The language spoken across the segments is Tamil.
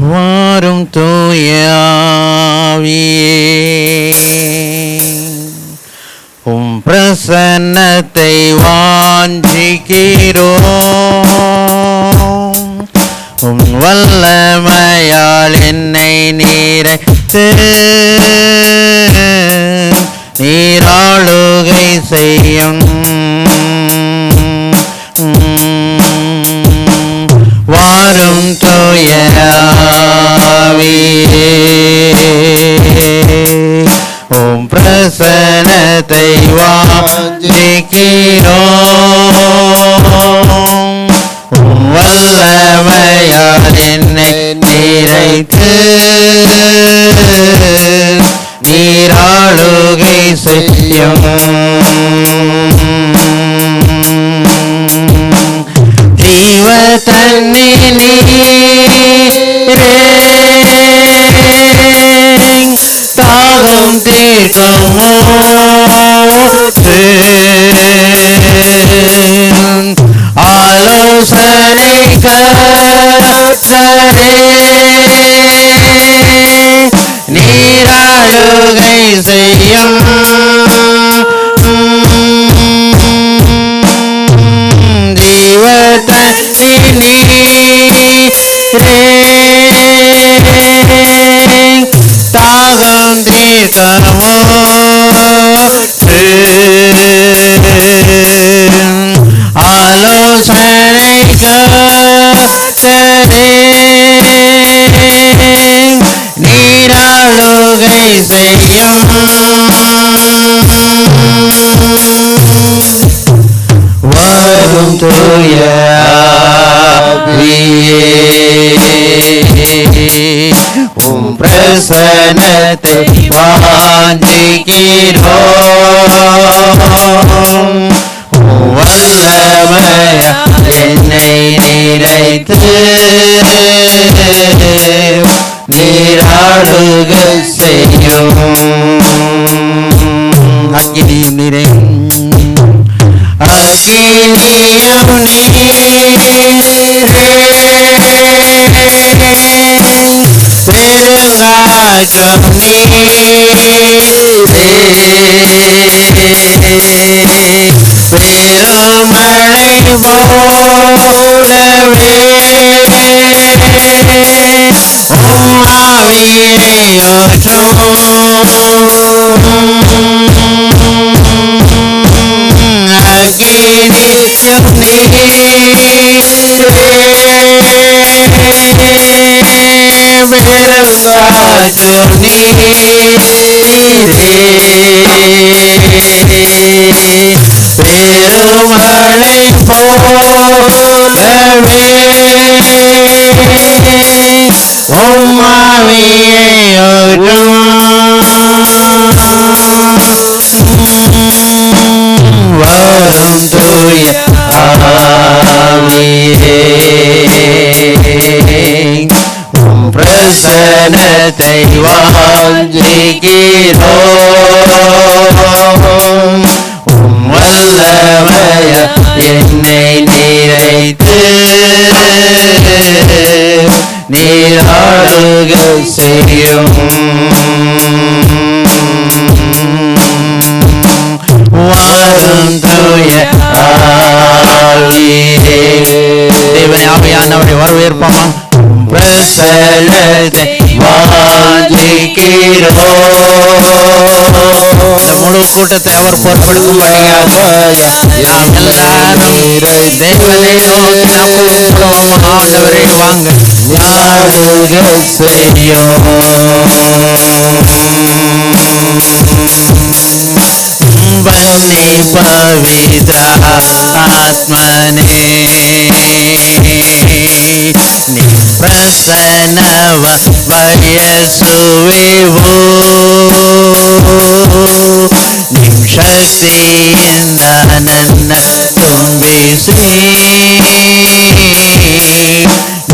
வாரும் தூய ஆவியே, உம் பிரசன்னத்தை வாஞ்சிக்கிறோம். உம் வல்லமையால் என்னை நிறைத்து நீராளுகை செய்யும். வாரும் தூய ஆவியே, உம் பிரசன்னத்தை வாஞ்சிக்கிறோம். உம் வல்லமையால் என்னை நிறைத்து நீராளுகை செய்யும். ஜீவ தண்ணீர் தாகம் தீர்க்கும் ஆலோசனை கர்த்தரே, நீராளுகை செய்யும். ஜீவ தாகம் தீர்க்கமோ ஆலோசனை கர்த்தரே, நீராளுகை செய்யும். வரும் தூய ஆவியே, உம் பிரசன்னத்தை வாஞ்சிக்கிறோம். உம் வல்லமையால் என்னை நிறைத்து நீராளுகை செய்யும். அக்கினியும் நீரை அக்கினியும் பெருங்காற்றும் பெருமழை போலவே உம்மாவியை பெருமழை போலவே உம்மாவியை வரும் தூய ஆவியே, உம் பிரசன்னத்தை வாஞ்சிக்கிறோம். உம் வல்லமையால் என்னை நிறைத்து நீராளுகை செய்யும். வாரும் தூய ஆவியே, தேவனை ஆவியானவரை வரவேற்போமா. பிரசன்னத்தை வாஞ்சிக்கிறோம். முழு கூட்டத்தை அவர் பொருட்படுத்தும்படியாக நாம் எல்லாரும் தேவனை நோக்கி நாம் கூப்பிடுவோம். ஆண்டவரே வாங்க, நீராளுகை செய்யும். बने पवित्र आत्मने प्रसन्न वयसुवे वो निम शक्तिಯಿಂದ ನನ್ನ ತುಂಬಿಸಿ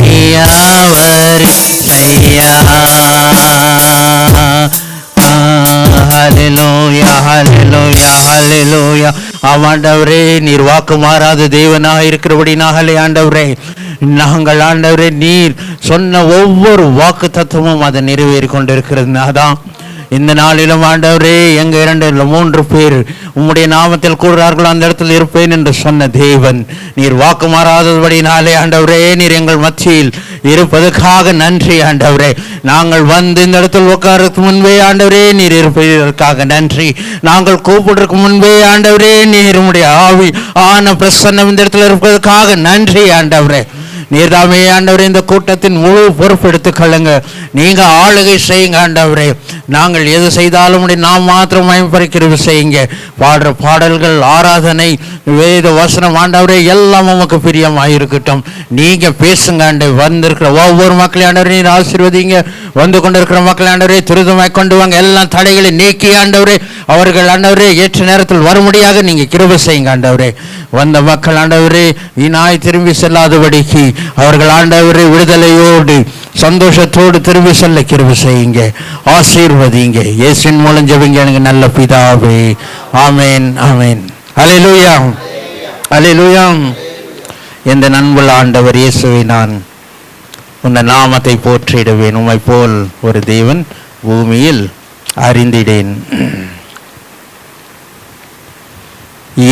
ನೀರಾವರಿಸಯ್ಯ. Hallelujah, hallelujah, hallelujah. ஆண்டவரே, நீர் வாக்கு மாறாத தேவனாக இருக்கிறபடினாலே ஆண்டவரே, நாங்கள் ஆண்டவரே நீர் சொன்ன ஒவ்வொரு வாக்கு தத்துவமும் அதை நிறைவேறி கொண்டிருக்கிறது. அதான் இந்த நாளிலும் ஆண்டவரே, எங்க 2 இல்லை 3 பேர் உம்முடைய நாமத்தில் கூறுகிறார்கள் அந்த இடத்தில் இருப்பேன் என்று சொன்ன தேவன், நீர் வாக்கு மாறாதபடினாலே ஆண்டவரே, நீர் எங்கள் மத்தியில் இருப்பதற்காக நன்றி ஆண்டவரே. நாங்கள் வந்து இந்த இடத்தில் உட்கார்றதுக்கு முன்பே ஆண்டவரே நீர் இருப்பதற்காக நன்றி. நாங்கள் கூப்பிடுறதுக்கு முன்பே ஆண்டவரே நீர் உம்முடைய ஆவி ஆன பிரசன்னம் இந்த இடத்துல இருப்பதற்காக நன்றி ஆண்டவரே. நீர்தாமே ஆண்டவரே இந்த கூட்டத்தின் முழு பொறுப்பு எடுத்துக்கொள்ளுங்க. நீங்க ஆளுகை செய்யுங்க ஆண்டவரே. நாங்கள் எது செய்தாலும் நாம் மாத்திரம் மயம்பறிக்கிறது செய்யுங்க. பாடுற பாடல்கள், ஆராதனை, வேத வசனம் ஆண்டவரே எல்லாம் உமக்கு பிரியமாயிருக்கட்டும். நீங்க பேசுங்க ஆண்டவரே. வந்திருக்கிற ஒவ்வொரு மக்களையும் ஆண்டவரே நீர் ஆசீர்வதிங்க. வந்து கொண்டிருக்கிற மக்களை ஆண்டவரே துரிதமாய் கொண்டு வாங்க. எல்லாம் தடைகளை நீக்கி ஆண்டவரே அவர்கள் ஆண்டவரே ஏற்ற நேரத்தில் வரும்படியாக நீங்க கிருபை செய்யுங்க ஆண்டவரே. வந்த மக்கள் ஆண்டவரே வீணாய் திரும்பி செல்லாதபடிக்கு அவர்கள் ஆண்டவரே விடுதலையோடு சந்தோஷத்தோடு திரும்பி செல்ல கிருபை செய்யுங்க. ஆசீர்வதிங்க. இயேசுவின் மூலம் ஜெபிங்க எனக்கு நல்ல பிதாவே. ஆமென், ஆமென். அல்லேலூயா, அல்லேலூயா. இந்த நண்புள்ள ஆண்டவர் இயேசுவை நான் உந்த நாமத்தை போற்றிடுவேன். உம்மை போல் ஒரு தேவன் பூமியில் அறிந்திடேன்.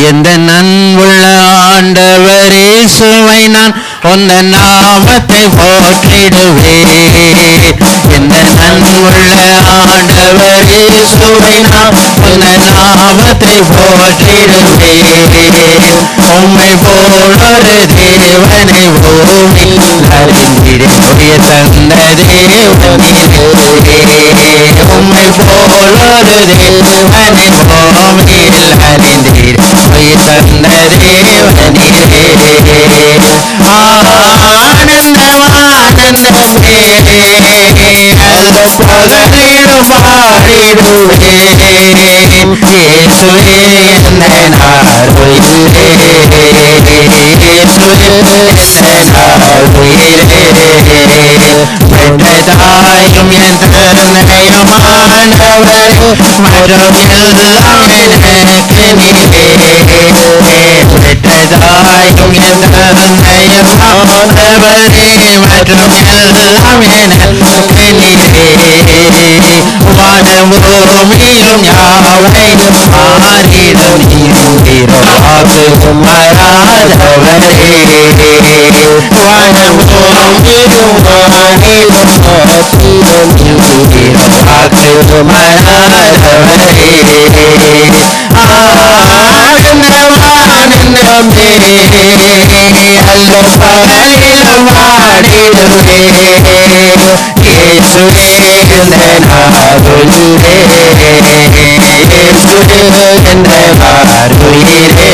எந்த நண்புள்ள ஆண்டவர் இயேசுவை நான் உந்த நாமத்தை போற்றிடுவேன். எந்த நண்புள்ள ஆண்டவர் இயேசுவை நான் உந்த நாமத்தை போற்றிடுவேன். உம்மை போல் ஒரு தேவனை பூமியில் அறிந்திட தந்த தேவனே. உம்மை போல் ஒரு தேவனை பூமியில் அறிந்திட தந்த தேவனே. ஆனந்தமானந்தமே அந்த பகலிலும் பாடிடுவேன். இயேசுவே என்னை நாடுயிரே, இயேசுவே என்னை நாடுயிரே. பெற்றதாயும் என் தன்னையுமானவரே மற்றும் எல்லாம் எனக்கு நீரே. பெற்றதாயும் என் தன்னையுமானவரே மற்றும் எல்லாம் எனக்கு நீரே. வானம் பூமியும் யாவையும் மாறிடும் நீரும் வாக்கு மாறாதவரே. வானம் பூமியும் மாறிடும் வாக்கு மாறாதவரே. ஆனந்தமானந்தமே அந்த பகலிலும் பாடிடுவேன். இயேசுவே என்னை நாடுயிரே, இயேசுவே என்னை நாடுயிரே.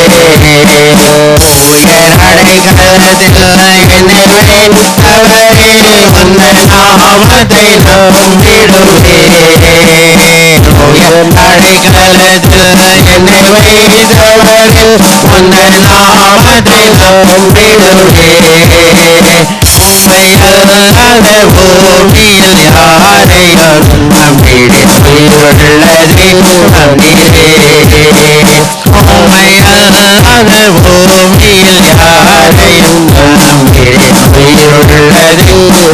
உயர் அடைக்கலத்தில் என்னை வைத்தவரே உன்னை நாமத்தை நம்பிடுவேன். உயர் அடைக்கலத்தில் என்னை வைத்தவரே உன்னை நாமத்தை நம்பிடுவேன். உம்மையல்லாத பூமியில் யாரையும் நம்பிடுள்ளதே நம்பினே. உம்மையல்லாத பூமியில் யாரையும்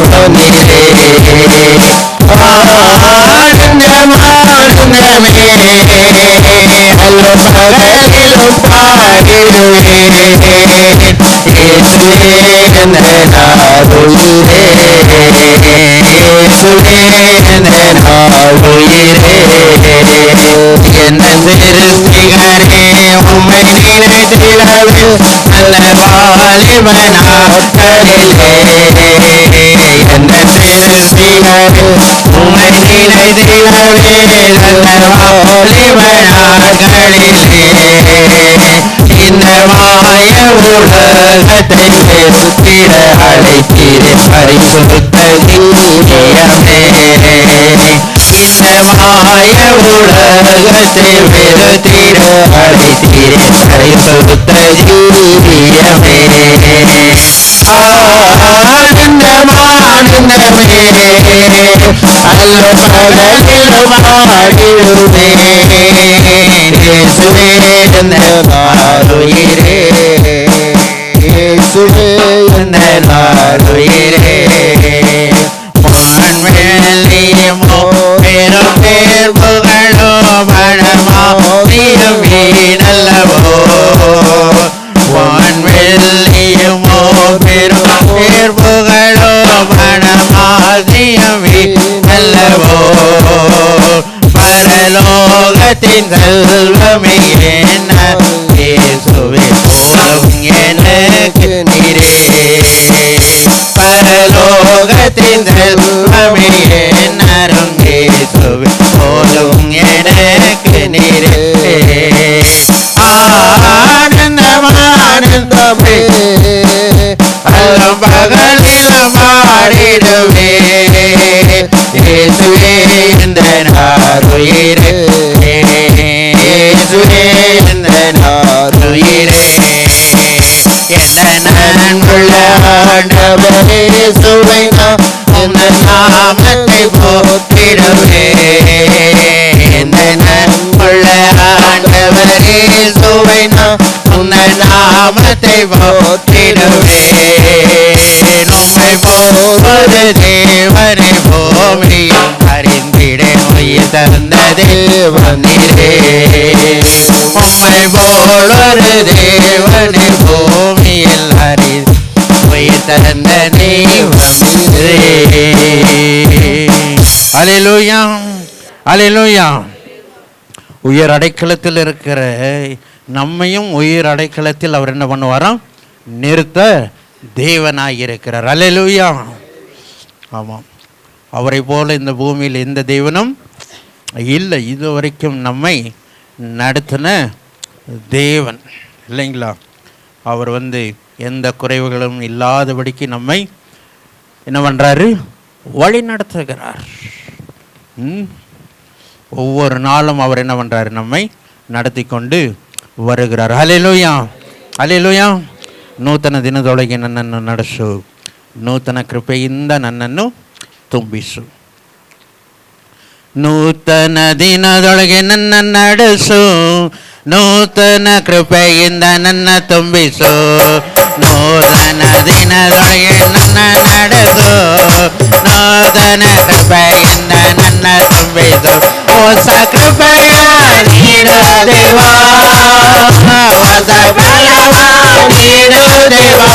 நம்பிடுள்ளதே நம்பினே. ஆனந்தமானந்தமே அல்ல பகலிலும் பாடிடுவேன். இயேசுவே என்னை நாடுயிரே, இயேசுவே என்னை நாடுயிரே. என்ன சிருஷ்டிகரே உம்மை நினைத்திடவே நல்ல வாலிப நாட்களிலே. என்ன சிருஷ்டிகரே உம்மை நினைத்திடவே நல்ல வாலிப நாட்களிலே. இந்த மாய உலகத்தை வெறுத்திட அழைத்தீரே பரிசுத்த நீதியமே. இந்த மாய உலகத்தை வெறுத்திட அழைத்தீரே பரிசுத்த நீதியமே. ஆனந்தமானந்தமே ஆனந்தமே அல்லும் பகலிலும் ஆடிடுவேன் இயேசுவே இந்த நாளுயிரே இயேசுவே இந்த நாளுயிரே வான்வெளியுமோ பெரும் பேர் புகழோ மனமாவியும் வீணல்லவோ வான்வெளியுமோ பெரும் பேர் புகழோ மனமாவியும் வீணல்லவோ பரலோகத்தின் செல்வமே என்ன இயேசுவே போதும் எனக்கு நீரே பரலோகத்தின் செல்வமே என்னரும் இயேசுவே போதும் எனக்கு நீரே ஆனந்தமானந்தமே அல்லும் பகலிலும் பாடிடுவே இயேசுவே இந்த நாளுயிரே இயேசுவே இந்த நாளுயிரே என்ன நன்புள்ள ஆண்டவரே இயேசுவை நான் உங்கள் நாமத்தை போற்றிடுவே என்ன நன்புள்ள ஆண்டவரே இயேசுவை நான் உங்கள் நாமத்தை போற்றிடுவே உம்மை போவது தேவனை பூமியும் அறிந்திட உயிர் தந்த தேவனீரே உம்மை போலொரு தேவனை பூமியில் உயிர் தந்த தேவனீரே. அல்லேலூயா அல்லேலூயா. உயர் அடைக்கலத்தில் இருக்கிற நம்மையும் உயிர் அடைக்கலத்தில் அவர் என்ன பண்ணுவாராம்? நிறுத்த தேவனாய் இருக்கிறார். அல்லேலூயா. ஆமாம், அவரை போல இந்த பூமியில் எந்த தேவனும் இல்லை. இது வரைக்கும் நம்மை நடத்தின தேவன் இல்லைங்களா? அவர் எந்த குறைவுகளும் இல்லாதபடிக்கு நம்மை என்ன பண்ணுறாரு? வழி நடத்துகிறார். ஒவ்வொரு நாளும் அவர் என்ன பண்ணுறாரு? நம்மை நடத்தி கொண்டு வருகிறார். அல்லேலூயா அல்லேಲೂಯಾ. ನೂತನ ದಿನದೊಳಗೆ ನನ್ನನ್ನು ನಡೆಸು, ನೂತನ ಕೃಪೆಯಿಂದ ನನ್ನನ್ನು ತುಂಬಿಸು. ನೂತನ ದಿನದೊಳಗೆ ನನ್ನ ನಡೆಸು, ನೂತನ ಕೃಪೆಯಿಂದ ನನ್ನ ತುಂಬಿಸು. ನೂತನ ದಿನದೊಳಗೆ ನನ್ನ ನಡೆಸು, ನೂತನ ಕೃಪೆಯಿಂದ ನನ್ನ ತುಂಬಿಸು. ಹೊಸ ಕೃಪೆಯ ನೀಡು ದೇವಾ, ಹೊಸ ಬಲವ ನೀಡು ದೇವಾ,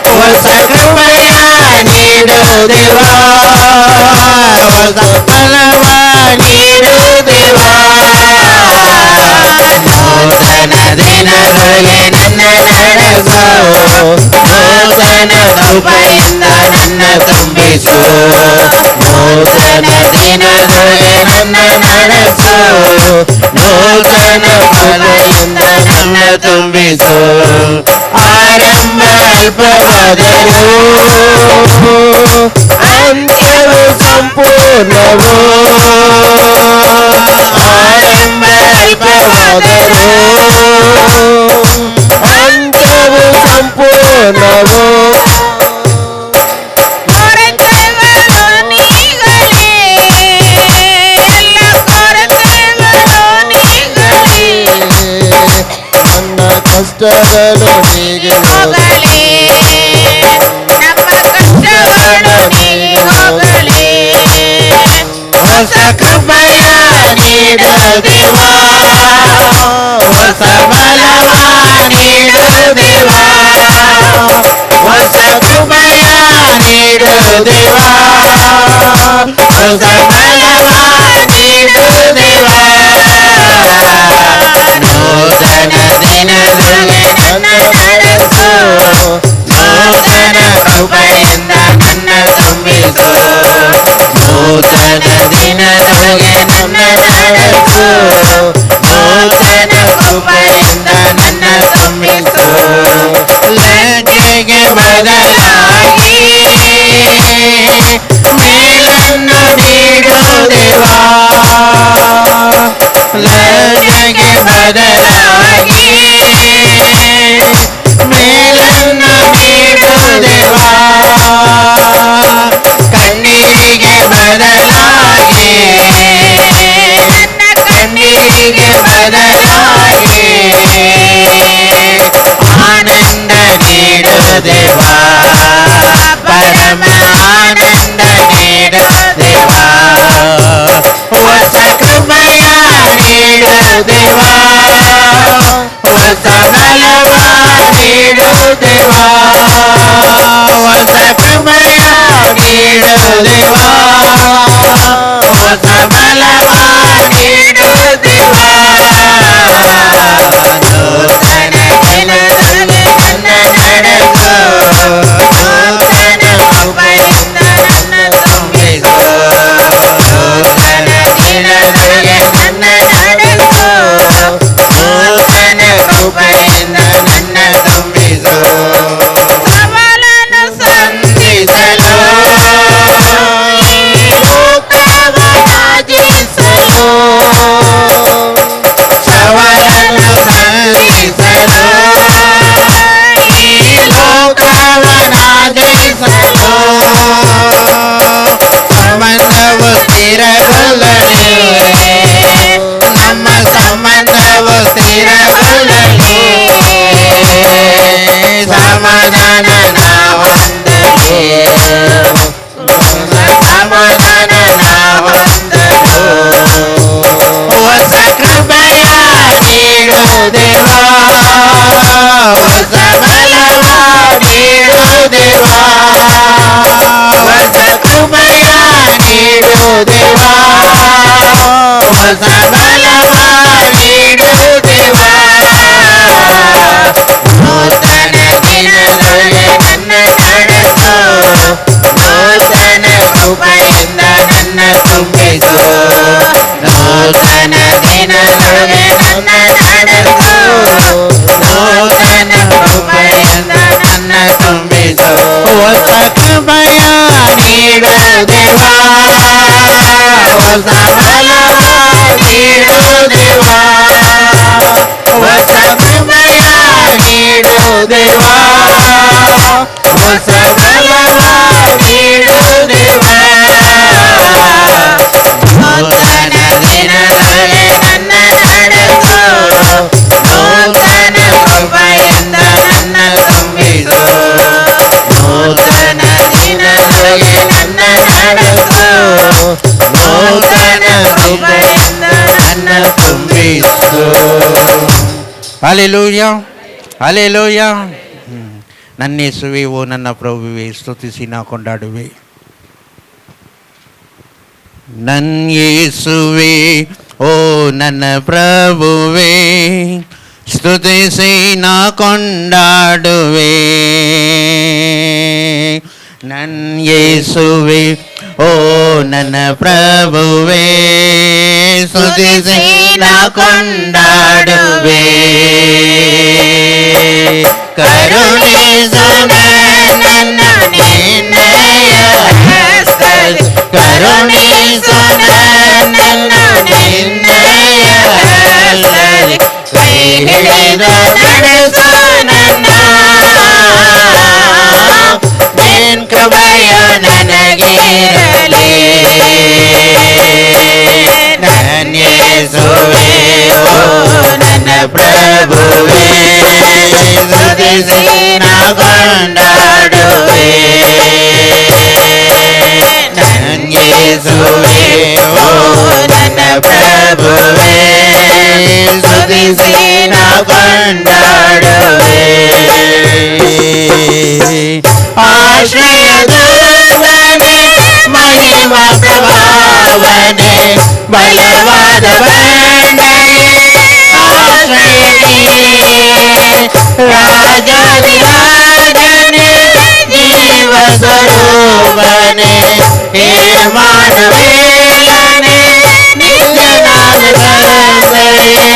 ಹೊಸ ಕೃಪೆಯ ನೀಡು ದೇವಾ, ಹೊಸ ಬಲವ ನೀಡು ದೇವಾ. ನೂತನ ದಿನದೊಳಗೆ ನನ್ನ ನಡೆಸು, ನೂತನ ಕೃಪೆಯಿಂದ ನನ್ನ ತುಂಬಿಸು. ನೂತನ ದಿನದೊಳಗೆ ನನ್ನ ನಡೆಸು, ನೂತನ ಕೃಪೆಯಿಂದ ನನ್ನ ತುಂಬಿಸು. ಆರಂಭ ಅಲ್ಪವಾದರೂ ಅಂತ್ಯವು ಸಂಪೂರ್ಣವು. ಆರಂಭ ಅಲ್ಪವಾದರೂ ಅಂತ್ಯವು ಸಂಪೂರ್ಣವು. ನನ್ನ ಕಷ್ಟಗಳು ನೀಗಿ ಹೋಗಲಿ, ನಮ್ಮ ಕಷ್ಟಗಳು ನೀಗಿ ಹೋಗಲಿ. ಹೊಸ ಕೃಪೆಯ ನೀಡು ದೇವಾ, ಹೊಸ ಬಲವ ನೀಡು ದೇವಾ, ಹೊಸ ಕೃಪೆಯ ನೀಡು ದೇವಾ, ಹೊಸ ಬಲವ ನೀಡು ದೇವಾ. ನೂತನ ದಿನದೊಳಗೆ ನನ್ನ ನಡೆಸು, ನೂತನ ಕೃಪೆಯಿಂದ ನನ್ನ ತುಂಬಿಸು. ನೂತನ ದಿನದೊಳಗೆ ನನ್ನ ನಡೆಸು, ನೂತನ ಕೃಪೆಯಿಂದ ನನ್ನ ತುಂಬಿಸು. ಲಜ್ಜೆಗೆ ಬದಲಾಗಿ ದೇವ ಪರಮ ಆನಂದ ನೀಡು ದೇವ ಹೊಸ ಕೃಪೆಯ ನೀಡು ದೇವ ಹೊಸ ಬಲವ ನೀಡು ದೇವ ಹೊಸ ಕೃಪೆಯ ನೀಡು ದೇವ ಹೊಸ ಬಲವ ನೀಡು ದೇವ ನೂತನ ದಿನದಲ್ಲಿ ನನ್ನ ನಡೆಸು ನೂತನ ಕೃಪೆಯಿಂದ ನನ್ನ ತುಂಬಿಸು ನೂತನ ದಿನದಲ್ಲಿ ನನ್ನ ನಡೆಸು ನೂತನ ಕೃಪೆಯಿಂದ ನನ್ನ ತುಂಬಿಸು ಸವಾಲನ್ನು ಸಂಧಿಸಲು ಈ ಲೋಕವನ್ನು ಜಯಿಸಲು ಸವಾಲನ್ನು ಸಂಧಿಸಲು ಈ ಲೋಕವನ್ನು ಜಯಿಸಲು ಸಂಬಂಧವು ಸ್ಥಿರಗೊಳ್ಳಲಿ ನಮ್ಮ ಸಂಬಂಧವು ಸ್ಥಿರಗೊಳ್ಳಲಿ ಸಮಾಧಾನ ಹೊಂದಲಿ ಸಮಾಧಾನ ಹೊಂದಲು ಹೊಸ ಕೃಪೆಯ ನೀಡು ದೇವ ಹೊಸ ಬಲವ ನೀಡು ದೇವ ಹೊಸ ಕೃಪೆಯ ನೀಡು ದೇವ ಹೊಸ ಬಲವ ನೀಡು ದೇವ ನೂತನ ದಿನದಲ್ಲಿ ನನ್ನ ನಡೆಸು ನೂತನ ಕೃಪೆಯಿಂದ ನನ್ನ ತುಂಬಿಸು ನೂತನ ದಿನದಲ್ಲಿ ನನ್ನ ನಡೆಸು ನೂತನ ಕೃಪೆಯಿಂದ ನನ್ನ ತುಂಬಿಸು ಹೊಸ ಕೃಪೆಯ ನೀಡು ದೇವ ಹೊಸ ಬಲವ ನೀಡು ದೇವ ಹೊಸ ಕೃಪೆಯ ನೀಡು ದೇವ ಹೊಸ ಬಲವ ನೀಡು ದೇವ ನೂತನ ದಿನದಲ್ಲಿ ನನ್ನ ನಡೆಸು ನೂತನ ಕೃಪೆಯಿಂದ ನನ್ನ ತುಂಬಿಸು ನೂತನ ದಿನದಲ್ಲಿ ನನ್ನ ನಡೆಸು ನೂತನ ಕೃಪೆಯಿಂದ ನನ್ನ ತುಂಬಿಸು ಹಲ್ಲೆಲೂಯಾ ಹಲ್ಲೆಲೂಯಾ ನನ್ನ ಯೇಸುವೇ ಓ ನನ್ನ ಪ್ರಭುವೇ ಸ್ತುತಿಸಿ ನಾ ಕೊಂಡಾಡುವೆ ನನ್ನ ಯೇಸುವೇ ಓ ನನ್ನ ಪ್ರಭುವೇ ಸ್ತುತಿಸಿ ನಾ ಕೊಂಡಾಡುವೆ ನನ್ನ ಯೇಸುವೇ ಓ ನನ್ನ ಪ್ರಭುವೇ ಸ್ತುತಿಸಿ ನಾ ಕೊಂಡಾಡುವೆ ಕರುಣಿಸು ನನ್ನ ನಿನ್ನಯ ಹಸ್ತದಲ್ಲಿ ಕರುಣಿಸು ನನ್ನ ನಿನ್ನಯ ಹಸ್ತದಲ್ಲಿ ಕೈ ಹಿಡಿದು ನಡೆಸು ನನ್ನ ನಿನ್ನ ಕೃಪೆಯು ನನಗಿರಲಿ ನನ್ನ ಯೇಸುವೇ ಓ ನನ್ನ ಪ್ರಭುವೇ ಸ್ತುತಿಸಿ ನಾ ಕೊಂಡಾಡುವೆ ನನ್ನ ಯೇಸುವೇ ಓ ನನ್ನ ಪ್ರಭುವೇ ಸ್ತುತಿಸಿ ನಾ ಕೊಂಡಾಡುವೆ ಆಶ್ರಯದೂತನೇ ಮಹಿಮಾ ಪ್ರಭಾವನೆ ಬಲವಾದ ಬಂಡೆಯೇ ಆಶ್ರಯನೇ ರಾಜಾಧಿರಾಜನೇ ಜೀವ ಸ್ವರೂಪನೇ ಇಮ್ಮಾನುವೇಲನೇ ನಿತ್ಯನಾದ ತಂದೆಯೇ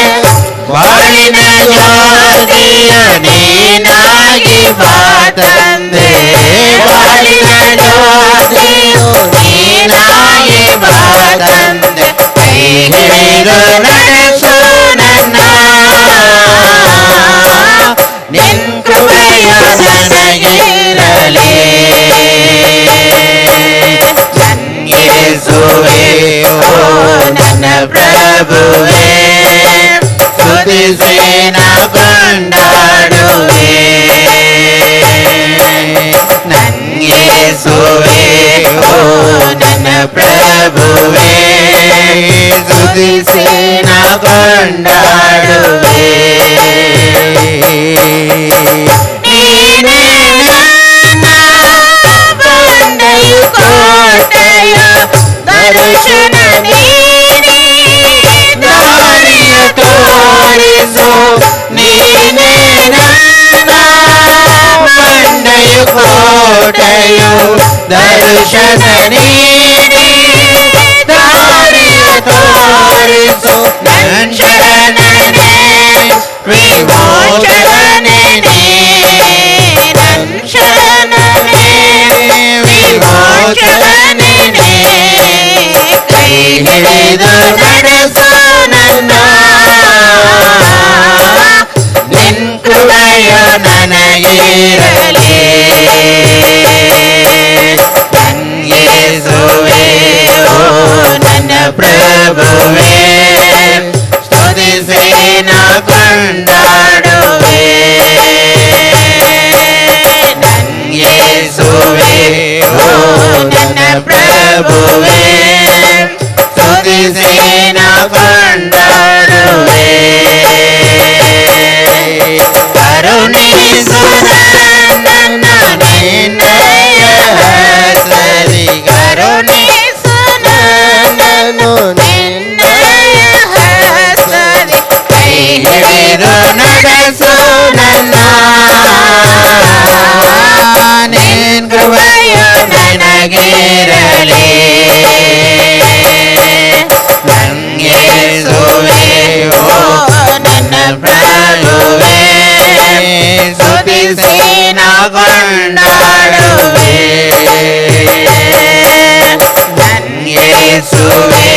ಬಾಳಿನ ಜ್ಯೋತಿಯ ನೀನಾಗಿ ಬಾ ತಂದೆ ಬಾಳಿನ ಜ್ಯೋತಿಯು ನೀನಾಗಿ ಬಾ ತಂದೆ ಕೈ ಹಿಡಿದು ನಡೆಸು ನನ್ನ ನಿನ್ನ ಕೃಪೆಯು ನನಗಿರಲಿ ನನ್ನ ಯೇಸುವೇ ಓ ನನ್ನ ಪ್ರಭುವೇ ಸ್ತುತಿಸಿ ನಾ ಕೊಂಡಾಡುವೆ ಯೇಸುವೇ ಓ ನನ್ನ ಪ್ರಭುವೇ ಸ್ತುತಿಸಿ ನಾ ಕೊಂಡಾಡುವೆ ನೀನೇ ನನ್ನ ಬಂಡೆಯು ಕೋಟೆಯ ದರ್ಶನ ನೀಡಿ ದಾರಿಯ ತೋರಿಸು ನೀನೇ ನನ್ನ ಬಂಡೆಯು ಕೋಟೆಯು ದರ್ಶನ ನೀಡಿ ದಾರಿಯ ತೋರಿಸು ನನ್ನ ಶರಣನೇ ವಿಮೋಚಕನೇ ನನ್ನ ಶರಣನೇ ವಿಮೋಚಕನೇ ಕೈ ಹಿಡಿದು ನಡೆಸು ನನ್ನ ನಿನ್ ಕೃಪೆಯು ನನಗಿರಲಿ ಯೇಸುವೇ ಓ ನನ್ನ ಪ್ರಭುವೇ ಸ್ತುತಿಸಿ ನಾ ಕೊಂಡಾಡುವೆ ಯೇಸುವೇ ಓ ನನ್ನ ಪ್ರಭುವೇ ಸ್ತುತಿಸಿ ನಾ ಕೊಂಡಾಡುವೆ ಕರುಣಿಸು ನನ್ನ ನಿನ್ನಯ ಹಸರಿ ಕರುಣಿಸು ನನ್ನನ್ನು ನಿನ್ನಯ ಹಸರಿ ಕೈ ಹಿಡಿದು ನಡೆಸು ನನ್ನ ನಿನ್ ಕೃಪೆಯು ನನಗಿರಲಿ ಯೇಸುವೇ ಓ ನನ್ನ ಪ್ರಭುವೇ ಸ್ತುತಿಸಿ ನಾ ಕೊಂಡಾಡುವೆ ಯೇಸುವೇ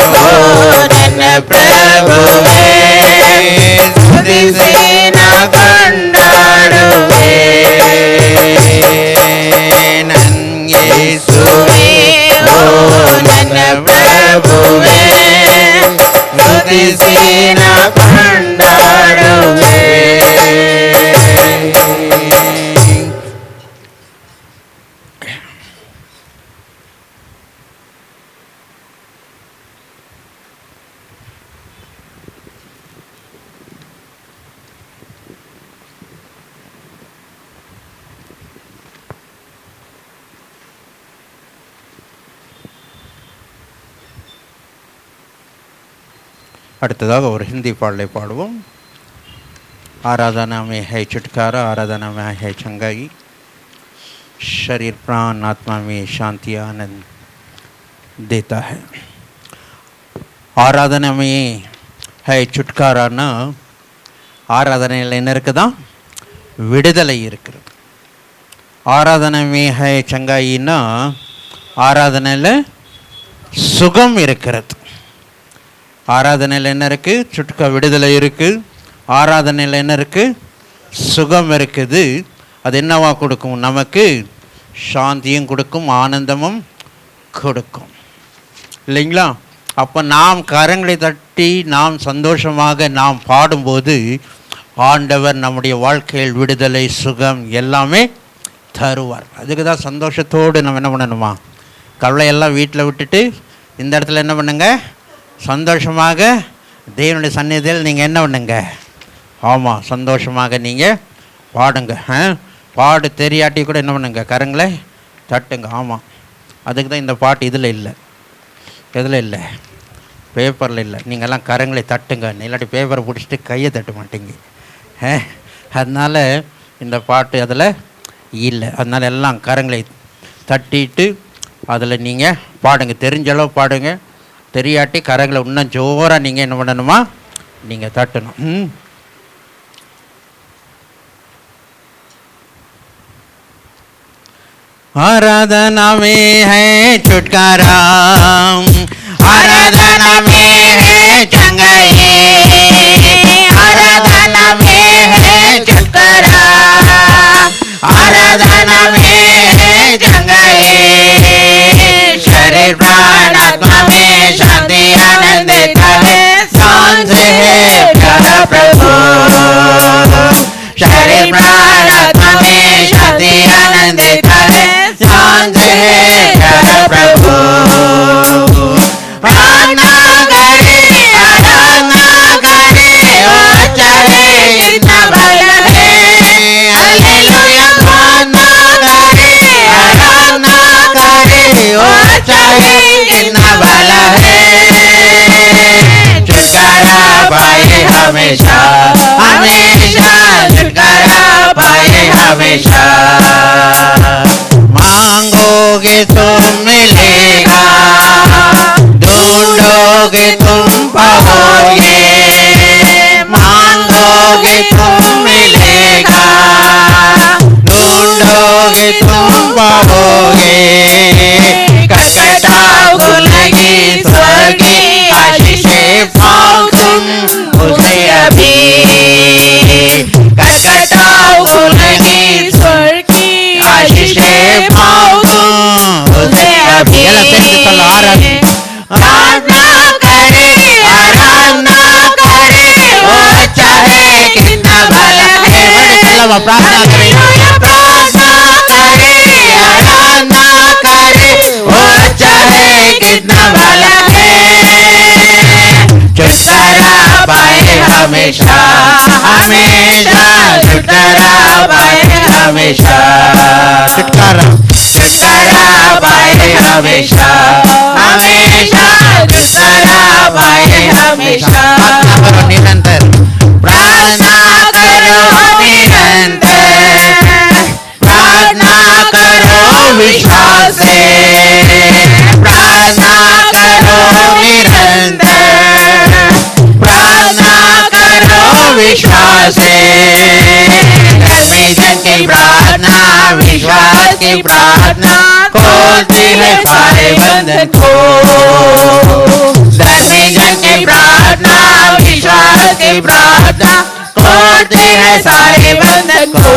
ಓ ನನ್ನ ಪ್ರಭುವೇ ಸ್ತುತಿಸಿ ನಾ ಕೊಂಡಾಡುವೆ ಯೇಸುವೇ ಓ ನನ್ನ ಪ್ರಭುವೇ ಸ್ತುತಿಸಿ ನಾ ಕೊಂಡಾಡುವೆ அடுத்ததாக ஒரு ஹிந்தி பாடலை பாடுவோம். आराधना में है छुटकारा, आराधना में है चंगाई, शरीर प्राण आत्मा में शांति आनंद देता है. ஆராதனை ஹை சுட்காரான்னா ஆராதனையில் என்ன இருக்குதா? விடுதலை இருக்கிறது. ஆராதனை ஹை சங்காயின்னா ஆராதனையில் சுகம் இருக்கிறது. ஆராதனையில் என்ன இருக்குது? சுட்கா விடுதலை இருக்குது. ஆராதனையில் என்ன இருக்குது? சுகம் இருக்குது. அது என்னவா கொடுக்கும்? நமக்கு சாந்தியும் கொடுக்கும், ஆனந்தமும் கொடுக்கும், இல்லைங்களா? அப்போ நாம் கரங்களை தட்டி நாம் சந்தோஷமாக நாம் பாடும்போது ஆண்டவர் நம்முடைய வாழ்க்கையில் விடுதலை, சுகம் எல்லாமே தருவார். அதுக்கு தான் சந்தோஷத்தோடு நம்ம என்ன பண்ணணுமா? கவலையெல்லாம் வீட்டில் விட்டுட்டு இந்த இடத்துல என்ன பண்ணுங்க? சந்தோஷமாக தேவனுடைய சந்நிதியில் நீங்கள் என்ன பண்ணுங்க? ஆமாம், சந்தோஷமாக நீங்கள் பாடுங்க. பாடு தெரியாட்டி கூட என்ன பண்ணுங்க? கரங்களை தட்டுங்க. ஆமாம், அதுக்கு தான் இந்த பாட்டு இதில் இல்லை. எதில் இல்லை? பேப்பரில் இல்லை. நீங்கள்லாம் கரங்களை தட்டுங்க. இல்லாட்டி பேப்பரை பிடிச்சிட்டு கையை தட்ட மாட்டீங்க. அதனால் இந்த பாட்டு அதில் இல்லை. அதனால் எல்லாம் கரங்களை தட்டிட்டு அதில் நீங்கள் பாடுங்க. தெரிஞ்சளவு பாடுங்க. தெரியாட்டி கரங்களை இன்னும் ஜோராக நீங்கள் என்ன பண்ணணுமா? நீங்கள் தட்டணும். आराधना में है छुटकारा, आराधना में है चंगाई, आराधना में है छुटकारा, आराधना में है चंगाई, शरीर प्राण आत्मा में शांति आनंद देता है, सांझ है प्यारा प्रभु, शरीर प्राण आत्मा में शांति आनंद देता है, सांझ हमेशा। मांगोगे तो मिलेगा, ढूंढोगे तुम पाओगे, मांगोगे तुम मिलेगा, ढूंढोगे तुम पाओगे। कटकटाओ खुलेगी स्वर्ग की आशीषें पाओ तुम उसे अभी। कटकटाओ खुलेगी स्वर्ग की आशीषें पाओ तुम उसे अभी। प्रार्थना करे, आराधना करे, वो चाहे कितना भला है। प्रार्थना करें, प्रार्थना करे, आराधना करे, वो चाहे कितना भला है। छुटकारा पाए हमेशा, हमेशा छुटकारा पाए हमेशा। छुटकारा छुटकारा पाए हमेशा, हमेशा छुटकारा पाए हमेशा। निरंतर प्रार्थना करो निरंतर, प्रार्थना करो विश्वास से। प्रार्थना करो निरंतर, प्रार्थना करो विश्वास से। धर्मी जन की प्रार्थना, विश्वास की प्रार्थना खोलती है सारे बंधन को। धर्मी जन की प्रार्थना, विश्वास की प्रार्थना खोलती है सारे बंधन को।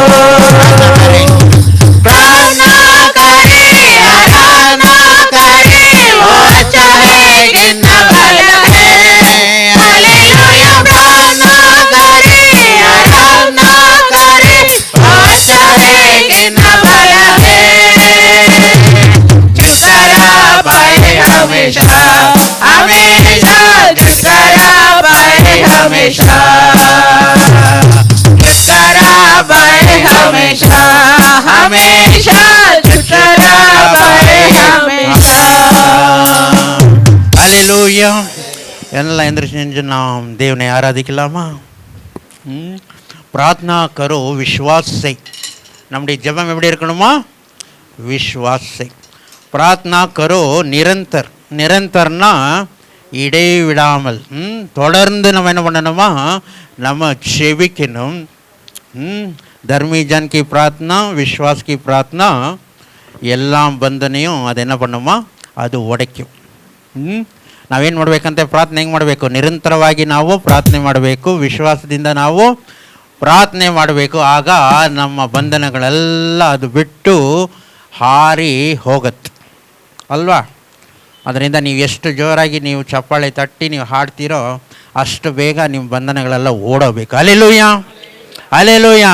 प्रार्थना करे, आराधना करे, वो चाहे कितना भला है। हालेलुया। प्रार्थना करे, आराधना करे, वो चाहे कितना भला है। छुटकारा पाए हमेशा, हमेशा छुटकारा पाए हमेशा। छुटकारा पाए हमेशा, हमेशा छुटकारा पाए हमेशा। ஹல்லேலூயா. எல்லாம் எந்திரிச்சு நின்று நாம் தேவனை ஆராதிக்கலாமா? பிரார்த்தனா கரோ விஸ்வாஸ் से. நம்முடைய ஜெபம் எப்படி இருக்கணுமா? விஸ்வாஸ் से. பிரார்த்தனா கரோ நிரந்தர். நிரந்தர்னா இடைவிடாமல் தொடர்ந்து நம்ம என்ன பண்ணணுமா? நம்ம செபிக்கணும். தர்மி ஜன் கி பிரார்த்தனா, விஸ்வாஸ் கி பிரார்த்தனா எல்லாம் ಬಂಧನೆயும் ಅದು என்ன பண்ணுமா? ಅದು ಒಡೆக்கும். ನಾವೇನು ಮಾಡಬೇಕಂತೆ? ಪ್ರಾರ್ಥನೆ ಹೆಂಗೆ ಮಾಡಬೇಕು? ನಿರಂತರವಾಗಿ ನಾವು ಪ್ರಾರ್ಥನೆ ಮಾಡಬೇಕು, ವಿಶ್ವಾಸದಿಂದ ನಾವು ಪ್ರಾರ್ಥನೆ ಮಾಡಬೇಕು. ಆಗ ನಮ್ಮ ಬಂಧನಗಳೆಲ್ಲ ಅದು ಬಿಟ್ಟು ಹಾರಿ ಹೋಗುತ್ತೆ ಅಲ್ವಾ? ಅದರಿಂದ ನೀವು ಎಷ್ಟು ಜೋರಾಗಿ ನೀವು ಚಪ್ಪಾಳೆ ತಟ್ಟಿ ನೀವು ಹಾಡ್ತೀರೋ ಅಷ್ಟು ಬೇಗ ನಿಮ್ಮ ಬಂಧನಗಳೆಲ್ಲ ಓಡೋಬೇಕು. Hallelujah, hallelujah.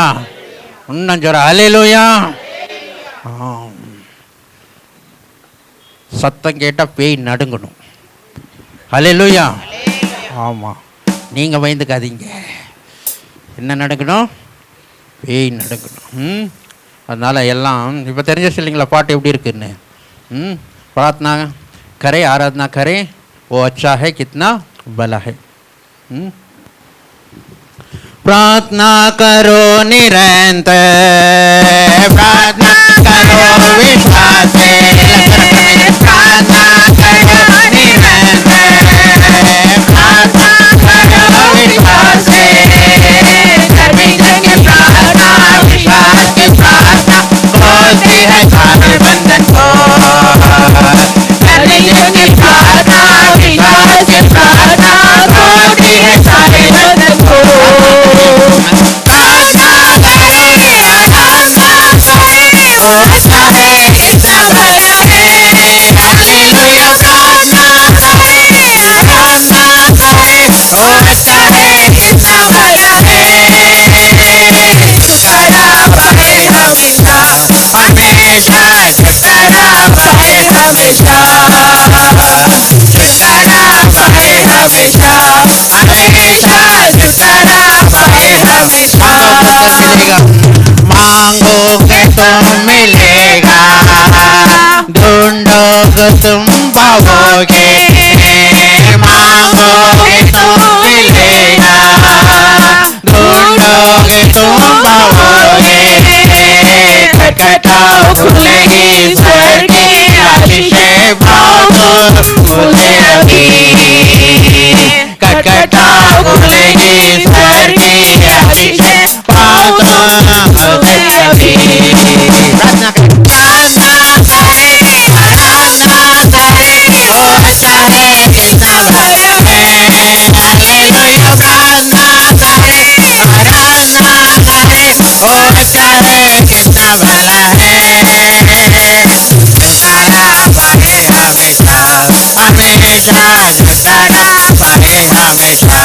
இன்னும் ஜோரா ஹல்லேலூயா. சத்தம் கேட்டால் பேய் நடுங்கணும். ஹல்லேலூயா. ஆமாம், நீங்கள் பயந்துக்காதீங்க. என்ன நடுங்கணும்? பேய் நடுங்கணும். அதனால் எல்லாம் இப்போ தெரிஞ்சிச்சு இல்லைங்களா பாட்டு எப்படி இருக்குன்னு? प्रार्थना करे, आराधना करे, वो अच्छा है कितना भला है। प्रार्थना करो निरंतर, प्रार्थना करो विश्वास से। प्रार्थना करो निरंतर, प्रार्थना करो विश्वास से। धर्मी जन की प्रार्थना, विश्वास की प्रार्थना खोलती है सारे बंधन को। धर्मी जन की प्रार्थना, विश्वास की प्रार्थना खोलती है सारे बंधन को। प्रार्थना करे, आराधना करे, वो अच्छा है कितना भला है। हालेलुया। खटखटाओ खुलेगी स्वर्ग की आशीषें पाओ तो मुझे अभी खटखटाओ खुलेगी स्वर्ग की आशीषें पाओ तो मुझे अभी प्रार्थना करे ओ अच्छा है कितना भला है हालेलुया प्रार्थना करे आराधना करे ओ अच्छा है कितना भला है छुटकारा पाए हमेशा हमेशा छुटकारा पाए हमेशा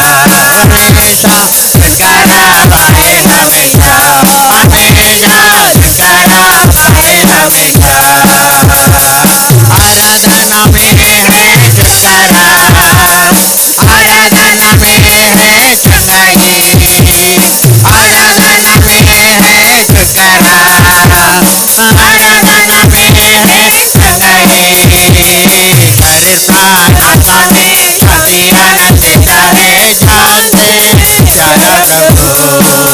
हमेशा छुटकारा पाए हमेशा हमेशा छुटकारा पाए हमेशा आराधना में है छुटकारा आराधना में है चंगाई आराधना में है छुटकारा आराधना में है चंगाई शरीर प्राण आत्मा में शक्ति आनंदिता है ध्यान से चलो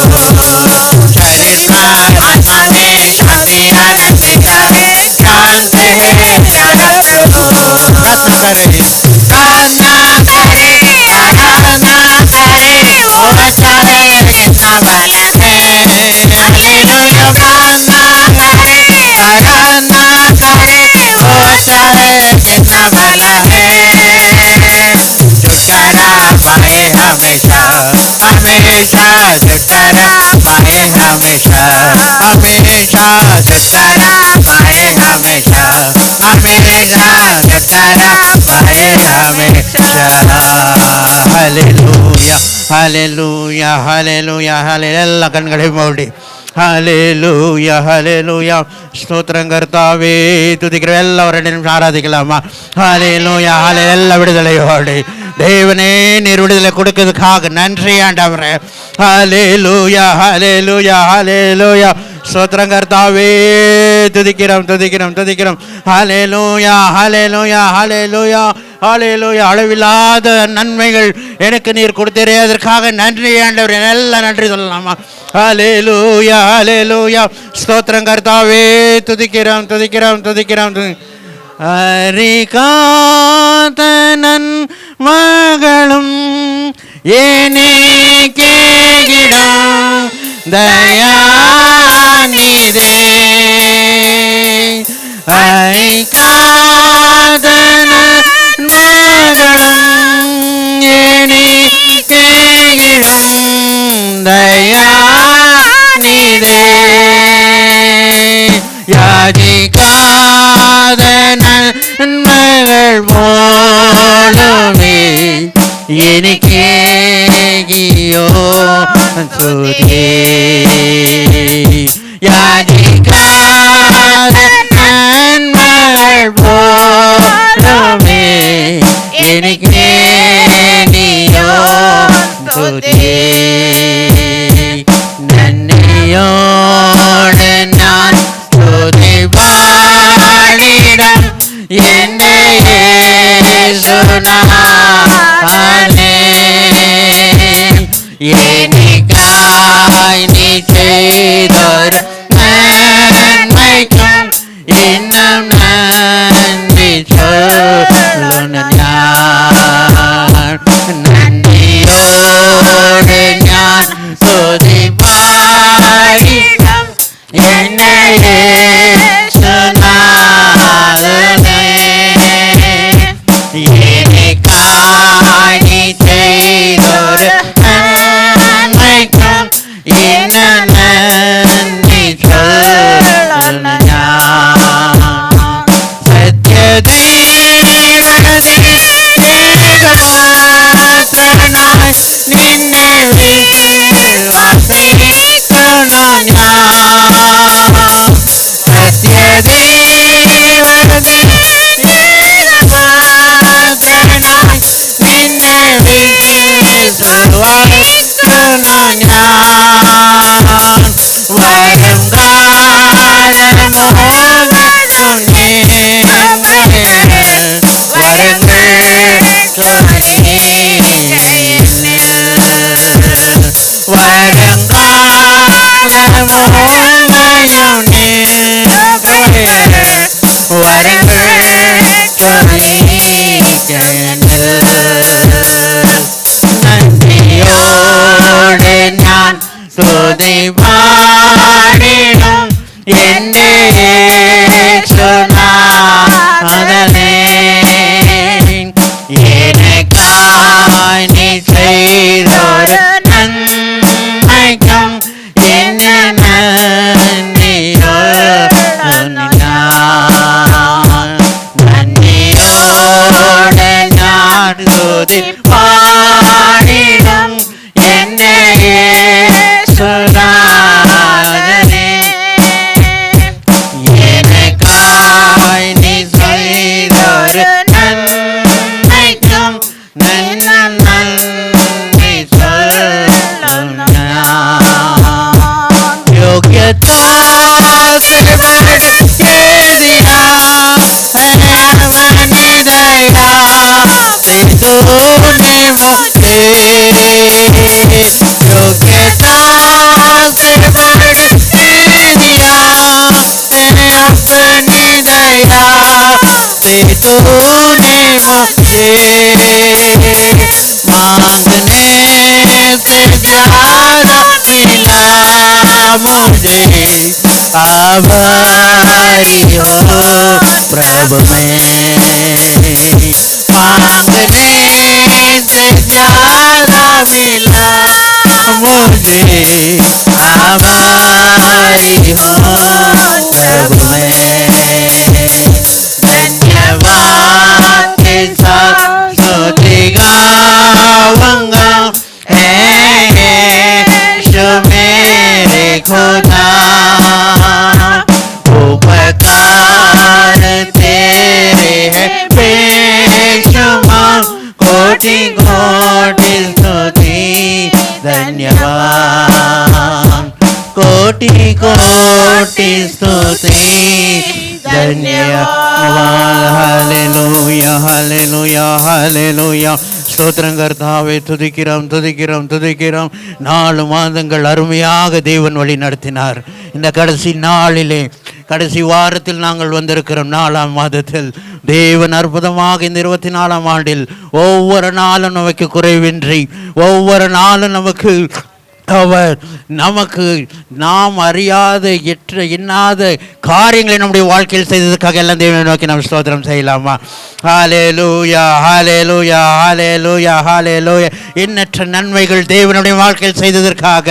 प्रभु शरीर प्राण आत्मा में शक्ति आनंदिता है ध्यान से चलो प्रभु प्रार्थना करे आराधना करे ओ अच्छा है कितना भला है हालेलुया प्रार्थना करे आराधना करे ओ अच्छा है कितना भला है छुटकारा पाए हमेशा हमेशा छुटकारा पाए हमेशा हमेशा छुटकारा पाए हमेशा हमेशा छुटकारा पाए हमेशा ஹalleluya ஹalleluya ஹalleluya ஹalleluya எல்லா கண்களையும் மூடி ஹalleluya ஹalleluya ஸ்தோத்திரம் கர்த்தாவே துதிக்கிற எல்லாவரையும் ஆராதிக்கலாமா ஹalleluya ஹalleluya எல்லா விடுதலையோடு தேவனே நீர் விடுதலை கொடுக்கிறதுக்காக நன்றி ஆண்டவரே ஹalleluya ஹalleluya ஹalleluya ஸ்தோத்திரம் கர்த்தாவே துதிக்கிறோம் துதிக்கிறோம் துதிக்கிறோம் ஹalleluya ஹalleluya ஹalleluya ஹalleluya அளவில்லாத நன்மைகள் எனக்கு நீர் கொடுத்தீரே அதற்காக நன்றி ஆண்டவரே எல்லாம் நன்றி சொல்லலாமா ஹalleluya ஹalleluya ஸ்தோத்திரம் கர்த்தாவே துதிக்கிறோம் துதிக்கிறோம் துதிக்கிறோம் அறிகாத்தனன் மகளும் ஏனேகிடம் தயாநிதே ஐகாதனன் மகளும் ஏனேகிடம் தயாநிதே யாதிகாத நன்மகள் போலுமே எனக்கேகியோ துதியே யாதிகாத நன்மகள் போலுமே எனக்கேகியோ துதியே நன்றியோடு நான் துதி பாடிடம் என்னை இயேசுநாதனே எனக்காய் நீ செய்தோர் நன்மைக்கும் இன்னும் நன்றி சொல்லுன ஞான் நன்றியோடு ஞான் துதி பாடிடம் என்னை இயேசுநாதனே எனக்காய் நீ செய்தோர் நன்மைக்கும் இன்னும் நன்றி சொல்லுன ஞான் சத்ய தேவனே ஏகமாத்திரனாய் நின்னை விசுவாசிக்கணும் ஞான் சத்ய தேவனே ஏகமாத்திரனாய் நின்னை விசுவாசிக்கணும் ஞான் துதி பாடிடும் என்னே சொன்னாதனே எனக்காய் நீ செய்தொரு நன்மைக்கும் என்ன நன்றியோடு நான் துதி பாடிடும் என்னையே சுராதனே எனக்காய் நீ செய்தொரு நன்மைக்கும் நன்றி சொல்லும் யோகியதா मुझे आभारी हो प्रभु में मांगने से ज्यादा मिला मुझे आभारी हो प्रभु में धन्यवाद के साथ स्तुति गाऊंगा मेरे खुदा उपकार तेरे है बेशुमार कोटि कोटि स्तुति धन्यवाद कोटि कोटि स्तुति धन्यवाद हालेलुया हालेलुया हालेलुया ஸ்தோத்திரம் கர்த்தாவே துதிக்கிறோம் துதிக்கிறோம் துதிக்கிறோம் 4 மாதங்கள் அருமையாக தேவன் வழி நடத்தினார். இந்த கடைசி நாளிலே கடைசி வாரத்தில் நாங்கள் வந்திருக்கிறோம். 4ஆம் மாதத்தில் தேவன் அற்புதமாக இந்த 24ஆம் ஆண்டில் ஒவ்வொரு நாளும் நமக்கு குறைவின்றி ஒவ்வொரு நாளும் நமக்கு நாம் அறியாத எண்ணாத காரியங்களை நம்முடைய வாழ்க்கையில் செய்ததுக்காக எல்லாம் தேவனை நோக்கி நாம் ஸ்தோத்திரம் செய்யலாமா? ஹல்லேலூயா ஹல்லேலூயா ஹல்லேலூயா ஹல்லேலூயா. எண்ணற்ற நன்மைகள் தேவனுடைய வாழ்க்கையில் செய்ததற்காக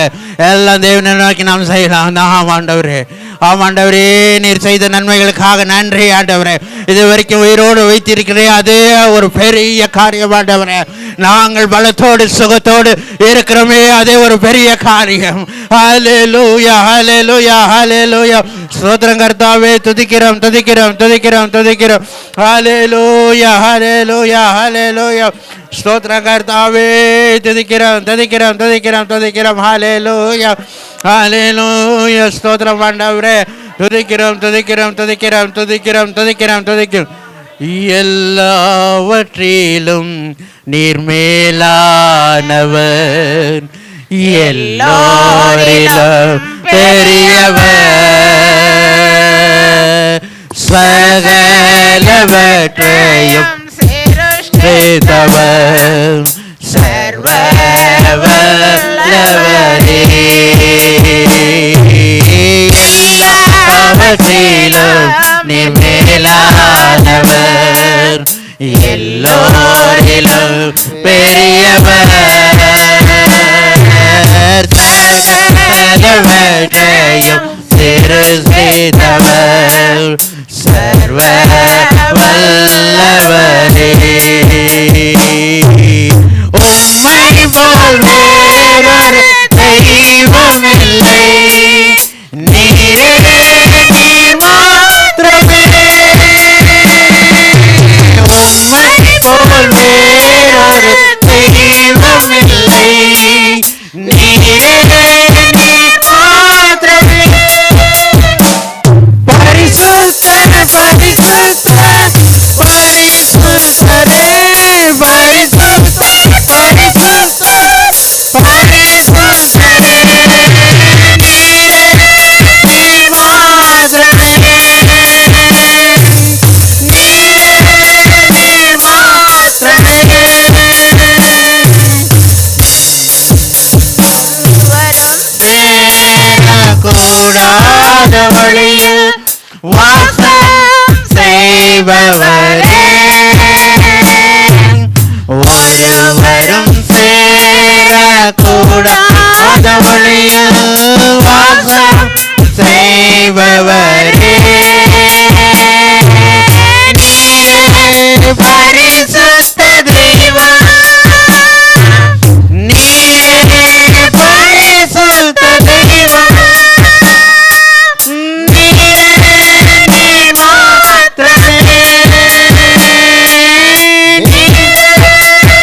எல்லாம் தேவனை நோக்கி நாம் செய்யலாம். ஆண்டவரே ஆமாண்டவரே, நீர் செய்த நன்மைகளுக்காக நன்றி ஆண்டவரே. இது வரைக்கும் உயிரோடு வைத்திருக்கிறேன், அதே ஒரு பெரிய காரியம் ஆண்டவரே. நாங்கள் பலத்தோடு சுகத்தோடு இருக்கிறோமே, அதே ஒரு பெரிய காரியம். ஹல்லேலூயா ஹல்லேலூயா ஹல்லேலூயா. ஸ்தோத்திரம் கர்த்தாவே, துதிக்கிறோம் துதிக்கிறோம் துதிக்கிறோம் துதிக்கிறோம். ஹல்லேலூயா ஹல்லேலூயா ஹல்லேலூயா. ஸ்தோத்திரம் கர்த்தாவே, துதிக்கிறோம் துதிக்கிறோம் துதிக்கிறோம் துதிக்கிறோம். ஹல்லேலூயா ஹல்லேலூயா. ஸ்தோத்திரம் ஆண்டவரே, துதிக்கிறோம் துதிக்கிறோம் துதிக்கிறோம் துதிக்கிறோம் துதிக்கிறோம் துதிக்கிறோம். எல்லாவற்றிலும் நீர் மேலானவர், எல்லோரிலும் பெரியவர், சகலவற்றையும் சிருஷ்டித்தவர், சர்வ வல்லவரே. எல்லாவற்றிலும் நீர் மேலானவர், எல்லோரிலும் பெரியவர், சகலவற்றையும் சிருஷ்டித்தவர், சர்வ வல்லவரே. உம்மை போல் வேறொரு கொடுக்காத வழியில் வாசம் செய்பவரே, ஒருவரும் சேரக்கூடாத வழியில் வாசம் செய்பவரே, நீரே பரிசுத்த தெய்வம், நீரே பரிசுத்த தெய்வம், நீரே நீர் மாத்திரமே,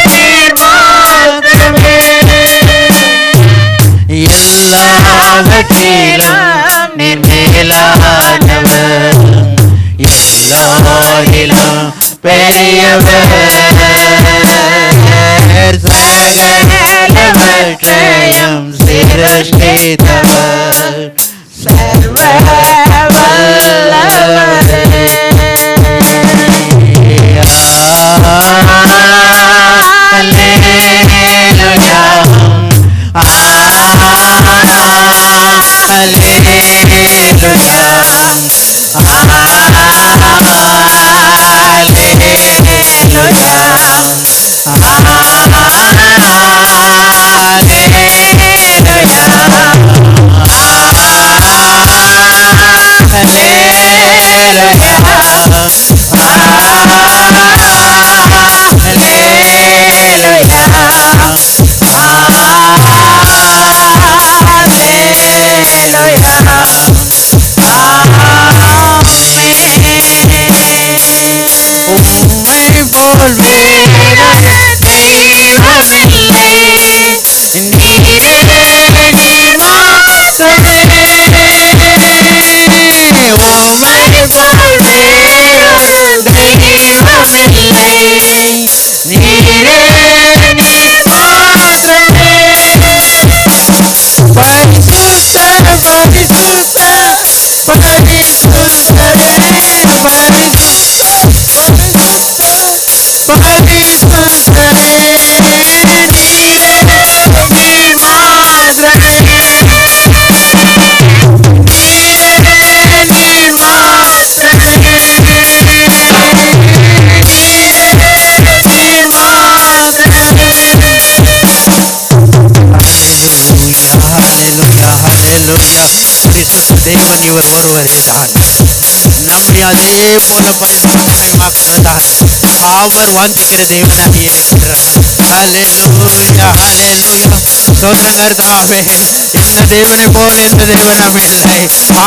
நீர் மாத்திரமே. எல்லாவற்றிலும் நீர் மேலானவர், எல்லோரிலும் பெரியவர், சகலவற்றையும் சிருஷ்டித்தவர், சர்வ வல்லவரே. தேவன் இவர் ஒருவரே தான். நம்மை அதே போல பயன்படுத்தால் அவர் வாஞ்சிக்கிற தேவனாக இருக்கிறார். ஹல்லேலூயா, ஹல்லேலூயா. ஸ்தோத்திரம் கர்த்தாவே. இந்த தேவனை போல இந்த தேவனம் இல்லை.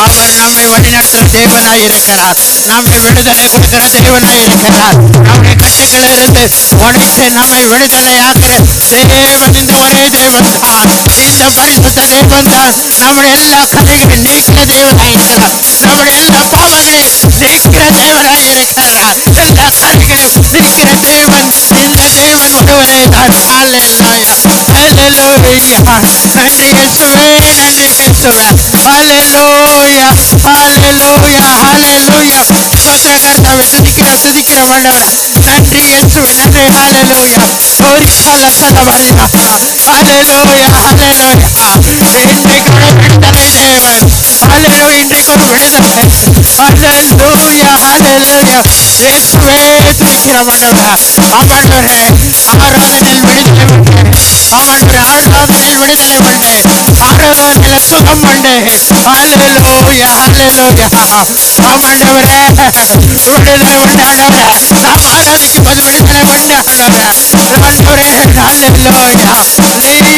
அவர் நம்மை வழிநடத்தும் தேவனாய் இருக்கிறார். நம்மை விடுதலை கொடுக்கிற தேவனாய் இருக்கிறார். நம்முடைய கட்டுகளிலிருந்து உடைத்து நம்மை விடுதலையாக்குற தேவன் இந்த ஒரே தேவன் தான். இந்த பரிசுத்த தேவன் தான் நம்முடைய எல்லா கதைகளை நீக்கிற தேவனாய் இருக்கிறார். நம்முடைய எல்லா பாவங்களை நீக்கிற தேவனாய் இருக்கிறார். எல்லா கதைகளையும் நீக்கிற தேவன் இந்த தேவன் ஒருவரே தான். ஹல்லேலூயா, ஹல்லேலூயா. நன்றி இயேசுவே, நன்றி இயேசுவே. ஹல்லேலூயா, ஹல்லேலூயா, ஹல்லேலூயா. ஸ்தோத்திரம் கர்த்தாவே. துதிக்கிறோம் துதிக்கிறோம் ஆண்டவரே. நன்றி இயேசுவே, நன்றி. ஹல்லேலூயா. ஒரு கால சதவரையா. ஹல்லேலூயா, ஹல்லேலூயா. இன்றைக்கு ஒரு விடுதலை தேவன். ஹல்லேலூயா. இன்றைக்கு ஒரு விடுதலை. ஹல்லேலூயா, ஹல்லேலூயா. இயேசுவே துதிக்கிறோம் ஆண்டவரே. ஆமாண்டவரே, ஆராதனையில் விடுதலை உண்டு. ஆமாண்டவரே, ஆராதனையில் விடுதலை உண்டு. ஆராதனையில் சுகம் உண்டு. ஹல்லேலூயா, ஹல்லேலூயா. ஆமாண்டவரே, விடுதலை உண்டு ஆண்டவரே. நாம் ஆராதிக்கும் போது விடுதலை உண்டு ஆண்டவரே. ஆண்டவரே, ஹல்லேலூயா.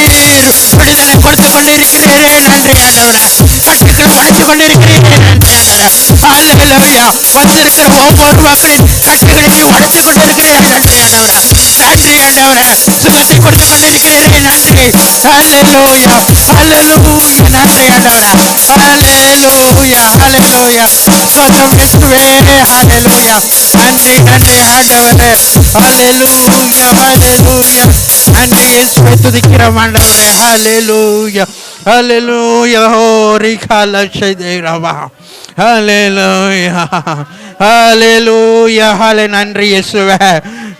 நீர் விடுதலை கொடுத்து கொண்டிருக்கிறீரே, நன்றி ஆண்டவரே. கட்டுக்களை உடைத்து கொண்டிருக்கிறீரே, நன்றி ஆண்டவரே. ஹல்லேலூயா. வந்திருக்கிற ஒவ்வொரு மக்களின் கட்டுகளை நீ உடைத்து கொண்டிருக்கிறீரே, நன்றி ஆண்டவரே. நன்றி ஆண்டவரே. சுகத்தை கொடுத்து கொண்டிருக்கிறீரே, நன்றி. ஹல்லேலூயா, ஹல்லேலூயா. நன்றி ஆண்டவரே. ஹல்லேலூயா, ஹல்லேலூயா. ஸ்தோத்திரம் இயேசுவே. ஹல்லேலூயா. நன்றி நன்றி ஆண்டவரே. ஹல்லேலூயா, ஹல்லேலூயா. நன்றி இயேசுவே. துதிக்கிறோம் ஆண்டவரே. ஹல்லேலூயா, ஹல்லேலூயா. ஹோரி காலஷைதேரவா. ஹல்லேலூயா, ஹல்லேலூயா. ஹல்லே. நன்றி இயேசுவே.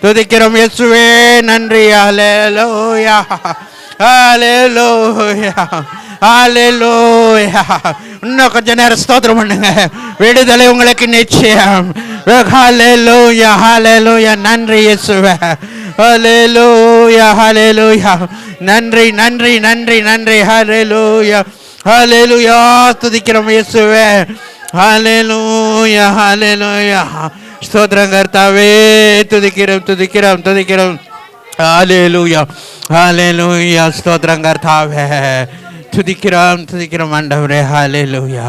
துதிக்கிறோம் இயேசுவே. நன்றி. ஹல்லேலூயா, ஹல்லேலூயா, ஹalleluya. இன்னும் கொஞ்ச நேரம் ஸ்தோத்திரம் பண்ணுங்க. விடுதலை உங்களுக்கு நிச்சயம். ஹalleluya, ஹalleluya. நன்றி இயேசுவே. ஹalleluya, ஹalleluya. நன்றி நன்றி நன்றி நன்றி. ஹalleluya, ஹalleluya. துதிக்கிறோம் இயேசுவே. ஹalleluya, ஹalleluya. ஸ்தோத்திரம் கர்த்தாவே. துதிக்கிறோம் துதிக்கிறோம் துதிக்கிறோம். ஹalleluya, ஹalleluya. ஸ்தோத்திரம் கர்த்தாவே. துதிக்கிறோம் துதிக்கிறோம் ஆண்டவரே. ஹalleluya.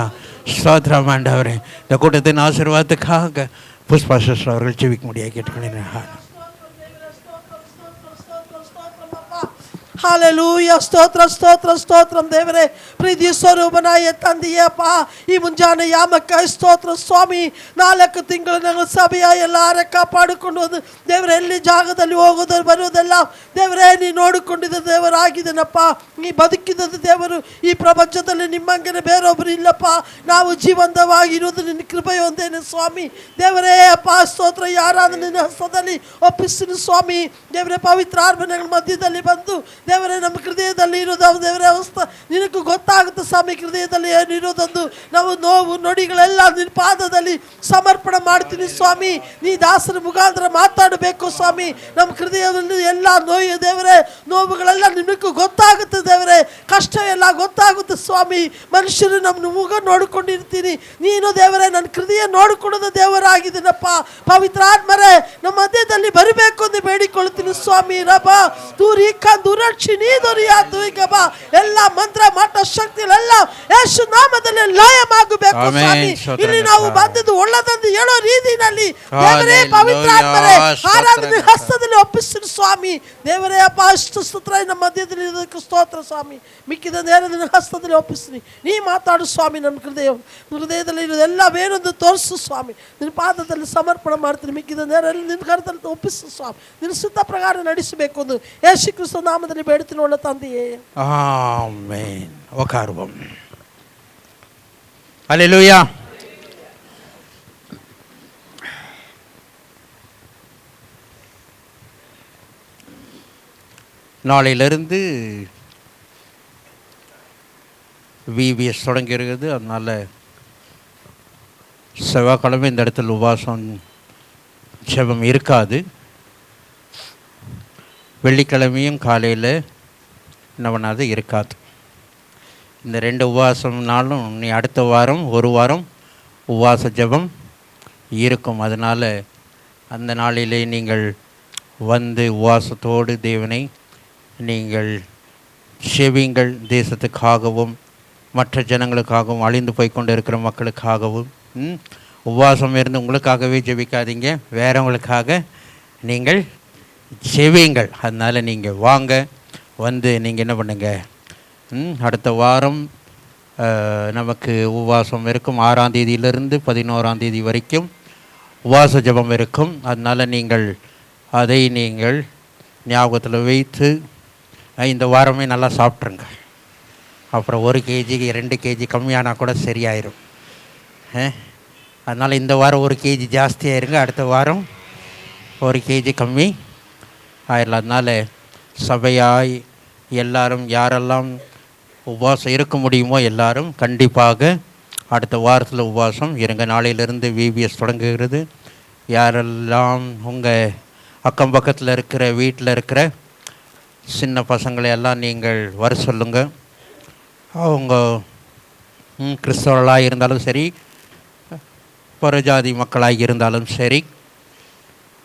ஸ்தோத்திரம் ஆண்டவரே. இந்த கூட்டத்தின் ஆசீர்வாதத்துக்காக புஷ்பா சிஸ்டர் அவர்கள் ஜெபிக்க முடியாது கேட்டுக்கொள்கிறேன். ಹಾಲೆಲೂಯ. ಸ್ತೋತ್ರ ಸ್ತೋತ್ರ ಸ್ತೋತ್ರ ದೇವರೇ. ಪ್ರೀತಿ ಸ್ವರೂಪನಾಯ ತಂದೆಯಪ್ಪ, ಈ ಮುಂಜಾನೆ ಯಾಮಕ್ಕ ಸ್ತೋತ್ರ ಸ್ವಾಮಿ. 4 ತಿಂಗಳು ನನ್ನ ಸಭೆಯ ಎಲ್ಲಾರ ಕಾಪಾಡಿಕೊಂಡು ಹೋದ ದೇವರೇ. ಎಲ್ಲಿ ಜಾಗದಲ್ಲಿ ಹೋಗೋದು ಬರೋದೆಲ್ಲ ದೇವರೇ ನೀ ನೋಡಿಕೊಂಡಿದ್ದ ದೇವರಾಗಿದ್ದೇನಪ್ಪ. ನೀ ಬದುಕಿದ ದೇವರು ಈ ಪ್ರಪಂಚದಲ್ಲಿ ನಿಮ್ಮಂಗೆ ಬೇರೊಬ್ಬರು ಇಲ್ಲಪ್ಪ. ನಾವು ಜೀವಂತವಾಗಿರುವುದು ನಿನ್ನ ಕೃಪೆ ಒಂದೇನೆ ಸ್ವಾಮಿ. ದೇವರೇ ಅಪ್ಪ ಸ್ತೋತ್ರ. ಯಾರಾದ ನಿನ್ನ ಹಸ್ತದಲ್ಲಿ ಒಪ್ಪಿಸಿನ ಸ್ವಾಮಿ. ದೇವರೇ ಪವಿತ್ರ ಆರ್ಭಣಗಳ ಮಧ್ಯದಲ್ಲಿ ಬಂದು ದೇವರೇ ನಮ್ಮ ಹೃದಯದಲ್ಲಿ ಇರೋದು ದೇವರೇ ಅವಸ್ಥೆ ನಿನಗೂ ಗೊತ್ತಾಗುತ್ತೆ ಸ್ವಾಮಿ. ಹೃದಯದಲ್ಲಿ ಏನಿರೋದೊಂದು ನಾವು ನೋವು ನೊಡಿಗಳೆಲ್ಲ ನಿನ್ನ ಪಾದದಲ್ಲಿ ಸಮರ್ಪಣೆ ಮಾಡ್ತೀನಿ ಸ್ವಾಮಿ. ನೀ ದಾಸರ ಮುಖಾಂತರ ಮಾತಾಡಬೇಕು ಸ್ವಾಮಿ. ನಮ್ಮ ಹೃದಯದಲ್ಲಿ ಎಲ್ಲ ನೋವು ದೇವರೇ, ನೋವುಗಳೆಲ್ಲ ನಿನಗೂ ಗೊತ್ತಾಗುತ್ತೆ ದೇವರೇ. ಕಷ್ಟ ಎಲ್ಲ ಗೊತ್ತಾಗುತ್ತೆ ಸ್ವಾಮಿ. ಮನುಷ್ಯರು ನಮ್ಮ ಮುಖ ನೋಡಿಕೊಂಡಿರ್ತೀನಿ. ನೀನು ದೇವರೇ ನನ್ನ ಹೃದಯ ನೋಡಿಕೊಳ್ಳೋದು ದೇವರಾಗಿದ್ದೀನಪ್ಪ. ಪವಿತ್ರ ಆತ್ಮರೇ ನಮ್ಮ ಮಧ್ಯದಲ್ಲಿ ಬರಬೇಕು ಎಂದು ಬೇಡಿಕೊಳ್ತೀನಿ ಸ್ವಾಮಿ. ರಬ ದೂರಿ ದೂರಕ್ಷಿಣಿ ದೊರೆಯಾತು ಈಗ ಬಾ. ಎಲ್ಲ ಮಂತ್ರ ಮಠ ಶಕ್ತಿಗಳೆಲ್ಲ ಯೇಸು ನಾಮದಲ್ಲಿ ಲಯವಾಗಬೇಕು ಸ್ವಾಮಿ. ಇಲ್ಲಿ ನಾವು ಬಂದಿದ್ದು ಒಳ್ಳೆದಂದು ಹೇಳೋ ರೀತಿಯಲ್ಲಿ ದೇವರೇ ಪವಿತ್ರ ಆತ್ಮರೇ ಆರಾಧನೆ ಹಸ್ತದಲ್ಲಿ ಒಪ್ಪಿಸ್ತೀನಿ ಸ್ವಾಮಿ. ದೇವರೇ ಅಪ್ಪ ಅಷ್ಟು ಸ್ತೋತ್ರ. ನಮ್ಮ ಮಧ್ಯದಲ್ಲಿ ಇರೋದಕ್ಕೆ ಸ್ತೋತ್ರ ಸ್ವಾಮಿ. ಮಿಕ್ಕಿದ ನೇರ ನಿನ್ನ ಹಸ್ತದಲ್ಲಿ ಒಪ್ಪಿಸ್ತೀನಿ. ನೀ ಮಾತಾಡು ಸ್ವಾಮಿ. ನಮ್ಮ ಹೃದಯದಲ್ಲಿ ಇರೋದೆಲ್ಲ ಬೇರೊಂದು ತೋರಿಸು ಸ್ವಾಮಿ. ನಿನ್ನ ಪಾದದಲ್ಲಿ ಸಮರ್ಪಣೆ ಮಾಡ್ತೀನಿ. ಮಿಕ್ಕಿದ ನೇರ ನಿನ್ನ ಕರದಲ್ಲಿ ಒಪ್ಪಿಸು ಸ್ವಾಮಿ. ನಿನ್ನ ಸುತ್ತ ಪ್ರಕಾರ ನಡೆಸಬೇಕು ಎಂದು ಯೇಸು ಕ್ರಿಸ್ತ ನಾಮದಲ್ಲಿ ಬೇಡುತ್ತೀನಿ ಒಳ್ಳೆ ತಂದೆಯೇ. ಆಮೆನ್. ಒಕಾರುವಂ. ஹல்லேலூயா. நாளையிலிருந்து விபிஎஸ் தொடங்கி இருக்குது. அதனால் செவ்வாய்க்கிழமை இந்த இடத்துல உபவாசம் ஜெபம் இருக்காது. வெள்ளிக்கிழமையும் காலையில் என்ன பண்ணாது இருக்காது. இந்த 2 உபவாசம் நாளும் நீ அடுத்த வாரம் 1 வாரம் உபவாச ஜெபம் இருக்கும். அதனால் அந்த நாளிலே நீங்கள் வந்து உபவாசத்தோடு தேவனை நீங்கள் செவிங்கள். தேசத்துக்காகவும் மற்ற ஜனங்களுக்காகவும் அழிந்து போய் கொண்டு இருக்கிற மக்களுக்காகவும் உபவாசம் இருந்து உங்களுக்காகவே ஜெபிக்காதீங்க, வேறவங்களுக்காக நீங்கள் செவிங்கள். அதனால் நீங்கள் வாங்க, வந்து நீங்கள் என்ன பண்ணுங்க. அடுத்த வாரம் நமக்கு உபவாசம் இருக்கும். 6ஆம் தேதியிலிருந்து 11ஆம் தேதி வரைக்கும் உபவாச ஜெபம் இருக்கும். அதனால் நீங்கள் அதை நீங்கள் ஞாபகத்தில் வைத்து இந்த வாரமே நல்லா சாப்பிட்ருங்க. அப்புறம் 1 kg 2 kg கம்மியானால் கூட சரியாயிரும். அதனால் இந்த வாரம் 1 kg ஜாஸ்தியாயிருங்க, அடுத்த வாரம் 1 kg கம்மி ஆயிடலாம். அதனால் சபையாய் எல்லாரும் யாரெல்லாம் உபவாசம் இருக்க முடியுமோ எல்லாரும் கண்டிப்பாக அடுத்த வாரத்தில் உபவாசம் இருங்க. நாளையிலிருந்து விபிஎஸ் தொடங்குகிறது. யாரெல்லாம் உங்கள் அக்கம் பக்கத்தில் இருக்கிற வீட்டில் இருக்கிற சின்ன பசங்களை எல்லாம் நீங்கள் வர சொல்லுங்கள். அவங்க கிறிஸ்தவர்களாக இருந்தாலும் சரி, புறஜாதி மக்களாக இருந்தாலும் சரி,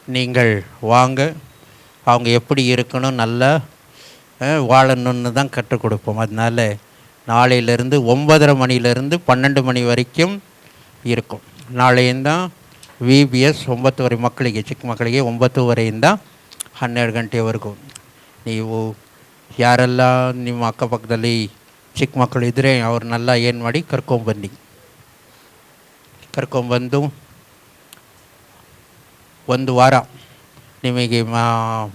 நீங்கள் வாங்க. அவங்க எப்படி இருக்கணும், நல்லா வாழணுன்னு தான் கற்றுக் கொடுப்போம். அதனால் நாளையிலேருந்து 9:30 மணிலேருந்து 12 மணி வரைக்கும் இருக்கும். ನಾಳೆಯಿಂದ VBS 9 ಮಕ್ಕಳಿಗೆ, ಚಿಕ್ಕ ಮಕ್ಕಳಿಗೆ 9ವರೆಯಿಂದ 12 ಗಂಟೆವರೆಗೂ. ನೀವು ಯಾರೆಲ್ಲ ನಿಮ್ಮ ಅಕ್ಕಪಕ್ಕದಲ್ಲಿ ಚಿಕ್ಕ ಮಕ್ಕಳು ಇದ್ದರೆ ಅವ್ರನ್ನೆಲ್ಲ ಏನು ಮಾಡಿ ಕರ್ಕೊಂಬನ್ನಿ. ಕರ್ಕೊಂಬಂದು ಒಂದು ವಾರ ನಿಮಗೆ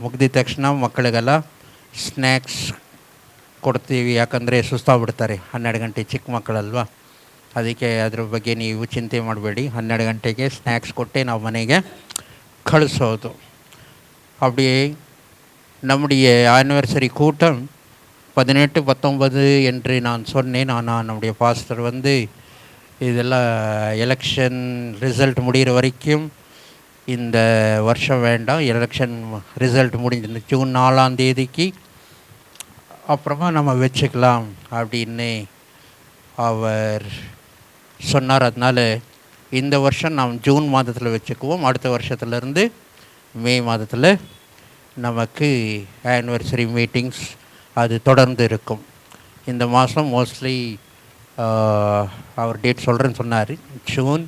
ಮುಗಿದ ತಕ್ಷಣ ಮಕ್ಕಳಿಗೆಲ್ಲ ಸ್ನ್ಯಾಕ್ಸ್ ಕೊಡ್ತೀವಿ. ಯಾಕಂದರೆ ಸುಸ್ತಾಗ್ಬಿಡ್ತಾರೆ 12 ಗಂಟೆ, ಚಿಕ್ಕ ಮಕ್ಕಳಲ್ವ. ಅದಕ್ಕೆ ಅದ್ರ ಬಗ್ಗೆ ನೀವು ಚಿಂತೆ ಮಾಡಬೇಡಿ. 12 ಗಂಟೆಗೆ ಸ್ನ್ಯಾಕ್ಸ್ ಕೊಟ್ಟೆ ನಾವು ಮನೆಗೆ ಕಳಿಸೋದು. அப்படியே நம்முடைய ஆனிவர்சரி கூட்டம் 18, 19 என்று நான் சொன்னேன். ஆனால் நம்முடைய பாஸ்டர் வந்து இதெல்லாம் எலெக்ஷன் ரிசல்ட் முடிகிற வரைக்கும் இந்த வருஷம் வேண்டாம், எலெக்ஷன் ரிசல்ட் முடிஞ்சு ஜூன் 4ஆம் தேதிக்கு அப்புறமா நம்ம வச்சுக்கலாம் அப்படின்னு அவர் சொன்னார். அதனால் இந்த வருஷம் நாம் ஜூன் மாதத்தில் வச்சுக்குவோம். அடுத்த வருஷத்துலேருந்து மே மாதத்தில் நமக்கு ஆனிவர்சரி மீட்டிங்ஸ் அது தொடர்ந்து இருக்கும். இந்த மாதம் மோஸ்ட்லி அவர் டேட் சொல்கிறேன்னு சொன்னார், ஜூன்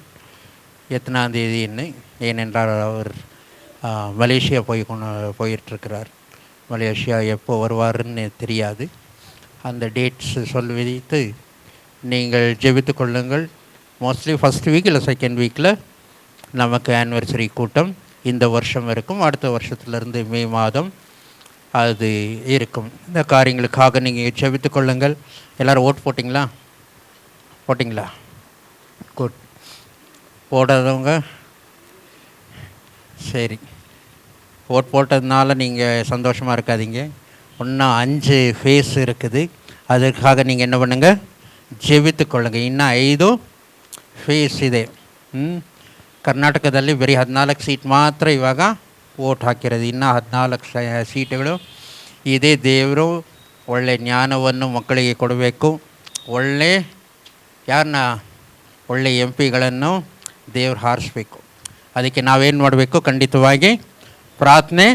எத்தனாம் தேதின்னு. ஏனென்றால் அவர் மலேசியா போயிட்டுருக்கிறார். மலேசியா எப்போ வருவாருன்னு தெரியாது. அந்த டேட்ஸ் சொல்லி வைத்து நீங்கள் ஜெபித்து கொள்ளுங்கள். மோஸ்ட்லி ஃபஸ்ட் வீக் இல்லை செகண்ட் வீக்கில் நமக்கு ஆனிவர்சரி கூட்டம் இந்த வருஷம் இருக்கும். அடுத்த வருஷத்துலேருந்து மே மாதம் அது இருக்கும். இந்த காரியங்களுக்காக நீங்கள் ஜெபித்து கொள்ளுங்கள். எல்லோரும் ஓட் போட்டிங்களா? குட். போடாதவங்க சரி, ஓட் போட்டதுனால நீங்கள் சந்தோஷமாக இருக்காதீங்க. இன்னும் 5 ஃபேஸ் இருக்குது. ಅದಕ್ಕಾಗಿ நீங்கள் என்ன பண்ணுங்கள், ಜೀವಿತು ಕೊಳ್ಳಂಗೆ. ಇನ್ನು 5 ಫೇಸ್ ಇದೆ. ಕರ್ನಾಟಕದಲ್ಲಿ ಬರೀ 14 ಸೀಟ್ ಮಾತ್ರ ಇವಾಗ ವೋಟ್ ಹಾಕಿರೋದು. ಇನ್ನು 14 ಸೀಟುಗಳು ಇದೇ. ದೇವರು ಒಳ್ಳೆ ಜ್ಞಾನವನ್ನು ಮಕ್ಕಳಿಗೆ ಕೊಡಬೇಕು. ಒಳ್ಳೆ ಎಂ ಪಿಗಳನ್ನು ದೇವರು ಹಾರಿಸ್ಬೇಕು. ಅದಕ್ಕೆ ನಾವೇನು ಮಾಡಬೇಕು, ಖಂಡಿತವಾಗಿ ಪ್ರಾರ್ಥನೆ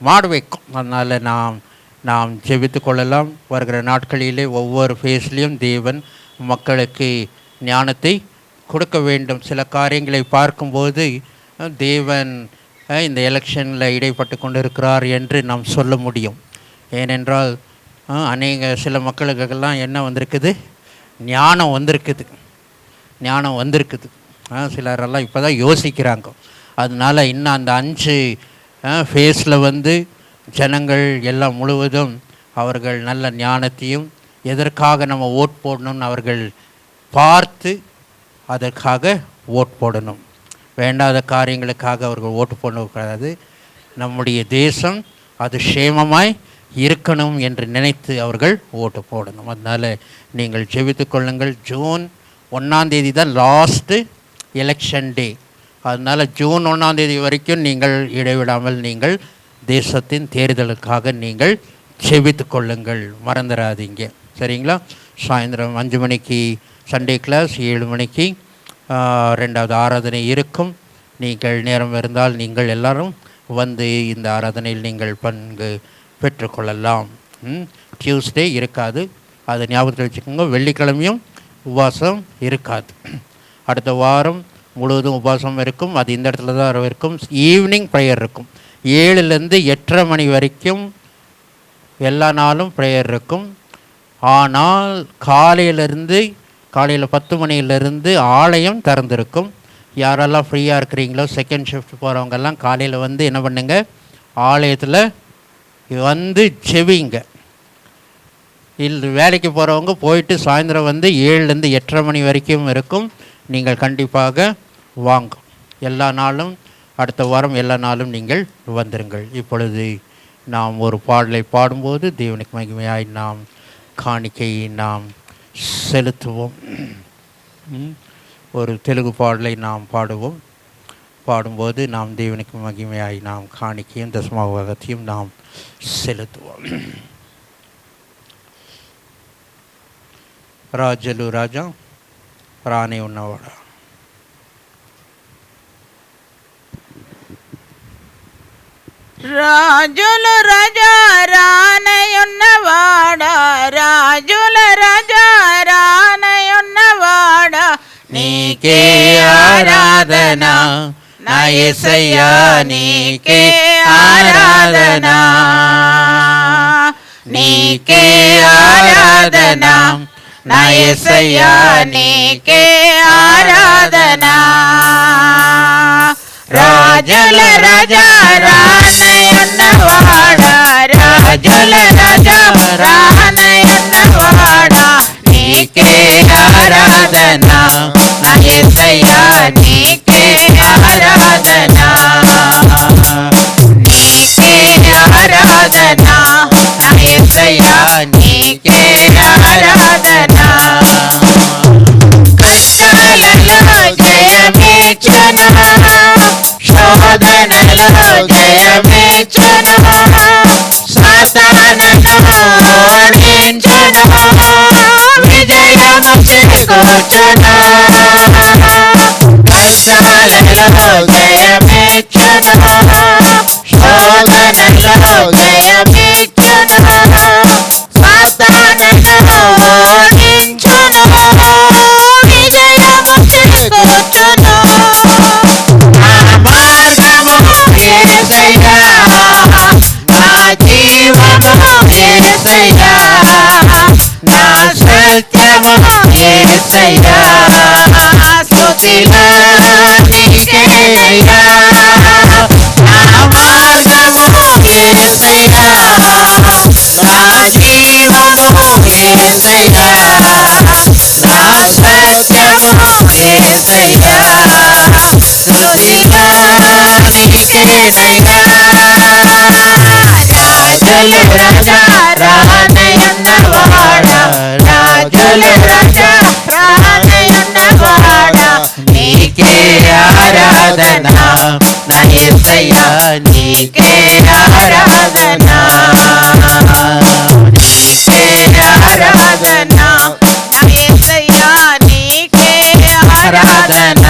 ಮಾಡಬೇಕು. அதனால் நாம் ஜெபித்து கொள்ளலாம். வருகிற நாட்களிலே ஒவ்வொரு ஃபேஸ்லேயும் தேவன் மக்களுக்கு ஞானத்தை கொடுக்க வேண்டும். சில காரியங்களை பார்க்கும்போது தேவன் இந்த எலெக்ஷனில் இடைப்பட்டு கொண்டிருக்கிறார் என்று நாம் சொல்ல முடியும். ஏனென்றால் சில மக்களுக்கெல்லாம் என்ன வந்திருக்குது, ஞானம் வந்திருக்குது. சிலரெல்லாம் இப்போ தான் யோசிக்கிறாங்க. அதனால் இன்னும் அந்த 5 ஃபேஸில் வந்து ஜனங்கள் எல்லாம் முழுவதும் அவர்கள் நல்ல ஞானத்தையும் எதற்காக நம்ம ஓட் போடணும்னு அவர்கள் பார்த்து அதற்காக ஓட் போடணும். வேண்டாத காரியங்களுக்காக அவர்கள் ஓட்டு போடக்கூடாது. நம்முடைய தேசம் அது சேமமாய் இருக்கணும் என்று நினைத்து அவர்கள் ஓட்டு போடணும். அதனால் நீங்கள் ஜெபித்து கொள்ளுங்கள். ஜூன் 1ஆம் தேதி தான் லாஸ்ட்டு எலெக்ஷன் டே. அதனால் ஜூன் 1ஆம் தேதி வரைக்கும் நீங்கள் இடைவிடாமல் நீங்கள் தேசத்தின் தேர்தலுக்காக நீங்கள் ஜெபித்து கொள்ளுங்கள், மறந்துடாதீங்க. சரிங்களா? சாயந்தரம் 5 மணிக்கு சண்டே கிளாஸ், 7 மணிக்கு 2வது ஆராதனை இருக்கும். நீங்கள் நேரம் இருந்தால் நீங்கள் எல்லாரும் வந்து இந்த ஆராதனையில் நீங்கள் பங்கு பெற்றுக்கொள்ளலாம். டியூஸ்டே இருக்காது, அதை ஞாபகத்தில் வச்சுக்கோங்க. வெள்ளிக்கிழமையும் உபவாசம் இருக்காது. அடுத்த வாரம் முழுவதும் உபவாசம் இருக்கும். அது இந்த இடத்துல தான் இருக்கும். ஈவினிங் ப்ரேயர் இருக்கும். 7லேருந்து 8:30 மணி வரைக்கும் எல்லா நாளும் ப்ரேயர் இருக்கும். ஆனால் காலையில் 10 மணியிலிருந்து ஆலயம் திறந்திருக்கும். யாரெல்லாம் ஃப்ரீயாக இருக்கிறீங்களோ, செகண்ட் ஷிஃப்ட் போகிறவங்கெல்லாம் காலையில் வந்து என்ன பண்ணுங்க, ஆலயத்தில் வந்து ஜெபிங்க. வேலைக்கு போகிறவங்க போயிட்டு சாயந்தரம் வந்து 7லேருந்து 8:30 மணி வரைக்கும் இருக்கும். நீங்கள் கண்டிப்பாக வாங்க. எல்லா நாளும், அடுத்த வாரம் எல்லா நாளும் நீங்கள் வந்துருங்கள். இப்பொழுது நாம் ஒரு பாடலை பாடும்போது தேவனுக்கு மகிமையாய் நாம் காணிக்கையை நாம் செலுத்துவோம். ஒரு தெலுங்கு பாடலை நாம் பாடும்போது நாம் தேவனுக்கு மகிமையாய் நாம் காணிக்கையும் தசமபாகத்தையும் நாம் செலுத்துவோம். రాజులు రాజా రానే ఉన్నవాడా, రాజుల రాజా రానయున్నవాడా, రాజుల రాజా రానయున్నవాడా, నీకే ఆరాధన నా యేసయ్యా, నీకే ఆరాధన, నీకే ఆరాధన నా యేసయ్యా, నీకే ఆరాధన. రాజుల రాజా రానయున్నవాడా, రాజుల రాజా రానయున్నవాడా, నీకే ఆరాధన నా యేసయ్యా, నీకే ఆరాధన, నీకే ఆరాధన నా యేసయ్యా, నీకే శోధనలో జయమిచ్చును, సాతానును ఓడించును, విజయము చేకూర్చును. కష్టాలలో జయమిచ్చును, శోధనలో జయమిచ్చును, సాతానును ఓడించును, విజయము చేకూర్చును. నా మార్గము యేసయ్యా, నా జీవము యేసయ్యా, నా సత్యము యేసయ్యా, స్తుతిలో నీకేనయ్యా. నా మార్గము యేసయ్యా, నా జీవము యేసయ్యా, నా సత్యము యేసయ్యా, స్తుతిలో నీకేనయ్యా. రాజుల రాజా రానయ్యన్నవాడా, రాజుల రాజా రానయ్యన్నవాడా, నీకే ఆరాధన నా యేసయ్యా, నీకే ఆరాధన, నీకే ఆరాధన నా యేసయ్యా, నీకే ఆరాధన.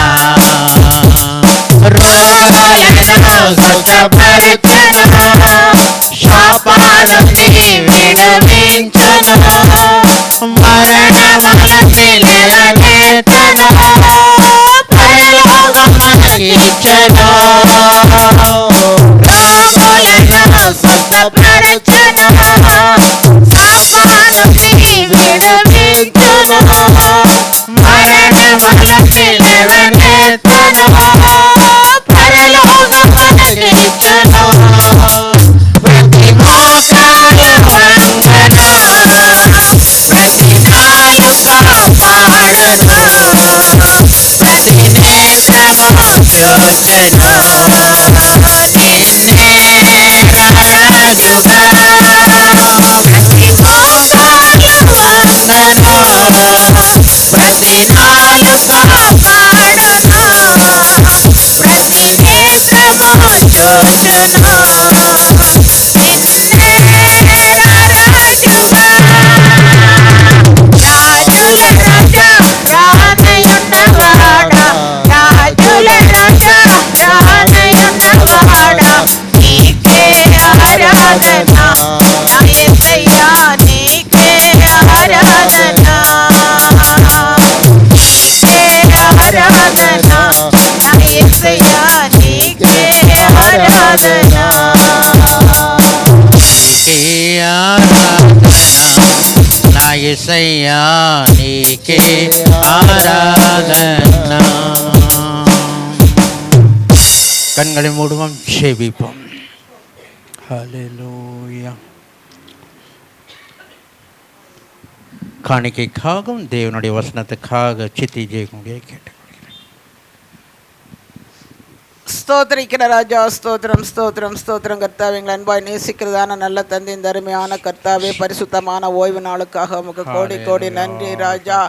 రోగాలను సుఖపరచును, శాపాలని విడమించును, మరణములని నిలబెట్టును, పరలోకమునకిచ్చును. రోగులను స్వస్థపరచును, శాపాలని విడమించును, మరణములని నిలబెట్టును, పరలోకమునకిచ్చును. ప్రతి మోకాలు వంగను, ప్రతి నాలుక పాడును, ప్రతి నేత్రము చూచెను, నిన్నే రాజుగా. ప్రతి మోకాలు వంగను, ప్రతి నాలుక పాడును, ప్రతి నేత్రము చూచును, నిన్నే రాజుగా. రాజుల రాజా రానయ్యున్నవాడా, రాజుల రాజా రానయ్యున్నవాడా, నీకే ఆరాధన నా యేసయ్యా, నీకే ఆరాధన, నీకే ఆరాధన నా యేసయ్యా, నీకే ఆరాధన. నీకే ఆరాధన నా యేసయ్యా, నీకే ஆராதன. கண்களை மூடுவோம், ஜெபிப்போம். ஹல்லேலூயா. காணிக்கைக்காகவும் தேவனுடைய வசனத்துக்காக சித்தி ஜெயக்குடியை கேட்டு ஸ்தோத்திரிக்கிற ராஜா, ஸ்தோத்திரம் ஸ்தோத்திரம் ஸ்தோத்திரம். கர்த்தாவே, எங்கள் அன்பாய் நேசிக்கிறதான நல்ல தந்தை, இந்த அருமையான கர்த்தாவே, பரிசுத்தமான ஓய்வு நாளுக்காக உமக்கு கோடி கோடி நன்றி ராஜா.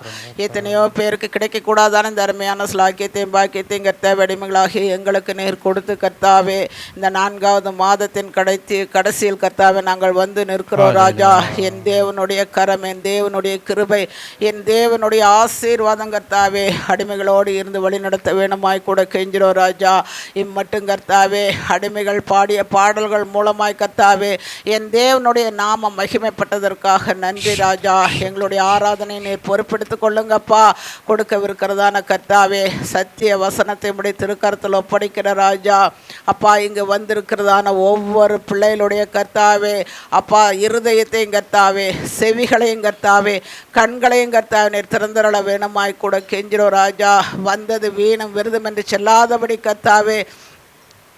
எத்தனையோ பேருக்கு கிடைக்கக்கூடாதான இந்த அருமையான ஸ்லாக்கியத்தையும் பாக்கியத்தையும் கர்த்தாவே அடிமைகளாகி எங்களுக்கு நேர் கொடுத்து கர்த்தாவே, இந்த 4வது மாதத்தின் கடைசியில் கர்த்தாவே நாங்கள் வந்து நிற்கிறோம் ராஜா. என் தேவனுடைய கரம், என் தேவனுடைய கிருபை, என் தேவனுடைய ஆசீர்வாதம் கர்த்தாவே அடிமைகளோடு இருந்து வழி நடத்த வேணுமாய் கூட கெஞ்சிரோம் ராஜா. இம்மட்டும் கர்த்தாவே அடிமைகள் பாடிய பாடல்கள் மூலமாய் கர்த்தாவே என் தேவனுடைய நாமம் மகிமைப்பட்டதற்காக நன்றி ராஜா. எங்களுடைய ஆராதனை நீர் பொறுப்பெடுத்துக் கொள்ளுங்கப்பா. கொடுக்கவிருக்கிறதான கர்த்தாவே சத்திய வசனத்தை உடைய திருக்கரத்தில் ஒப்படைக்கிற ராஜா. அப்பா, இங்கு வந்திருக்கிறதான ஒவ்வொரு பிள்ளைகளுடைய கர்த்தாவே அப்பா இருதயத்தையும் கர்த்தாவே, செவிகளையும் கர்த்தாவே, கண்களையும் கர்த்தாவே நீர் திறந்தரள வேணுமாய் கூட கெஞ்சிரோ ராஜா. வந்தது வீணும் விருதும் என்று செல்லாதபடி கர்த்தாவே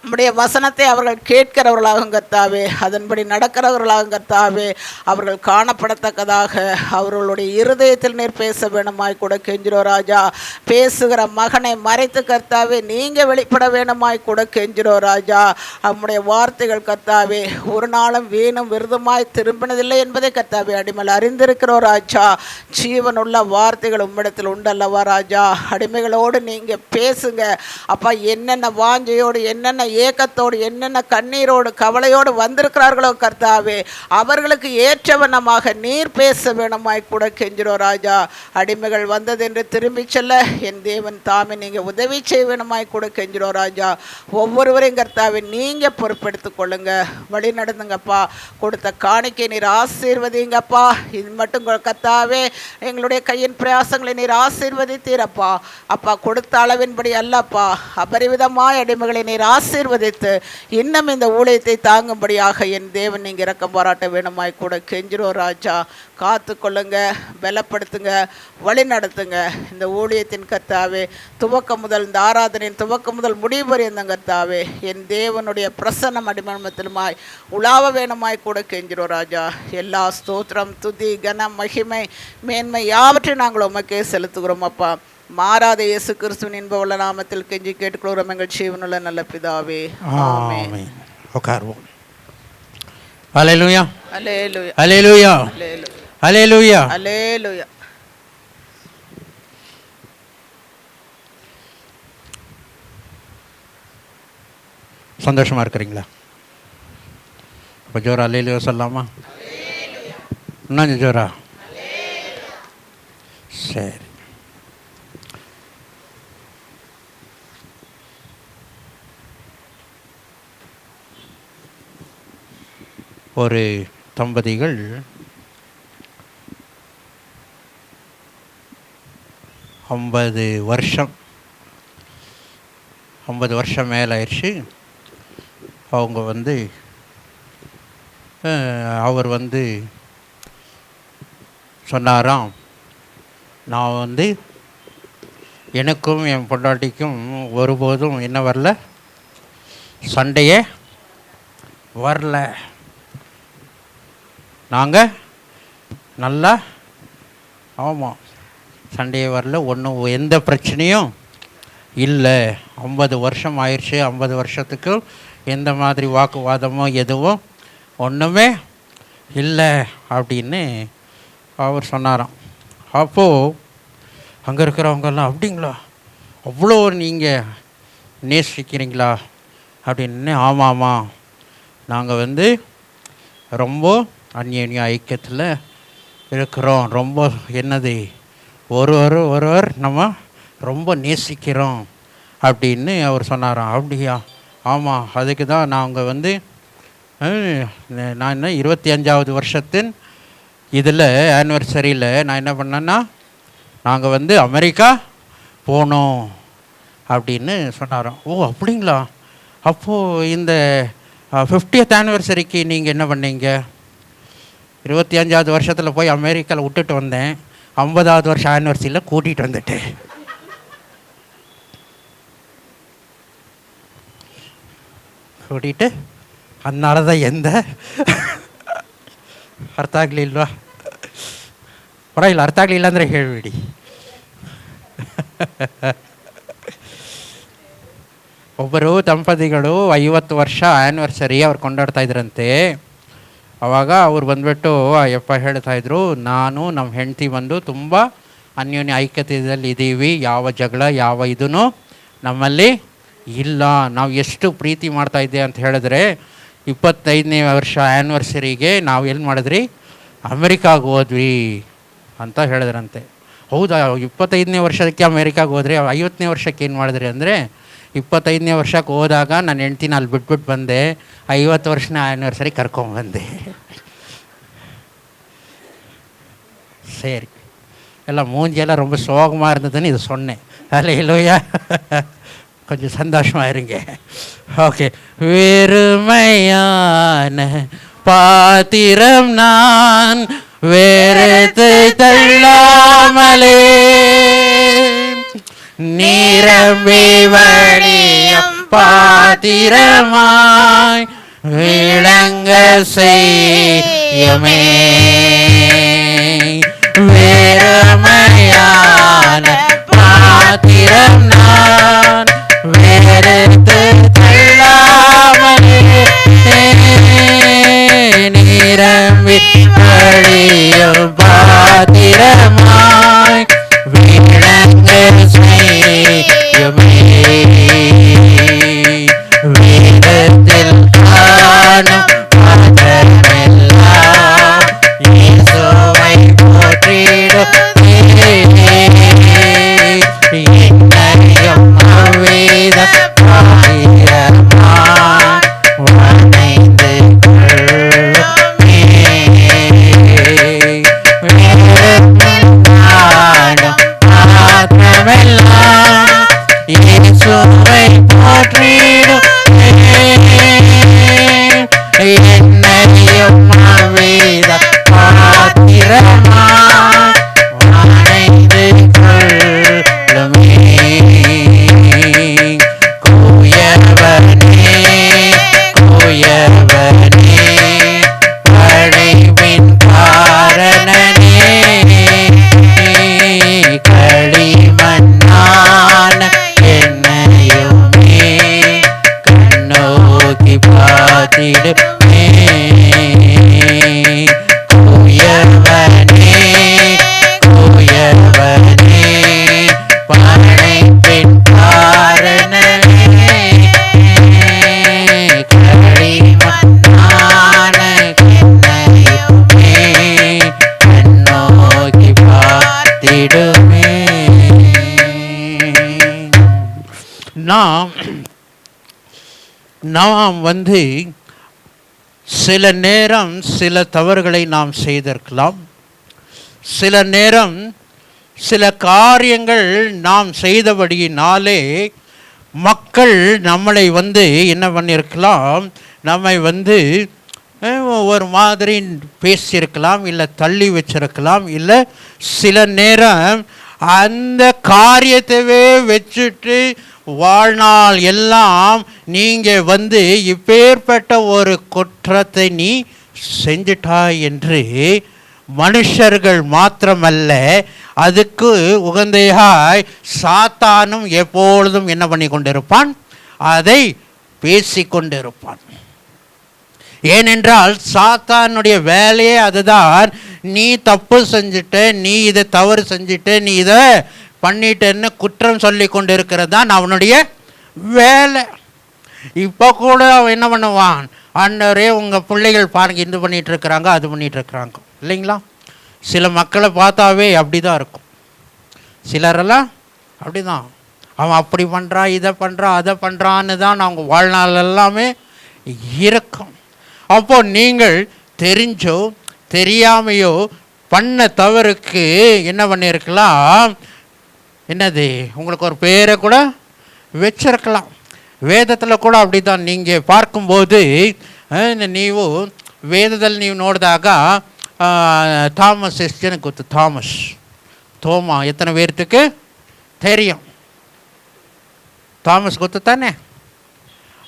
உம்முடைய வசனத்தை அவர்கள் கேட்கிறவர்களாகும் கர்த்தாவே, அதன்படி நடக்கிறவர்களாகும் கர்த்தாவே, அவர்கள் காணப்படத்தக்கதாக அவர்களுடைய இருதயத்தில் நீர் பேச வேணுமாய் கூட கெஞ்சிரோ ராஜா. பேசுகிற மகனை மறைத்து கர்த்தாவே நீங்கள் வெளிப்பட வேணுமாய் கூட கெஞ்சிரோ ராஜா. நம்முடைய வார்த்தைகள் கர்த்தாவே ஒரு நாளும் வீணும் விருதுமாய் திரும்பினதில்லை என்பதை கர்த்தாவே அடிமையில் அறிந்திருக்கிறோம் ராஜா. ஜீவனுள்ள வார்த்தைகள் உம்மிடத்தில் உண்டல்லவா ராஜா. அடிமைகளோடு நீங்கள் பேசுங்க அப்பா. என்னென்ன வாஞ்சையோடு, என்னென்ன ஏக்கத்தோடு, என்னென்ன கண்ணீரோடு, கவலையோடு வந்திருக்கிறார்களோ கர்த்தாவே, அவர்களுக்கு ஏற்றவனமாக நீர் பேச வேணுமாய் கூட கெஞ்சிரோ ராஜா. அடிமைகள் வந்ததென்று திரும்பி செல்ல என் தேவன் தாமே நீங்கள் உதவி செய்ய வேணுமாய் கூட கெஞ்சிரோ ராஜா. ஒவ்வொருவரையும் கர்த்தாவே நீங்கள் பொறுப்பெடுத்துக் கொள்ளுங்க, வழி நடந்துங்கப்பா. கொடுத்த காணிக்கை நீர் ஆசீர்வதிங்கப்பா. இது மட்டும் கர்த்தாவே எங்களுடைய கையின் பிரயாசங்களை நீர் ஆசீர்வதித்தீரப்பா. அப்பா கொடுத்த அளவின்படி அல்லப்பா, அபரிவிதமாய் அடிமைகளை நீர் ஆசீர்வதித்து இன்னும் இந்த ஊழியத்தை தாங்கும்படியாக என் தேவன் நீங்கள் இரக்கம் பாராட்ட வேணுமாய் கூட கெஞ்சிரோ ராஜா. காத்து கொள்ளுங்க, பலப்படுத்துங்க, வழி நடத்துங்க. இந்த ஊழியத்தின் கர்த்தாவே துவக்கம் முதல், இந்த ஆராதனையின் துவக்கம் முதல் முடிவு வரையும் கர்த்தாவே என் தேவனுடைய பிரசன்னம் அடிமனத்திலுமாய் உலாவ வேணுமாய் கூட கெஞ்சிரோ ராஜா. எல்லா ஸ்தோத்திரம், துதி, கனம், மகிமை, மேன்மை யாவற்றையும் நாங்கள் உமக்கே செலுத்துகிறோம் அப்பா. மாறாத இயேசு கிறிஸ்துவின் இன்பமுள்ள நாமத்தில் கெஞ்சி கேட்டுக்கொள்கிறோம் எங்கள் ஜீவனுள்ள நல்ல பிதாவே, ஆமென். உட்காருவோம். ஹல்லேலூயா, அல்லேலூயா, ஹல்லேலூயா, ஹல்லேலூயா, அல்லேலூயா. சந்தோஷமா இருக்கிறீங்களா? இப்போ ஜோரா அல்லேலூயா சொல்லலாமா? இன்னும் ஜோரா? சரி. ஒரு தம்பதிகள் ஐம்பது வருஷம் மேலே ஆயிடுச்சு. அவங்க அவர் சொன்னாராம், நான் எனக்கும் என் பொண்டாட்டிக்கும் ஒருபோதும் என்ன வரல, சண்டையே வரல. நாங்கள் நல்லா ஆமாம் சண்டையே வரல, ஒன்றும் எந்த பிரச்சனையும் இல்லை. 50 வருஷம் ஆயிடுச்சு. 50 வருஷத்துக்கு எந்த மாதிரி வாக்குவாதமோ எதுவும் ஒன்றுமே இல்லை அப்படின்னு அவர் சொன்னாராம். அப்போது அங்கே இருக்கிறவங்கெல்லாம், அப்படிங்களா, அவ்வளோ நீங்கள் நேசிக்கிறீங்களா அப்படின்னு. ஆமாம்மா, நாங்கள் ரொம்ப அந்யோன்ய ஐக்கியத்தில் இருக்கிறோம். ரொம்ப ஒருவர் நம்ம ரொம்ப நேசிக்கிறோம் அப்படின்னு அவர் சொன்னாராம். அப்படியா? ஆமாம், அதுக்கு தான் நாங்கள் நான் 25வது வருஷத்தின் இதில் ஆனிவர்சரியில் நான் என்ன பண்ணேன்னா, நாங்கள் அமெரிக்கா போனோம் அப்படின்னு சொன்னாராம். ஓ அப்படிங்களா? அப்போது இந்த 50th ஆனிவர்சரிக்கு நீங்கள் என்ன பண்ணீங்க? 25வது வருஷத்தில் போய் அமெரிக்காவில் விட்டுட்டு வந்தேன், 50வது வருஷம் ஆனிவர்சரியில் கூட்டிகிட்டு வந்துட்டேன். கூட்டிகிட்டு அதனால தான் எந்த ಅರ್ಥ ಆಗಲಿಲ್ವಾ? ಪರವಾಗಿಲ್ಲ, ಅರ್ಥ ಆಗಲಿಲ್ಲ ಅಂದರೆ ಹೇಳಿಬಿಡಿ. ಒಬ್ಬರು ದಂಪತಿಗಳು 50 ವರ್ಷ ಆ್ಯನಿವರ್ಸರಿ ಅವ್ರು ಕೊಂಡಾಡ್ತಾ ಇದ್ರಂತೆ. ಆವಾಗ ಅವ್ರು ಬಂದುಬಿಟ್ಟು ಅಯ್ಯಪ್ಪ ಹೇಳ್ತಾಯಿದ್ರು, ನಾನು ನಮ್ಮ ಹೆಂಡತಿ ತುಂಬ ಅನ್ಯೋನ್ಯ ಐಕ್ಯತೆಯಲ್ಲಿ ಇದ್ದೀವಿ, ಯಾವ ಜಗಳ ಯಾವ ಇದೂ ನಮ್ಮಲ್ಲಿ ಇಲ್ಲ. ನಾವು ಎಷ್ಟು ಪ್ರೀತಿ ಮಾಡ್ತಾಯಿದ್ದೆ ಅಂತ ಹೇಳಿದ್ರೆ 25ನೇ ವರ್ಷ ಆ್ಯನಿವರ್ಸರಿಗೆ ನಾವು ಎಲ್ಲಿ ಮಾಡಿದ್ರಿ, ಅಮೆರಿಕಾಗೆ ಹೋದ್ವಿ ಅಂತ ಹೇಳಿದ್ರಂತೆ. ಹೌದಾ, 25ನೇ ವರ್ಷಕ್ಕೆ ಅಮೆರಿಕಾಗೆ ಹೋದ್ರಿ, 50ನೇ ವರ್ಷಕ್ಕೆ ಏನು ಮಾಡಿದ್ರಿ ಅಂದರೆ, 25ನೇ ವರ್ಷಕ್ಕೆ ಹೋದಾಗ ನನ್ನ ಹೆಂಡ್ತಿನ ಅಲ್ಲಿ ಬಿಟ್ಬಿಟ್ಟು ಬಂದೆ, 50 ವರ್ಷನ ಆ್ಯನಿವರ್ಸರಿ ಕರ್ಕೊಂಬಂದೆ. சரி, எல்லாம் மூஞ்சியெல்லாம் ரொம்ப சோகமாக இருந்ததுன்னு இது சொன்னேன். அதில் இல்லையா, கொஞ்சம் சந்தோஷமாக இருங்க. ஓகே. வெறுமையான பாத்திரம் நான் வேறத்தை தள்ளாமலே, நிரம்பி வழியும் பாத்திரமாய் விளங்க செய்யுமே. வெறுமையான பாத்திரம் நான் வெறுத்து தள்ளாமலே நிரம்பி வழியும் பாத்திரமாய் விளங்க செய்யுமே. வேதத்தில் காணும் பாத்திரமெல்லாம் இயேசுவை போற்றிடும். என்னையும் அவ்வேத பாத்திரமாய் வணைந்து கொள்ளுமே. வேதத்தில் காணும் பாத்திரமெல்லாம் இயேசுவை போற்றிடும். என்னையும் அவ்வேத பாத்திரமாய் வணைந்து கொள்ளுமே. குயவனே குயவனே படைவின் காரணனே களிமண்ணான என்னையுமே கண்ணோக்கி பார்த்திடுமே. குயவனே குயவனே படைப்பின் காரணனே களிமண்ணான என்னையுமே கண்ணோக்கி பார்த்திடுமே. நாம் சில நேரம் சில தவறுகளை நாம் செய்திருக்கலாம். சில நேரம் சில காரியங்கள் நாம் செய்தபடியினாலே மக்கள் நம்மளை என்ன பண்ணியிருக்கலாம், நம்மை ஒரு மாதிரி பேசியிருக்கலாம், இல்லை தள்ளி வச்சிருக்கலாம், இல்லை சில நேரம் அந்த காரியத்தைவே வச்சுட்டு வாழ்நாள் எல்லாம் நீங்கள் இப்பேற்பட்ட ஒரு குற்றத்தை நீ செஞ்சிட்டாய் என்று மனுஷர்கள் மாத்திரமல்ல, அதுக்கு உகந்தையாய் சாத்தானும் எப்பொழுதும் என்ன பண்ணி கொண்டிருப்பான், அதை பேசி கொண்டிருப்பான். ஏனென்றால் சாத்தானுடைய வேலையே அதுதான். நீ தப்பு செஞ்சுட்ட, நீ இதை தவறு செஞ்சுட்ட, நீ இதை பண்ணிட்டேன்னு குற்றம் சொல்லி கொண்டு இருக்கிறது தான் அவனுடைய வேலை. இப்போ கூட அவன் என்ன பண்ணுவான், ஆண்டவரே உங்கள் பிள்ளைகள் பாருங்க இது பண்ணிகிட்டு இருக்கிறாங்க, அது பண்ணிகிட்டு இருக்கிறாங்க இல்லைங்களா. சில மக்களை பார்த்தாவே அப்படி தான் இருக்கும். சிலரெல்லாம் அப்படி தான், அவன் அப்படி பண்ணுறான், இதை பண்ணுறான், அதை பண்ணுறான்னு தான் அவங்க வாழ்நாள் எல்லாமே இருக்கும். அப்போ நீங்கள் தெரிஞ்சோ தெரியாமையோ பண்ண தவறுக்கு என்ன பண்ணியிருக்கலாம், என்னது உங்களுக்கு ஒரு பேரை கூட வச்சிருக்கலாம். ವೇದದಲ್ಲಿ ಕೂಡ அப்படிதான். நீங்கள் பார்க்கும்போது ನೀವು ವೇದದಲ್ಲಿ ನೀವು ನೋಡಿದಾಗ தாமஸ் ಎಷ್ಟು ಜನಕ್ಕೆ ಗೊತ್ತು, தாமஸ் தோமா எத்தனை பேர்த்துக்கு தெரியும்? தாமஸ் ಗೊತ್ತು தானே?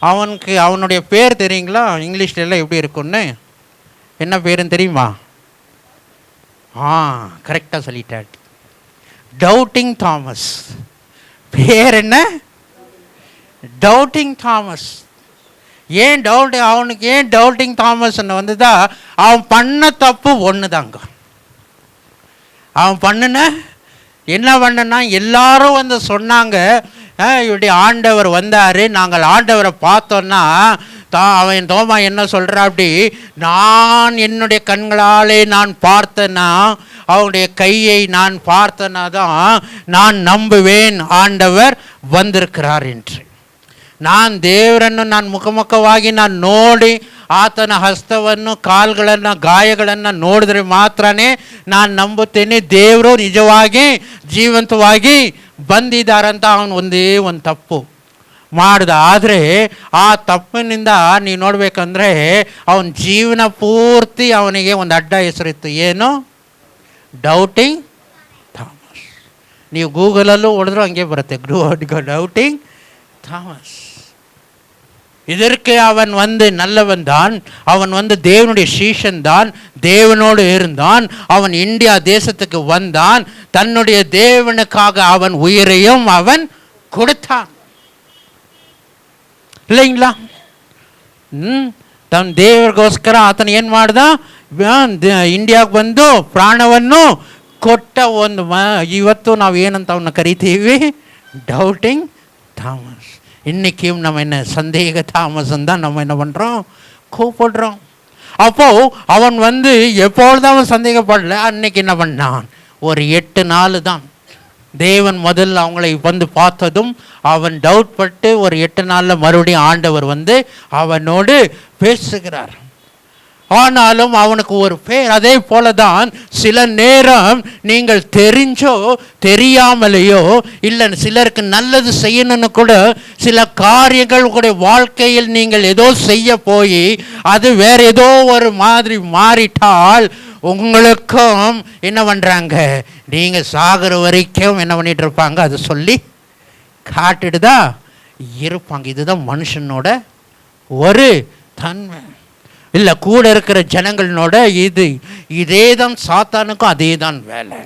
அவனுக்கு அவனுடைய பேர் தெரியுங்களா? இங்கிலீஷ்ல எல்லாம் எப்படி இருக்குன்னு என்ன பேருன்னு தெரியுமா? கரெக்டாக சொல்லிட்டார், டவுட்டிங் தாமஸ். பேர் என்ன? Doubting Thomas. ஏன் அவனுக்கு ஏன் டவுட்டிங் தாமஸ்ன்னு வந்துதா, அவன் பண்ண தப்பு ஒன்று தாங்க. அவன் என்ன பண்ணனா, எல்லாரும் சொன்னாங்க இப்படி ஆண்டவர் வந்தார், நாங்கள் ஆண்டவரை பார்த்தோன்னா அவன் தோமா என்ன சொல்கிறா, அப்படி நான் என்னுடைய கண்களாலே நான் பார்த்தேன்னா, அவனுடைய கையை நான் பார்த்தேன்னா தான் நான் நம்புவேன் ஆண்டவர் வந்திருக்கிறார் என்று. ನಾನು ದೇವರನ್ನು ನಾನು ಮುಖಮುಖವಾಗಿ ನಾನು ನೋಡಿ ಆತನ ಹಸ್ತವನ್ನು ಕಾಲುಗಳನ್ನು ಗಾಯಗಳನ್ನು ನೋಡಿದ್ರೆ ಮಾತ್ರನೇ ನಾನು ನಂಬುತ್ತೇನೆ ದೇವರು ನಿಜವಾಗಿ ಜೀವಂತವಾಗಿ ಬಂದಿದ್ದಾರಂತ. ಅವನು ಒಂದೇ ಒಂದು ತಪ್ಪು ಮಾಡ್ದ. ಆದರೆ ಆ ತಪ್ಪಿನಿಂದ ನೀವು ನೋಡಬೇಕಂದ್ರೆ ಅವನ ಜೀವನ ಪೂರ್ತಿ ಅವನಿಗೆ ಒಂದು ಅಡ್ಡ ಹೆಸರಿತ್ತು. ಏನು? Doubting Thomas. ನೀವು ಗೂಗಲಲ್ಲೂ ಹೊಡೆದ್ರೂ ಹಂಗೆ ಬರುತ್ತೆ, ಡೌಟಿಂಗ್ ಥಾಮಸ್. இதற்கு அவன் நல்லவன் தான், அவன் தேவனுடைய சீஷன் தான், தேவனோடு இருந்தான், அவன் இந்தியா தேசத்துக்கு வந்தான், தன்னுடைய தேவனுக்காக அவன் உயிரையும் அவன் கொடுத்தான் இல்லைங்களா? ತನ್ನ ದೇವರಿಗೋಸ್ಕರ ಆತನ ಏನು ಮಾಡ್ದ, ಇಂಡಿಯಾಗೆ ಬಂದು ಪ್ರಾಣವನ್ನು ಕೊಟ್ಟ ಒಂದು ಇವತ್ತು ನಾವು ಏನಂತ ಅವನ್ನ ಕರಿತೀವಿ, டவுட்டிங் தாமஸ். இன்றைக்கும் நம்ம என்ன சந்தேக தாமசம் தான் நம்ம என்ன பண்ணுறோம், கூப்பிடுறோம். அப்போது அவன் எப்பொழுதும் அவன் சந்தேகப்படல. அன்னைக்கு என்ன பண்ணான், ஒரு 8 நாள் தான் தேவன் முதல்ல அவங்களை பார்த்ததும் அவன் டவுட் பட்டு ஒரு 8 நாளில் மறுபடியும் ஆண்டவர் அவனோடு பேசுகிறார். ஆனாலும் அவனுக்கு ஒரு பேர். அதே போல தான் சில நேரம் நீங்கள் தெரிஞ்சோ தெரியாமலேயோ இல்லை சிலருக்கு நல்லது செய்யணும்னு கூட சில காரியங்கள் உங்களுடைய வாழ்க்கையில் நீங்கள் ஏதோ செய்ய போய் அது வேற ஏதோ ஒரு மாதிரி மாறிட்டால் உங்களுக்கும் என்ன பண்ணுறாங்க, நீங்கள் சாகிற வரைக்கும் என்ன பண்ணிட்டு இருப்பாங்க, அதை சொல்லி காட்டிட்டு தான் இருப்பாங்க. இதுதான் மனுஷனோட ஒரு தன்மை. இல்லை கூட இருக்கிற ஜனங்களோட இதே தான் சாத்தானுக்கும் அதே தான் வேலை.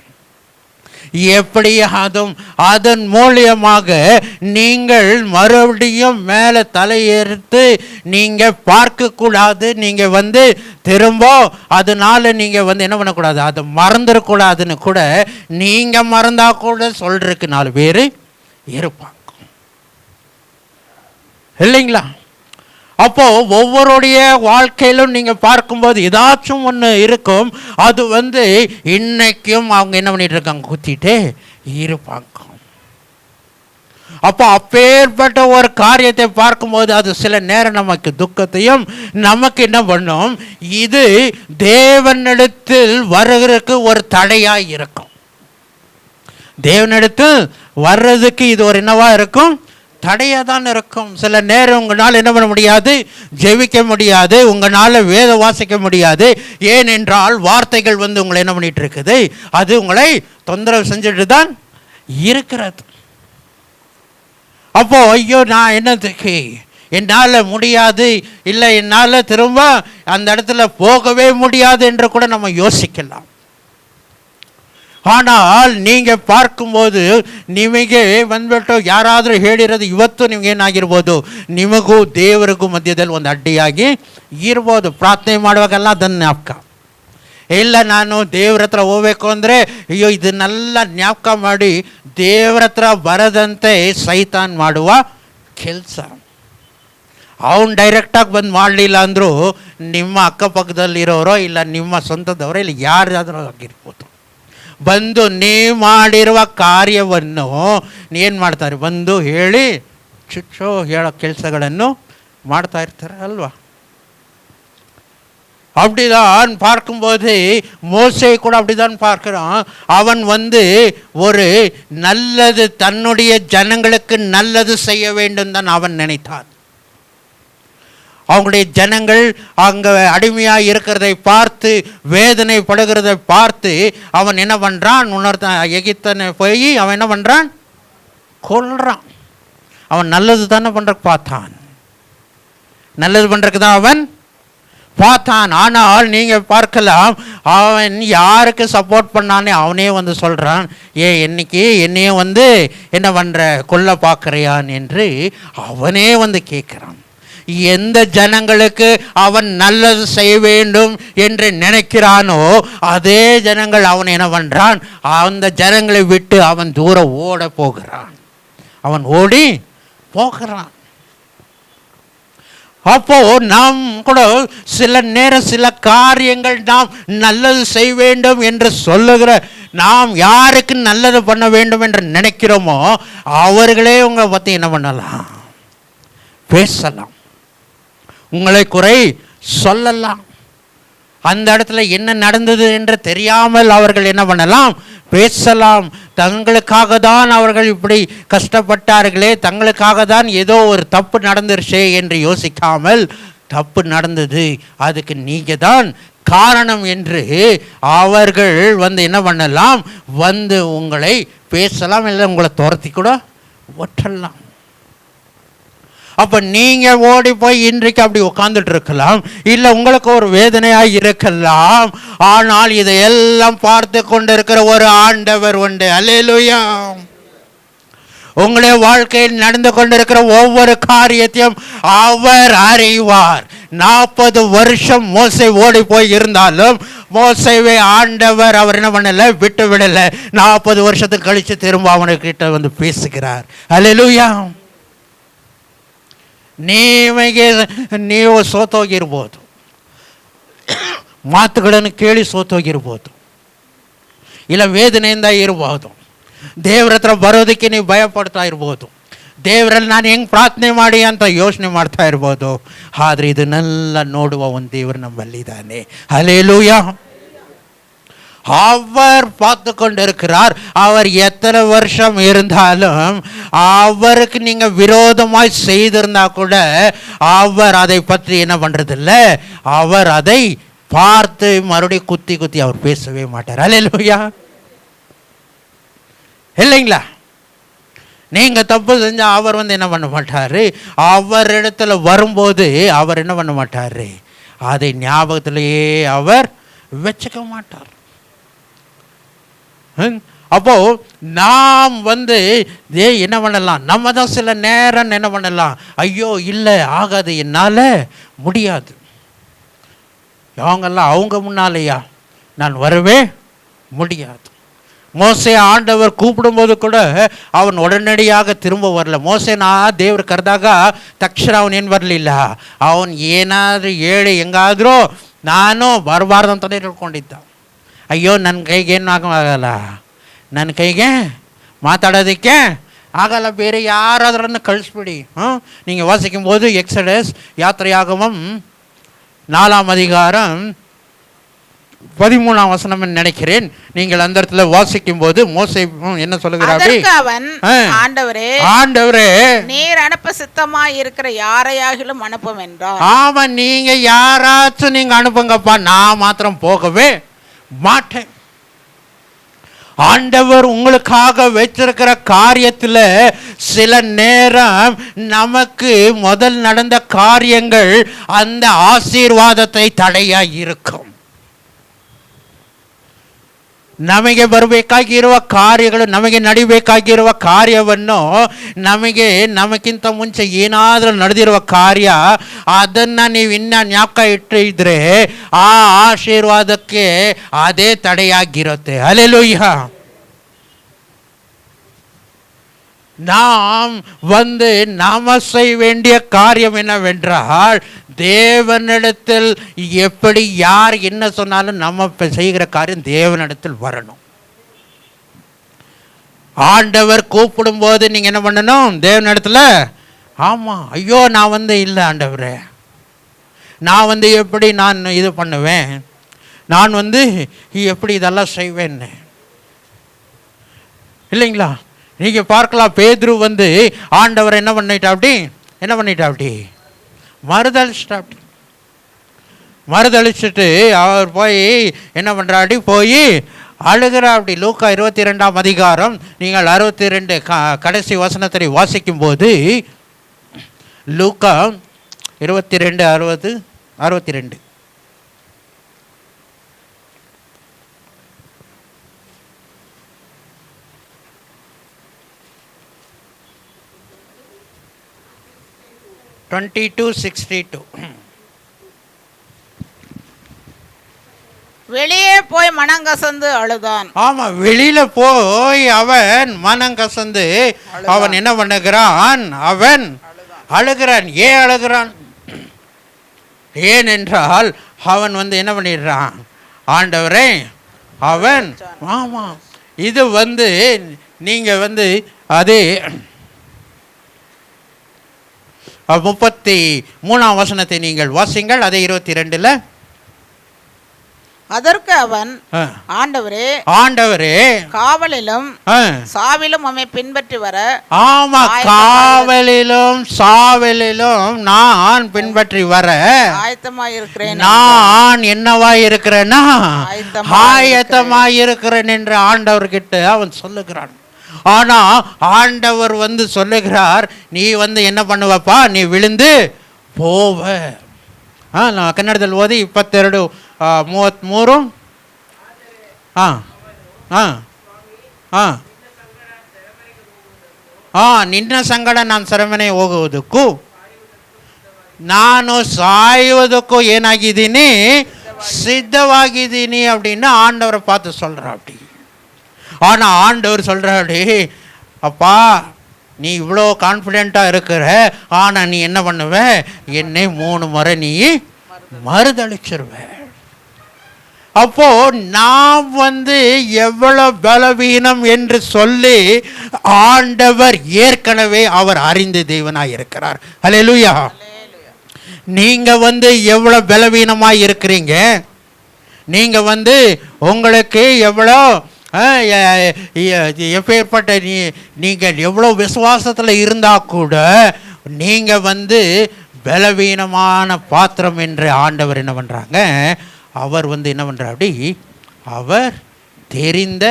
எப்படியாதும் அதன் மூலியமாக நீங்கள் மறுபடியும் மேலே தலையெடுத்து நீங்கள் பார்க்கக்கூடாது, நீங்கள் திரும்ப அதனால நீங்கள் என்ன பண்ணக்கூடாது, அதை மறந்துடக்கூடாதுன்னு கூட நீங்கள் மறந்தா கூட சொல்றதுக்கு 4 பேர் இருப்பாங்க இல்லைங்களா? அப்போ ஒவ்வொருடைய வாழ்க்கையிலும் நீங்க பார்க்கும்போது ஏதாச்சும் ஒன்று இருக்கும். அது இன்னைக்கும் அவங்க என்ன பண்ணிட்டு இருக்காங்க, குத்திட்டே இருப்பாங்க. அப்போ அப்பேற்பட்ட ஒரு காரியத்தை பார்க்கும்போது அது சில நேரம் நமக்கு துக்கத்தையும் நமக்கு என்ன பண்ணும், இது தேவனிடத்தில் வருகிறதுக்கு ஒரு தடையாய் இருக்கும். தேவனிடத்தில் வர்றதுக்கு இது ஒரு என்னவா இருக்கும், தடையாக தான் இருக்கும். சில நேரம் உங்களால் என்ன பண்ண முடியாது, ஜெபிக்க முடியாது, உங்களால் வேத வாசிக்க முடியாது. ஏனென்றால் வார்த்தைகள் உங்களை என்ன பண்ணிட்டு இருக்குது, அது உங்களை தொந்தரவு செஞ்சுட்டு தான் இருக்கிறது. அப்போ ஐயோ நான் என்னதுக்கு, என்னால் முடியாது, இல்லை என்னால் திரும்ப அந்த இடத்துல போகவே முடியாது என்று கூட நம்ம யோசிக்கலாம். ஆனால் நீங்கள் பார்க்கும்போದು ನಿಮಗೆ ಬಂದ್ಬಿಟ್ಟು ಯಾರಾದರೂ ಹೇಳಿರೋದು ಇವತ್ತು ನಿಮ್ಗೆ ಏನಾಗಿರ್ಬೋದು, ನಿಮಗೂ ದೇವರಿಗೂ ಮಧ್ಯದಲ್ಲಿ ಒಂದು ಅಡ್ಡಿಯಾಗಿ ಇರ್ಬೋದು. ಪ್ರಾರ್ಥನೆ ಮಾಡುವಾಗೆಲ್ಲ ಅದನ್ನು ಜ್ಞಾಪಕ ಇಲ್ಲ, ನಾನು ದೇವ್ರ ಹತ್ರ ಹೋಗ್ಬೇಕು ಅಂದರೆ ಅಯ್ಯೋ ಇದನ್ನೆಲ್ಲ ಜ್ಞಾಪಕ ಮಾಡಿ ದೇವ್ರ ಹತ್ರ ಬರದಂತೆ ಸೈತಾನ್ ಮಾಡುವ ಕೆಲಸ. ಅವನು ಡೈರೆಕ್ಟಾಗಿ ಬಂದು ಮಾಡಲಿಲ್ಲ ಅಂದರೂ ನಿಮ್ಮ ಅಕ್ಕಪಕ್ಕದಲ್ಲಿರೋರೋ ಇಲ್ಲ ನಿಮ್ಮ ಸ್ವಂತದವರೋ ಇಲ್ಲ ಯಾರಾದರೂ ಆಗಿರ್ಬೋದು, ಬಂದು ನೀವು ಮಾಡಿರುವ ಕಾರ್ಯವನ್ನು ಏನು ಮಾಡ್ತಾರೆ, ಬಂದು ಹೇಳಿ ಚುಚ್ಚೋ ಹೇಳೋ ಕೆಲಸಗಳನ್ನು ಮಾಡ್ತಾ ಇರ್ತಾರೆ ಅಲ್ವಾ? அப்படிதான் பார்க்கும்போது மோசே கூட அப்படிதான் பார்க்கிறான். அவன் ஒரு நல்லது, தன்னுடைய ஜனங்களுக்கு நல்லது செய்ய வேண்டும் தான் அவன் நினைத்தான். அவங்களுடைய ஜனங்கள் அங்கே அடிமையாக இருக்கிறதை பார்த்து வேதனைப்படுகிறதை பார்த்து அவன் என்ன பண்ணுறான், எகிப்தனை போய் அவன் என்ன பண்ணுறான், கொல்றான். அவன் நல்லது தானே பண்ணுறக்கு பார்த்தான், நல்லது பண்ணுறதுக்கு தான் அவன் பார்த்தான். ஆனால் நீங்கள் பார்க்கலாம், அவன் யாருக்கு சப்போர்ட் பண்ணானே அவனே சொல்கிறான், என்னைக்கு என்னையே என்ன பண்ணுற, கொல்ல பார்க்குறியான் என்று அவனே கேட்குறான். எந்த ஜனங்களுக்கு அவன் நல்லது செய்ய வேண்டும் என்று நினைக்கிறானோ அதே ஜனங்கள் அவன் என்ன பண்ணுறான், அந்த ஜனங்களை விட்டு அவன் தூரம் ஓட போகிறான், அவன் ஓடி போகிறான். அப்போ நாம் கூட சில நேரம் சில காரியங்கள் நாம் நல்லது செய்ய வேண்டும் என்று சொல்லுகிற, நாம் யாருக்கு நல்லது பண்ண வேண்டும் என்று நினைக்கிறோமோ அவர்களே உங்களை பற்றி என்ன பண்ணலாம், பேசலாம், உங்களை குறை சொல்லலாம். அந்த இடத்துல என்ன நடந்தது என்று தெரியாமல் அவர்கள் என்ன பண்ணலாம், பேசலாம். தங்களுக்காக தான் அவர்கள் இப்படி கஷ்டப்பட்டார்களே, தங்களுக்காக தான் ஏதோ ஒரு தப்பு நடந்துருச்சே என்று யோசிக்காமல், தப்பு நடந்தது அதுக்கு நீங்கள் தான் காரணம் என்று அவர்கள் என்ன பண்ணலாம், உங்களை பேசலாம், இல்லை உங்களை துரத்தி கூட ஒற்றலாம். அப்ப நீங்க ஓடி போய் இன்றைக்கு அப்படி உட்கார்ந்துட்டு இருக்கலாம், இல்ல உங்களுக்கு ஒரு வேதனையா இருக்கலாம். ஆனால் இதையெல்லாம் பார்த்து கொண்டிருக்கிற ஒரு ஆண்டவர் உண்டு. அல்லேலூயா. உங்களுடைய வாழ்க்கையில் நடந்து கொண்டிருக்கிற ஒவ்வொரு காரியத்தையும் அவர் அறிவார். 40 வருஷம் மோசே ஓடி போய் இருந்தாலும் மோசேவை ஆண்டவர் அவர் என்ன பண்ணல, விட்டு விடல. 40 வருஷத்துக்கு கழிச்சு திரும்ப அவனுக்கிட்ட வந்து பேசுகிறார். அல்லேலூயா. ನೀವು ಸೋತೋಗಿರ್ಬೋದು, ಮಾತುಗಳನ್ನು ಕೇಳಿ ಸೋತೋಗಿರ್ಬೋದು, ಇಲ್ಲ ವೇದನೆಯಿಂದ ಇರ್ಬೋದು, ದೇವ್ರ ಹತ್ರ ಬರೋದಕ್ಕೆ ನೀವು ಭಯ ಪಡ್ತಾ ಇರ್ಬೋದು, ದೇವರಲ್ಲಿ ನಾನು ಹೆಂಗೆ ಪ್ರಾರ್ಥನೆ ಮಾಡಿ ಅಂತ ಯೋಚನೆ ಮಾಡ್ತಾ ಇರ್ಬೋದು. ಆದರೆ ಇದನ್ನೆಲ್ಲ ನೋಡುವ ಒಂದು ದೇವರು ನಮ್ಮಲ್ಲಿದ್ದಾನೆ. ಹಲ್ಲೆಲೂಯಾ. அவர் பார்த்து கொண்டிருக்கிறார். அவர் எத்தனை வருஷம் இருந்தாலும் அவருக்கு நீங்க விரோதமாய் செய்திருந்தா கூட அவர் அதை பற்றி என்ன பண்றதில்ல, அவர் அதை பார்த்து மறுபடியும் குத்தி குத்தி அவர் பேசவே மாட்டார். அல்லேலூயா. இல்லைங்களா? நீங்க தப்பு செஞ்சா அவர் வந்து என்ன பண்ண மாட்டாரு, அவர் இடத்துல வரும்போது அவர் என்ன பண்ண மாட்டாரு, அதை ஞாபகத்திலேயே அவர் வச்சுக்க மாட்டார். அப்போ நாம் வந்து என்ன பண்ணலாம், நம்ம தான் சில நேரம் என்ன பண்ணலாம், ஐயோ இல்லை ஆகாது, என்னால் முடியாது, அவங்கெல்லாம் அவங்க முன்னாலேயா நான் வரவே முடியாது. ಮೋಸೆ ಆಂಡವರು ಕೂಪಿಡುம்போದು ಕೂಡ ಅವನು ಒಡನಡಿಯಾಗ ತಿರುಂಬ ಬರಲ್ಲ. ಮೋಸೆ ದೇವ್ರು ಕರೆದಾಗ ತಕ್ಷಣ ಅವನೇನು ಬರಲಿಲ್ಲ, ಅವನು ಏನಾದರೂ ಹೇಳಿ ಹೆಂಗಾದರೂ ನಾನು ಬರಬಾರ್ದು ಅಂತಲೇ ತಿಳ್ಕೊಂಡಿದ್ದ. ಅಯ್ಯೋ ನನ್ನ ಕೈಗೇನು ಆಗಲ್ಲ, ನನ್ನ ಕೈಗೆ ಮಾತಾಡೋದಕ್ಕೆ ಆಗಲ್ಲ, ಬೇರೆ ಯಾರಾದ್ರನ್ನು ಕಳಿಸ್ಬಿಡಿ. நீங்கள் வாசிக்கும்போது எக்ஸடஸ் யாத்திரையாகமம் 4ஆம் அதிகாரம் 13ஆம் வசனம் நினைக்கிறேன். நீங்கள் அந்த இடத்துல வாசிக்கும் போது மோசே என்ன சொல்லுகிறார், ஆண்டவரே நீர் அனுப்ப சித்தமாய் இருக்கிற யாரையாகிலும் அனுப்பும் என்றார். ஆமா, நீங்க யாராச்சும் நீங்க அனுப்புங்கப்பா, நான் மாத்திரம் போகவே மாட்டேன். ஆண்டவர் உங்களுக்காக வச்சிருக்கிற காரியத்தில் சில நேரம் நமக்கு முதல் நடந்த காரியங்கள் அந்த ஆசீர்வாதத்தை தடையா இருக்கும். ನಮಗೆ ಬರಬೇಕಾಗಿರುವ ಕಾರ್ಯಗಳು, ನಮಗೆ ನಡಿಬೇಕಾಗಿರುವ ಕಾರ್ಯವನ್ನು ನಮಗಿಂತ ಮುಂಚೆ ಏನಾದರೂ ನಡೆದಿರುವ ಕಾರ್ಯ ಅದನ್ನು ನೀವು ಇನ್ನೂ ಜ್ಞಾಪಕ ಇಟ್ಟಿದ್ರೆ ಆ ಆಶೀರ್ವಾದಕ್ಕೆ ಅದೇ ತಡೆಯಾಗಿರುತ್ತೆ. ಹಲ್ಲೆಲೂಯಾ. நாம் நாம செய்ய வேண்டிய காரியம் என்னவென்றால், தேவனிடத்தில் எப்படி யார் என்ன சொன்னாலும் நம்ம செய்கிற காரியம் தேவனிடத்தில் வரணும். ஆண்டவர் கூப்பிடும் போது நீங்க என்ன பண்ணணும், தேவனிடத்தில் ஆமா, ஐயோ நான் இல்லை ஆண்டவரே, நான் எப்படி நான் இது பண்ணுவேன், நான் எப்படி இதெல்லாம் செய்வேன்னு. இல்லைங்களா? நீங்க பார்க்கலாம், பேதுரு ஆண்டவர் என்ன பண்ணிட்டாப்படி மறுதளிச்சுட்டு அவர் போய் என்ன பண்றாடி, போய் அழுகிறாப்படி. லூக்கா 22ஆம் அதிகாரம் நீங்கள் 62 கடைசி வசனத்தை வாசிக்கும் போது, லூக்கா 22:62 22:62. வெளியே போய் மனங்கசந்து அழுதான். ஆமா, வெளியில போய் அவன் மனங்கசந்து அவன் என்ன பண்ணுகிறான், அவன் அழுகிறான். ஏன் அழுகிறான்? ஏனென்றால் அவன் என்ன பண்ணிடுறான், ஆண்டவரே அவன் ஆமா, இது நீங்க அதே 33ஆம் வசனத்தை நீங்கள் வாசிங்கள். அதே 22ல. அதற்கு அவன், ஆண்டவரே காவலிலும் சாவிலும் உம்மை பின்பற்றி வர. ஆமா, காவலிலும் சாவலிலும் நான் பின்பற்றி வர ஆயத்தமாய் இருக்கிறேன். நான் என்னவாய் இருக்கிறேன்னா ஆயத்தமாய் இருக்கிறேன் என்று ஆண்டவர்கிட்ட அவன் சொல்லுகிறான். ஆனா ஆண்டவர் வந்து சொல்லுகிறார், நீ வந்து என்ன பண்ணுவப்பா, நீ விழுந்து போவ. நான் ಕನ್ನಡದಲ್ಲಿ ಓದಿ 22:33. ನಿನ್ನ ಸಂಗಡ ನಾನು ಸೆರೆಮನೆಗೆ ಹೋಗುವುದಕ್ಕೂ ನಾನು சாய்வதற்கோ ஏனாகிದ್ದೀನಿ, சித்தவாகிದ್ದೀನಿ அப்படின்னு ஆண்டவரை பார்த்து சொல்கிறா. அப்படி ஆனால் ஆண்டவர் சொல்கிறாடி, அப்பா நீ இவ்வளோ கான்ஃபிடெண்ட்டாக இருக்கிற, ஆனால் நீ என்ன பண்ணுவ, என்னை 3 முறை நீ மறுதளிச்சிருவ. அப்போ நாம் வந்து எவ்வளோ பலவீனம் என்று சொல்லி ஆண்டவர் ஏற்கனவே அவர் அறிந்த தேவனாக இருக்கிறார். அல்லேலூயா. நீங்க வந்து எவ்வளோ பலவீனமாக இருக்கிறீங்க, நீங்க வந்து உங்களுக்கு எவ்வளோ எப்பேற்பட்ட நீங்கள் எவ்வளோ விசுவாசத்தில் இருந்தால் கூட நீங்கள் வந்து பலவீனமான பாத்திரம் என்று ஆண்டவர் என்ன பண்ணுறாங்க, அவர் வந்து என்ன பண்ணுறார், அப்படி அவர் தெரிந்த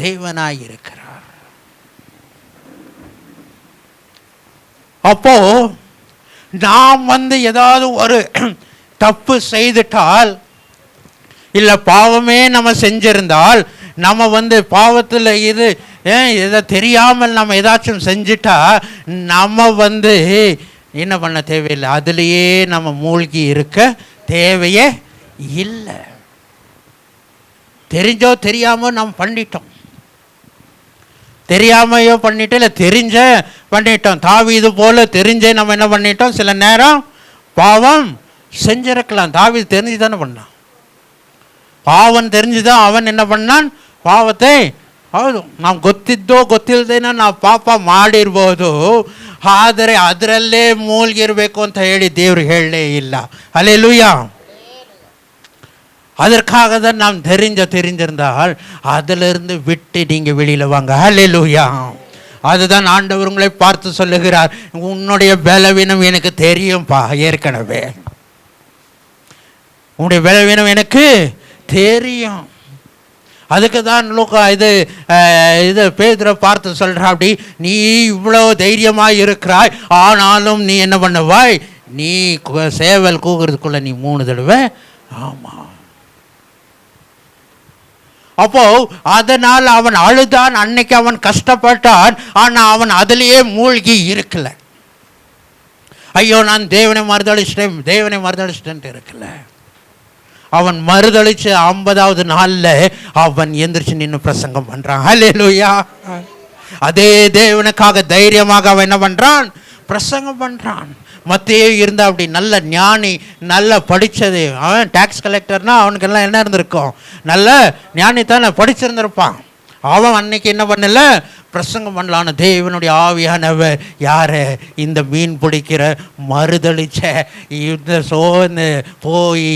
தேவனாய் இருக்கிறார். அப்போ நாம் வந்து ஏதாவது ஒரு தப்பு செய்துட்டால், இல்லை பாவமே நம்ம செஞ்சிருந்தால், நம்ம வந்து பாவத்தில் இதை தெரியாமல் நம்ம ஏதாச்சும் செஞ்சிட்டா நம்ம வந்து என்ன பண்ண தேவையில்லை, அதுலேயே நம்ம மூழ்கி இருக்க தேவையே இல்லை. தெரிஞ்சோ தெரியாமோ நம்ம பண்ணிட்டோம், தெரியாமையோ பண்ணிட்டோம், இல்லை தெரிஞ்ச பண்ணிட்டோம். தாவீது போல தெரிஞ்சே நம்ம என்ன பண்ணிட்டோம், சில நேரம் பாவம் செஞ்சிருக்கலாம். தாவீது தெரிஞ்சு தானே பண்ணான், ಪಾವನ್ தெரிஞ்சுதான் ಅವನ್ என்ன பண்ணான், ಪಾವತೆ. ಹೌದು, ನಾವು ಗೊತ್ತಿದ್ದೋ ಗೊತ್ತಿಲ್ಲದೇನೋ ನಾವು ಪಾಪ ಮಾಡಿರ್ಬೋದು, ಆದರೆ ಅದರಲ್ಲೇ ಮೂழ்ಗಿರಬೇಕು ಅಂತ ಹೇಳಿ ದೇವರು ಹೇಳಲೇ ಇಲ್ಲ. அல்லேலூயா. அதற்காக தான் நாம் தெரிஞ்சிருந்தால் அதிலிருந்து விட்டு நீங்கள் வெளியில் வாங்க. அல்லேலூயா. அதுதான் ஆண்டவர் உங்களை பார்த்து சொல்லுகிறார், உன்னுடைய பலவீனம் எனக்கு தெரியும்பா, ஏற்கனவே உன்னுடைய பலவீனம் எனக்கு தெரியும். அதுக்கு தான் லூக்கா இது பேதுரை பார்த்து சொல்கிறா, அப்படி நீ இவ்வளோ தைரியமாக இருக்கிறாய், ஆனாலும் நீ என்ன பண்ணுவாய், நீ சேவல் கூகுறதுக்குள்ளே நீ 3 தடவை. ஆமாம். அப்போ அதனால் அவன் அழுதான், அன்னைக்கு அவன் கஷ்டப்பட்டான், ஆனால் அவன் அதிலேயே மூழ்கி இருக்கல. ஐயோ நான் தேவனை மறுதளிச்சிட்டேன் இருக்கல. அவன் மறுதளிச்சு 50வது நாளில் அவன் எந்திரிச்சு நின்று பிரசங்கம் பண்ணுறான். அல்லேலூயா. அதே தேவனுக்காக தைரியமாக அவன் என்ன பண்ணுறான், பிரசங்கம் பண்ணுறான். மத்தேயு இருந்தால் அப்படி நல்ல ஞானி, நல்லா படித்தது. அவன் டேக்ஸ் கலெக்டர்னா அவனுக்கெல்லாம் என்ன இருந்திருக்கும், நல்ல ஞானி தானே, படிச்சிருந்திருப்பான். அவன் அன்னைக்கு என்ன பண்ணல, பிரசங்கம் பண்ணலான்னு தேவனுடைய ஆவியானவர் யாரை, இந்த மீன் பிடிக்கிற மறுதளிச்ச இந்த சோர்ந்து போய்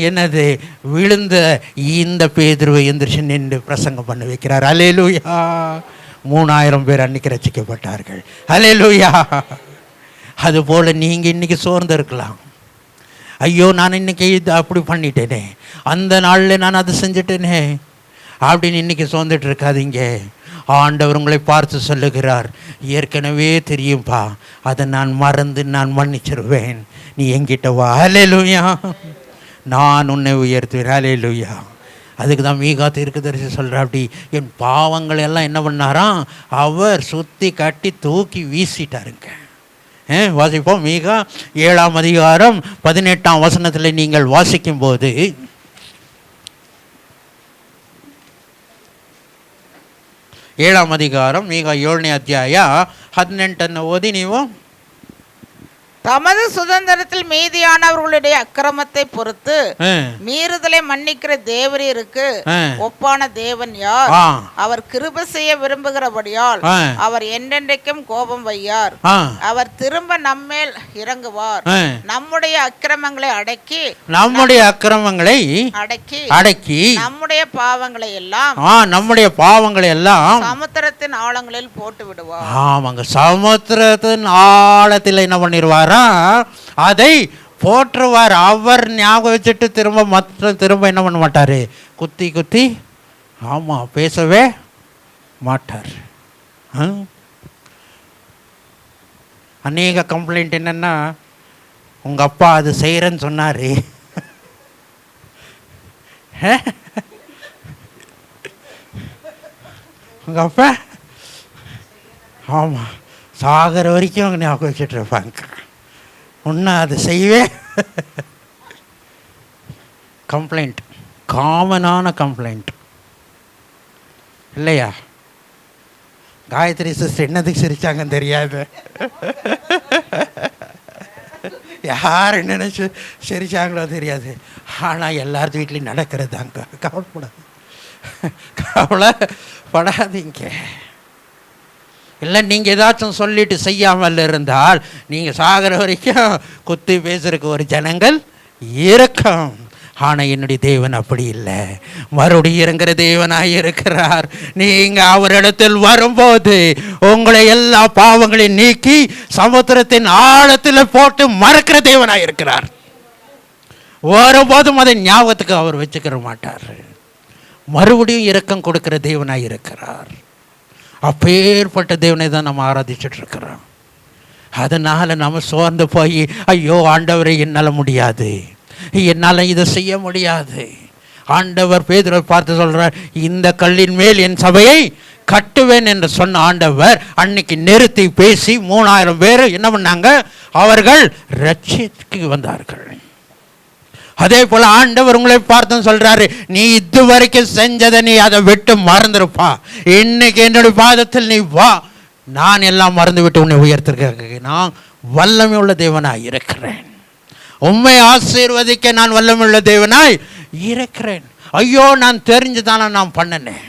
என்னது விழுந்த இந்த பேதுருவை எந்திரிச்சு நின்று பிரசங்கம் பண்ண வைக்கிறார். அல்லேலூயா. 3000 பேர் அன்னைக்கு ரசிக்கப்பட்டார்கள். அல்லேலூயா. அதுபோல் நீங்கள் இன்றைக்கி சோர்ந்து இருக்கலாம். ஐயோ நான் இன்றைக்கி இது அப்படி பண்ணிட்டேனே, அந்த நாளில் நான் அதை செஞ்சுட்டேனே அப்படின்னு இன்றைக்கி சோர்ந்துட்டு இருக்காதீங்க. ஆண்டவர் உங்களை பார்த்து சொல்லுகிறார், ஏற்கனவே தெரியும்பா, அதை நான் மறந்து நான் மன்னிச்சிருவேன், நீ என்கிட்ட வா. அல்லேலூயா. நான் உன்னை உயர்த்துவேன். அல்லேலூயா. அதுக்கு தான் மீகா தீர்க்கதரிசி சொல்கிறா, அப்படி என் பாவங்களை எல்லாம் என்ன பண்ணாராம், அவர் சுற்றி கட்டி தூக்கி வீசிட்டாருங்க. வாசிப்போம். மீகா 7ஆம் அதிகாரம் 18ஆம் வசனத்தில் நீங்கள் வாசிக்கும் போது, ಏಳಾಮ್ ಅಧಿಕಾರಂ ಈಗ 7ನೇ ಅಧ್ಯಾಯ 18 ಓದಿ ನೀವು. தமது சுதந்திரத்தில் மீதியானவர்களுடைய அக்கிரமத்தை பொறுத்து மீறுதலை மன்னிக்கிற தேவரீருக்கு ஒப்பான தேவன் யார்? அவர் கிருபை செய்ய விரும்புகிறபடியால் அவர் என்றென்றைக்கும் கோபம் வையார். அவர் திரும்ப நம்மேல் இறங்குவார். நம்முடைய அக்கிரமங்களை அடக்கி அடக்கி நம்முடைய பாவங்களை எல்லாம் சமுத்திரத்தின் ஆழங்களில் போட்டு விடுவார். ஆமாங்க, சமுத்திரத்தின் ஆழத்தில் என்ன பண்ணிடுவார், அதை போற்றுவார். அவர் ஞாபகம் வச்சுட்டு திரும்ப என்ன பண்ண மாட்டாரு, குத்தி ஆமா பேசவே மாட்டார். அநேக கம்ப்ளைண்ட் என்னென்னா, உங்கள் அப்பா அது செய்கிறேன்னு சொன்னார், உங்கள் அப்பா ஆமாம் சாகிற வரைக்கும் அவங்க ஞாபகம் வச்சுட்டு இருப்பாங்க, ஒன்று அது செய்வே. கம்ப்ளைண்ட், காமனான கம்ப்ளைண்ட் இல்லையா? காயத்ரி சிஸ்டர் என்னதுக்கு சிரிச்சாங்கன்னு தெரியாது, யார் என்னென்ன சிரிச்சாங்களோ தெரியாது, ஆனால் எல்லாத்து வீட்லேயும் நடக்கிறது தாங்க. கவலைப்படாது, கவலைப்படாதீங்க. இல்லை நீங்கள் ஏதாச்சும் சொல்லிட்டு செய்யாமல் இருந்தால் நீங்கள் சாகிற வரைக்கும் குத்தி பேசுறதுக்கு ஒரு ஜனங்கள் இருக்கும். ஆனால் என்னுடைய தேவன் அப்படி இல்லை, மறுபடியும் இறங்குற தேவனாக இருக்கிறார். நீங்கள் அவரிடத்தில் வரும்போது உங்களை எல்லா பாவங்களையும் நீக்கி சமுத்திரத்தின் ஆழத்தில் போட்டு மறக்கிற தேவனாக இருக்கிறார். ஒருபோதும் அதை ஞாபகத்துக்கு அவர் வச்சுக்கிற மாட்டார். மறுபடியும் இரக்கம் கொடுக்கிற தேவனாக இருக்கிறார். அப்பேற்பட்ட தேவனை தான் நம்ம ஆராதிச்சுட்டு இருக்கிறோம். அதனால் நம்ம சோர்ந்து போய் ஐயோ ஆண்டவரை என்னால் முடியாது, என்னால் இதை செய்ய முடியாது. ஆண்டவர் பேதுருவை பார்த்து சொல்கிறார், இந்த கல்லின் மேல் என் சபையை கட்டுவேன் என்று சொன்ன ஆண்டவர் அன்னைக்கு நிறுத்தி பேசி 3000 பேர் என்ன பண்ணாங்க, அவர்கள் ரட்சிக்கு வந்தார்கள். அதே போல் ஆண்டவர் உங்களை பார்த்து சொல்கிறாரு, நீ இது வரைக்கும் செஞ்சதை நீ அதை விட்டு மறந்துருப்பா, இன்னைக்கு என்னுடைய பாதத்தில் நீ வா, நான் எல்லாம் மறந்து விட்டு உன்னை உயர்த்திருக்க நான் வல்லமை உள்ள தேவனாய் இருக்கிறேன், உண்மை ஆசீர்வதிக்க நான் வல்லமை உள்ள தேவனாய் இருக்கிறேன். ஐயோ நான் தெரிஞ்சுதானே நான் பண்ணினேன்,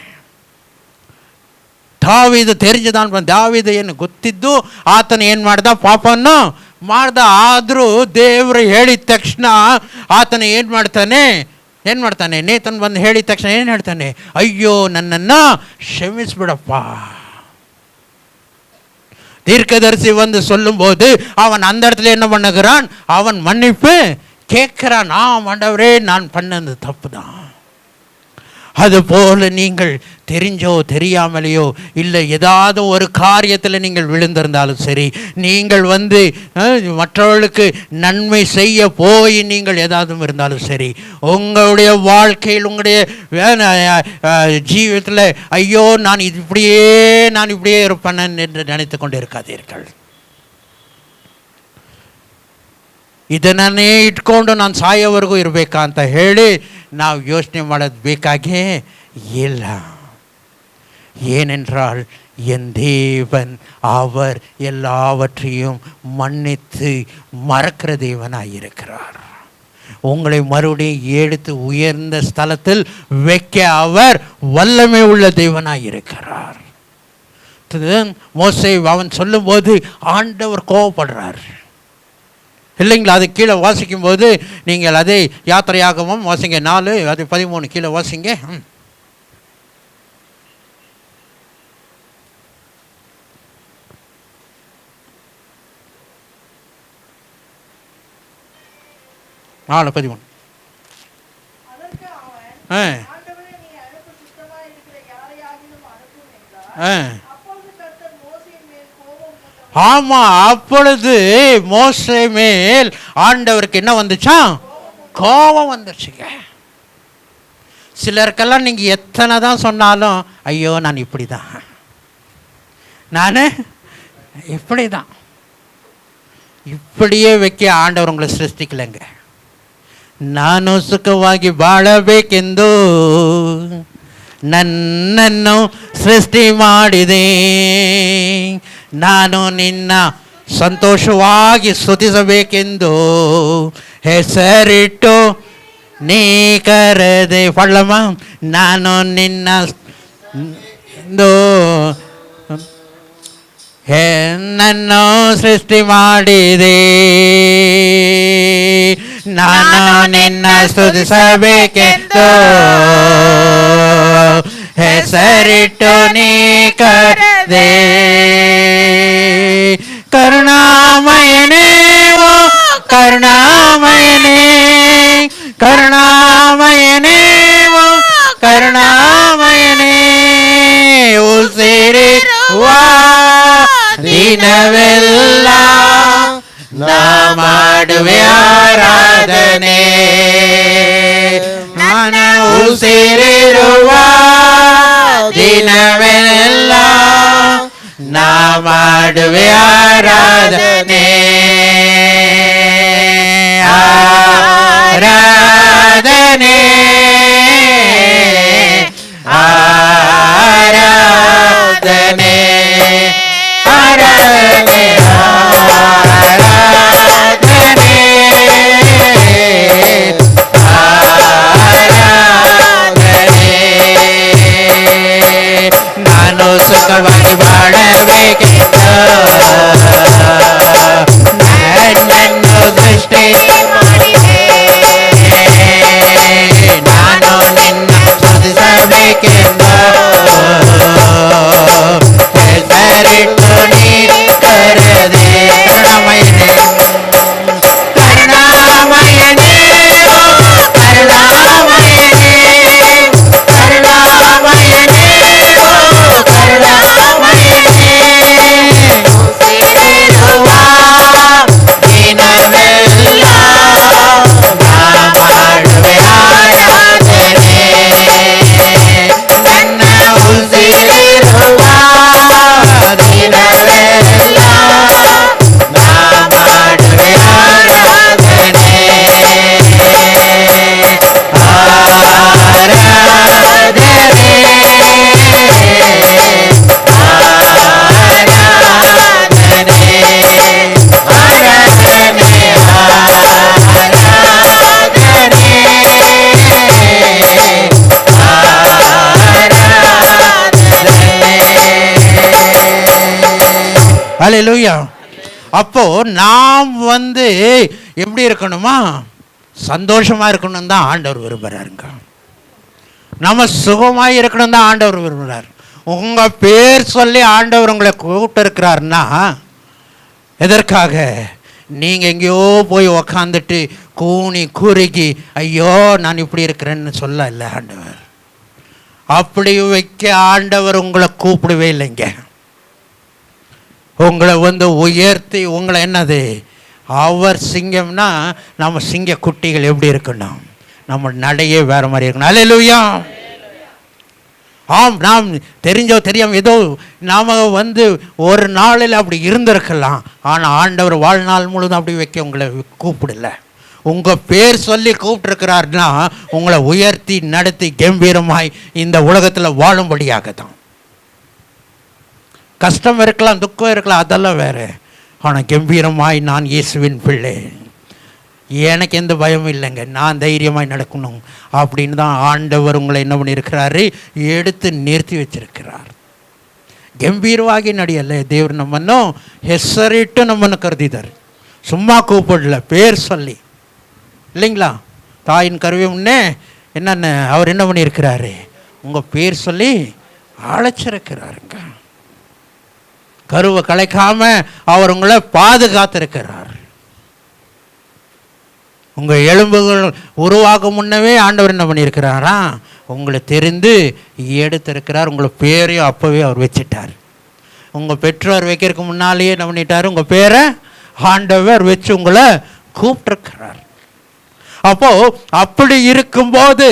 தாவீது தெரிஞ்சுதான் ದಾವೀದು ಏನು ಗೊತ್ತಿದ್ದು ಆತನ ಏನು ಮಾಡ್ದ, ಪಾಪವನ್ನು ಮಾಡ್ದ. ಆದರೂ ದೇವರು ಹೇಳಿದ ತಕ್ಷಣ ಆತನ ಏನು ಮಾಡ್ತಾನೆ, ನೇತನ್ ಬಂದು ಹೇಳಿದ ತಕ್ಷಣ ಏನು ಹೇಳ್ತಾನೆ, ಅಯ್ಯೋ ನನ್ನನ್ನು ಕ್ಷಮಿಸ್ಬಿಡಪ್ಪ. தீர்க்கதரிசி வந்து சொல்லும்போது அவன் அந்த இடத்துல என்ன பண்ணுகிறான், அவன் மன்னிப்பு கேட்கிறான். ஆண்டவரே நான் பண்ணது தப்பு தான். அதுபோல் நீங்கள் தெரிஞ்சோ தெரியாமலையோ இல்லை ஏதாவது ஒரு காரியத்தில் நீங்கள் விழுந்திருந்தாலும் சரி, நீங்கள் வந்து மற்றவர்களுக்கு நன்மை செய்ய போய் நீங்கள் ஏதாவது இருந்தாலும் சரி, உங்களுடைய வாழ்க்கையில் உங்களுடைய ஜீவிதத்தில் ஐயோ நான் இப்படியே இருப்பேன் என்று நினைத்து கொண்டு இருக்காதீர்கள். ಇದನ್ನೇ ಇಟ್ಕೊಂಡು ನಾನು ಸಾಯೋವರೆಗೂ ಇರಬೇಕಾ ಅಂತ ಹೇಳಿ ನಾವು ಯೋಚನೆ ಮಾಡೋದು ಬೇಕಾಗೇ ಇಲ್ಲ. ஏனென்றால் என் தேவன் அவர் எல்லாவற்றையும் மன்னித்து மறக்கிற தேவனாய் இருக்கிறார். உங்களை மறுபடியும் எடுத்து உயர்ந்த ஸ்தலத்தில் வைக்க அவர் வல்லமை உள்ள தேவனாய் இருக்கிறார். மோசே அவன் சொல்லும்போது ஆண்டவர் கோபப்படுறார் இல்லைங்களா? அது கீழே வாசிக்கும் போது நீங்கள் அதே யாத்திரையாகவும் வாசிங்க 4 அது 13 கீழே வாசிங்க. நாலு 13 ஆமா. அப்பொழுது மோசே மேல் ஆண்டவருக்கு என்ன வந்துச்சா, கோபம் வந்துருச்சுங்க. சிலருக்கெல்லாம் நீங்க எத்தனை தான் சொன்னாலும் ஐயோ நான் இப்படிதான், நான் இப்படிதான், இப்படியே வைக்க ಆಂಡವರು உங்களை ಸೃಷ್ಟಿಕಲಂಗೆ. ನಾನು ಸುಖವಾಗಿ ಬಾಳಬೇಕೆಂದು ನನ್ನನ್ನು ಸೃಷ್ಟಿ ಮಾಡಿದೆ, ನಾನು ನಿನ್ನ ಸಂತೋಷವಾಗಿ ಸ್ತುತಿಸಬೇಕೆಂದು ಹೆಸರಿಟ್ಟು ನೀ ಕರೆದೆ. ಪಳ್ಳಮ್ಮ ನಾನು ನಿನ್ನ ನನ್ನು ಸೃಷ್ಟಿ ಮಾಡಿದೆ, ನಾನು ನಿನ್ನ ಸ್ತುತಿಸಬೇಕೆಂದು ಹೆಸರಿಟ್ಟು ನೀ ಕರೆದೆ. ಕರುಣಾಮಯನೇ ಓ ಕರುಣಾಮಯನೇ, ಕರುಣಾಮಯನೇ ಓ ಕರುಣಾಮಯನೇ, ಉಸಿರಿರುವ ದಿನವೆಲ್ಲ ನಾ ಮಾಡುವೆ ಆರಾಧನೆ ನನ್ನ ಉಸಿರಿರುವ ದಿನವೆಲ್ಲ ನಾ ಮಾಡುವೆ ಆರಾಧನೆ ಆರಾಧನೆ ಆರಾಧನೆ ಆರಾಧನೆ ನಾನು ಸುಖವಾಗಿ ಬಾಳಬೇಕೆಂದು ನನ್ನನ್ನು ದೃಷ್ಟಿ ನಾನು ನಿನ್ನ ಸ್ತುತಿಸಬೇಕೆಂದು ಹೆಸರಿಟ್ಟು ನೀ ಕರೆದೆ ಕರುಣಾಮಯನೇ ಕರುಣಾಮಯನೇ ಕರುಣಾಮಯನೇ ಕರುಣಾಮಯನೇ ಕರುಣಾಮಯನೇ ಉಸಿರಿರುವ ದಿನವೆಲ್ಲ ನಾ ಮಾಡುವೆ ಆರಾಧನೆ ನನ್ನ ಉಸಿರಿರುವ ದಿನವೆಲ್ಲ ನಾ ಮಾಡುವೆ ಆರಾಧನೆ ஹல்லேலூயா. அப்போ நாம் எப்படி இருக்கணுமா? சந்தோஷமா இருக்கணும் தான் ஆண்டவர் விரும்புகிறாருங்க. நம்ம சுகமாக இருக்கணும் தான் ஆண்டவர் விரும்புகிறார். உங்கள் பேர் சொல்லி ஆண்டவர் உங்களை கூப்பிட்டு இருக்கிறாருன்னா எதற்காக? நீங்கள் எங்கேயோ போய் உக்காந்துட்டு கூனி குறுகி ஐயோ நான் இப்படி இருக்கிறேன்னு சொல்ல இல்லை ஆண்டவர். அப்படி வைக்க ஆண்டவர் உங்களை கூப்பிடவே இல்லைங்க. உங்களை உயர்த்தி உங்களை என்னது அவர் சிங்கம்னா நம்ம சிங்க குட்டிகள் எப்படி இருக்கணும்? நம்ம நடையே வேற மாதிரி இருக்கணும். அல்லேலூயா. ஆம், நாம் தெரிஞ்சோ தெரியாம ஏதோ நாம் ஒரு நாளில் அப்படி இருந்திருக்கலாம். ஆனால் ஆண்டவர் வாழ்நாள் முழுதும் அப்படி வைக்க உங்களை கூப்பிடல. உங்கள் பேர் சொல்லி கூப்பிட்டுருக்கிறாருன்னா உங்களை உயர்த்தி நடத்தி கம்பீரமாய் இந்த உலகத்தில் வாழும்படியாக தான். கஷ்டம் இருக்கலாம், துக்கம் இருக்கலாம், அதெல்லாம் வேறு. ஆனால் கம்பீரமாய் நான் இயேசுவின் பிள்ளை, எனக்கு எந்த பயமும் இல்லைங்க, நான் தைரியமாய் நடக்கணும் அப்படின்னு தான் ஆண்டவர் உங்களை என்ன பண்ணியிருக்கிறாரு? எடுத்து நிறுத்தி வச்சிருக்கிறார். கம்பீரವಾಗಿ ನಡೆಯಲ್ಲ ದೇವರು ನಮ್ಮನ್ನು ಹೆಸರಿಟ್ಟು ನಮ್ಮನ್ನು ಕರೆದಿದ್ದಾರೆ. சும்மா கூப்பிடல, பேர் சொல்லி இல்லைங்களா? தாயின் கருவி முன்னே என்னென்ன அவர் என்ன பண்ணியிருக்கிறாரு? உங்கள் பேர் சொல்லி அழைச்சிருக்கிறாருங்க. கருவை கலைக்காம அவர் உங்களை பாதுகாத்திருக்கிறார். உங்கள் எலும்புகள் உருவாகும் முன்னவே ஆண்டவர் என்ன பண்ணியிருக்கிறாரா? உங்களை தெரிந்து எடுத்திருக்கிறார். உங்களை பேரையும் அப்போவே அவர் வச்சிட்டார். உங்கள் பெற்றோர் வைக்கிறதுக்கு முன்னாலேயே என்ன பண்ணிட்டார்? உங்கள் பேரை ஆண்டவர் வச்சு உங்களை கூப்பிட்டுருக்கிறார். அப்போது அப்படி இருக்கும்போது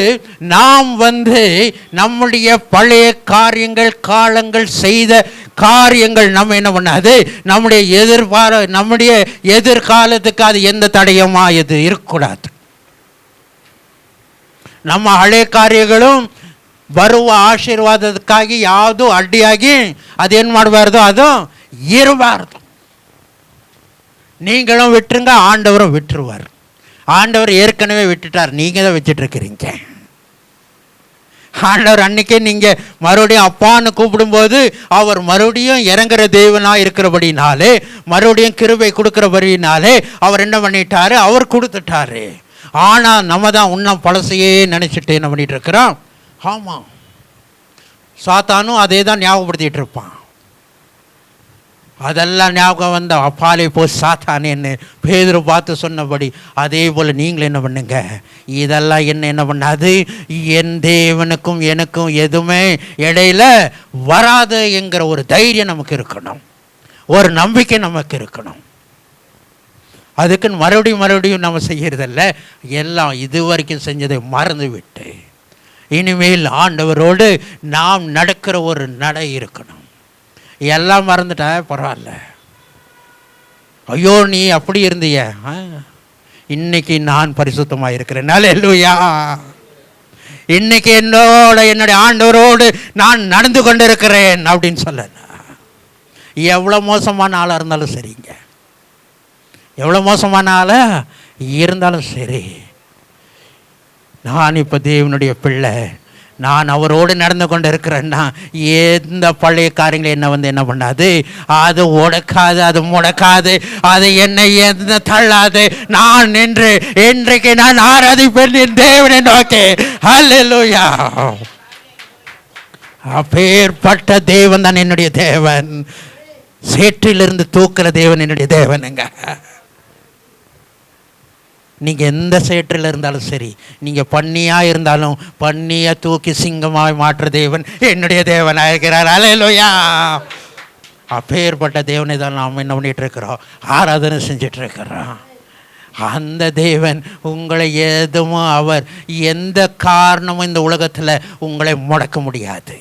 நாம் நம்முடைய பழைய காரியங்கள், காலங்கள் செய்த காரியங்கள் நம்ம என்ன பண்ணாது? நம்முடைய எதிர்காலத்துக்கு அது எந்த தடயமா இது இருக்கக்கூடாது. ನಮ್ಮ ಹಳೆ ಕಾರ್ಯಗಳು ಬರುವ ಆಶೀರ್ವಾದಕ್ಕಾಗಿ ಯಾವುದು ಅಡ್ಡಿಯಾಗಿ ಅದೇನು ಮಾಡಬಾರ್ದು, ಅದು ಇರಬಾರ್ದು. நீங்களும் விட்டுருங்க, ஆண்டவரும் விட்டுருவார். ஆண்டவர் ஏற்கனவே விட்டுட்டார், நீங்கள் தான் வச்சுட்ருக்கிறீங்க. ஆண்டவர் அன்றைக்கே நீங்கள் மறுபடியும் அப்பான்னு கூப்பிடும்போது அவர் மறுபடியும் இறங்குற தேவனாக இருக்கிறபடினாலே, மறுபடியும் கிருபை கொடுக்குறபடினாலே அவர் என்ன பண்ணிட்டாரு? அவர் கொடுத்துட்டாரு. ஆனால் நம்ம தான் இன்னும் பழசையே நினச்சிட்டு என்ன பண்ணிகிட்டு இருக்கிறோம். ஆமாம், சாத்தானும் அதே தான் ஞாபகப்படுத்திகிட்டு இருப்பான். அதெல்லாம் ஞாபகம் வந்த அப்பாலே போய் சாத்தானேன்னு பேதுரு பார்த்து சொன்னபடி அதே போல் நீங்களும் என்ன பண்ணுங்க, இதெல்லாம் என்ன பண்ணாது, என் தேவனுக்கும் எனக்கும் எதுவுமே இடையில வராது என்கிற ஒரு தைரியம் நமக்கு இருக்கணும். ஒரு நம்பிக்கை நமக்கு இருக்கணும். அதுக்குன்னு மறுபடியும் நம்ம செய்யறதில்ல. எல்லாம் இதுவரைக்கும் செஞ்சதை மறந்து விட்டு இனிமேல் ஆண்டவரோடு நாம் நடக்கிற ஒரு நடை இருக்கணும். எல்லாம் மறந்துட்டா பரவாயில்ல, ஐயோ நீ அப்படி இருந்திய, இன்னைக்கு நான் பரிசுத்தமாக இருக்கிறேன், அல்லேலூயா. இன்னைக்கு என்னுடைய ஆண்டவரோடு நான் நடந்து கொண்டு இருக்கிறேன் அப்படின்னு சொல்ல. எவ்வளோ மோசமான ஆளாக இருந்தாலும் சரிங்க, எவ்வளோ மோசமான ஆளாக இருந்தாலும் சரி, நான் இப்போ தேவனுடைய பிள்ளை, நான் அவரோடு நடந்து கொண்டு இருக்கிறேன்னா எந்த பழைய காரியங்களை என்ன பண்ணாது, அது உடைக்காது, அது முடக்காது, அது என்னை எந்த தள்ளாது. நான் நின்று இன்றைக்கு நான் ஆராதிப்பேன் என் தேவனை நோக்கி. அல்லேலூயா. அப்பேற்பட்ட தேவன் தான் என்னுடைய தேவன். சேற்றிலிருந்து தூக்குற தேவன் என்னுடைய தேவனுங்க. நீங்கள் எந்த சேற்றில் இருந்தாலும் சரி, நீங்கள் பன்னியாக இருந்தாலும் பன்னியை தூக்கி சிங்கமாக மாற்ற தேவன் என்னுடைய தேவனாக இருக்கிறார். அல்லேலூயா. அப்பேற்பட்ட தேவனை தான் நாம் என்ன பண்ணிகிட்டு இருக்கிறோம், ஆராதனை செஞ்சிட்டு இருக்கிறோம். அந்த தேவன் உங்களை எதுவும், அவர் எந்த காரணமும் இந்த உலகத்தில் உங்களை முடக்க முடியாது,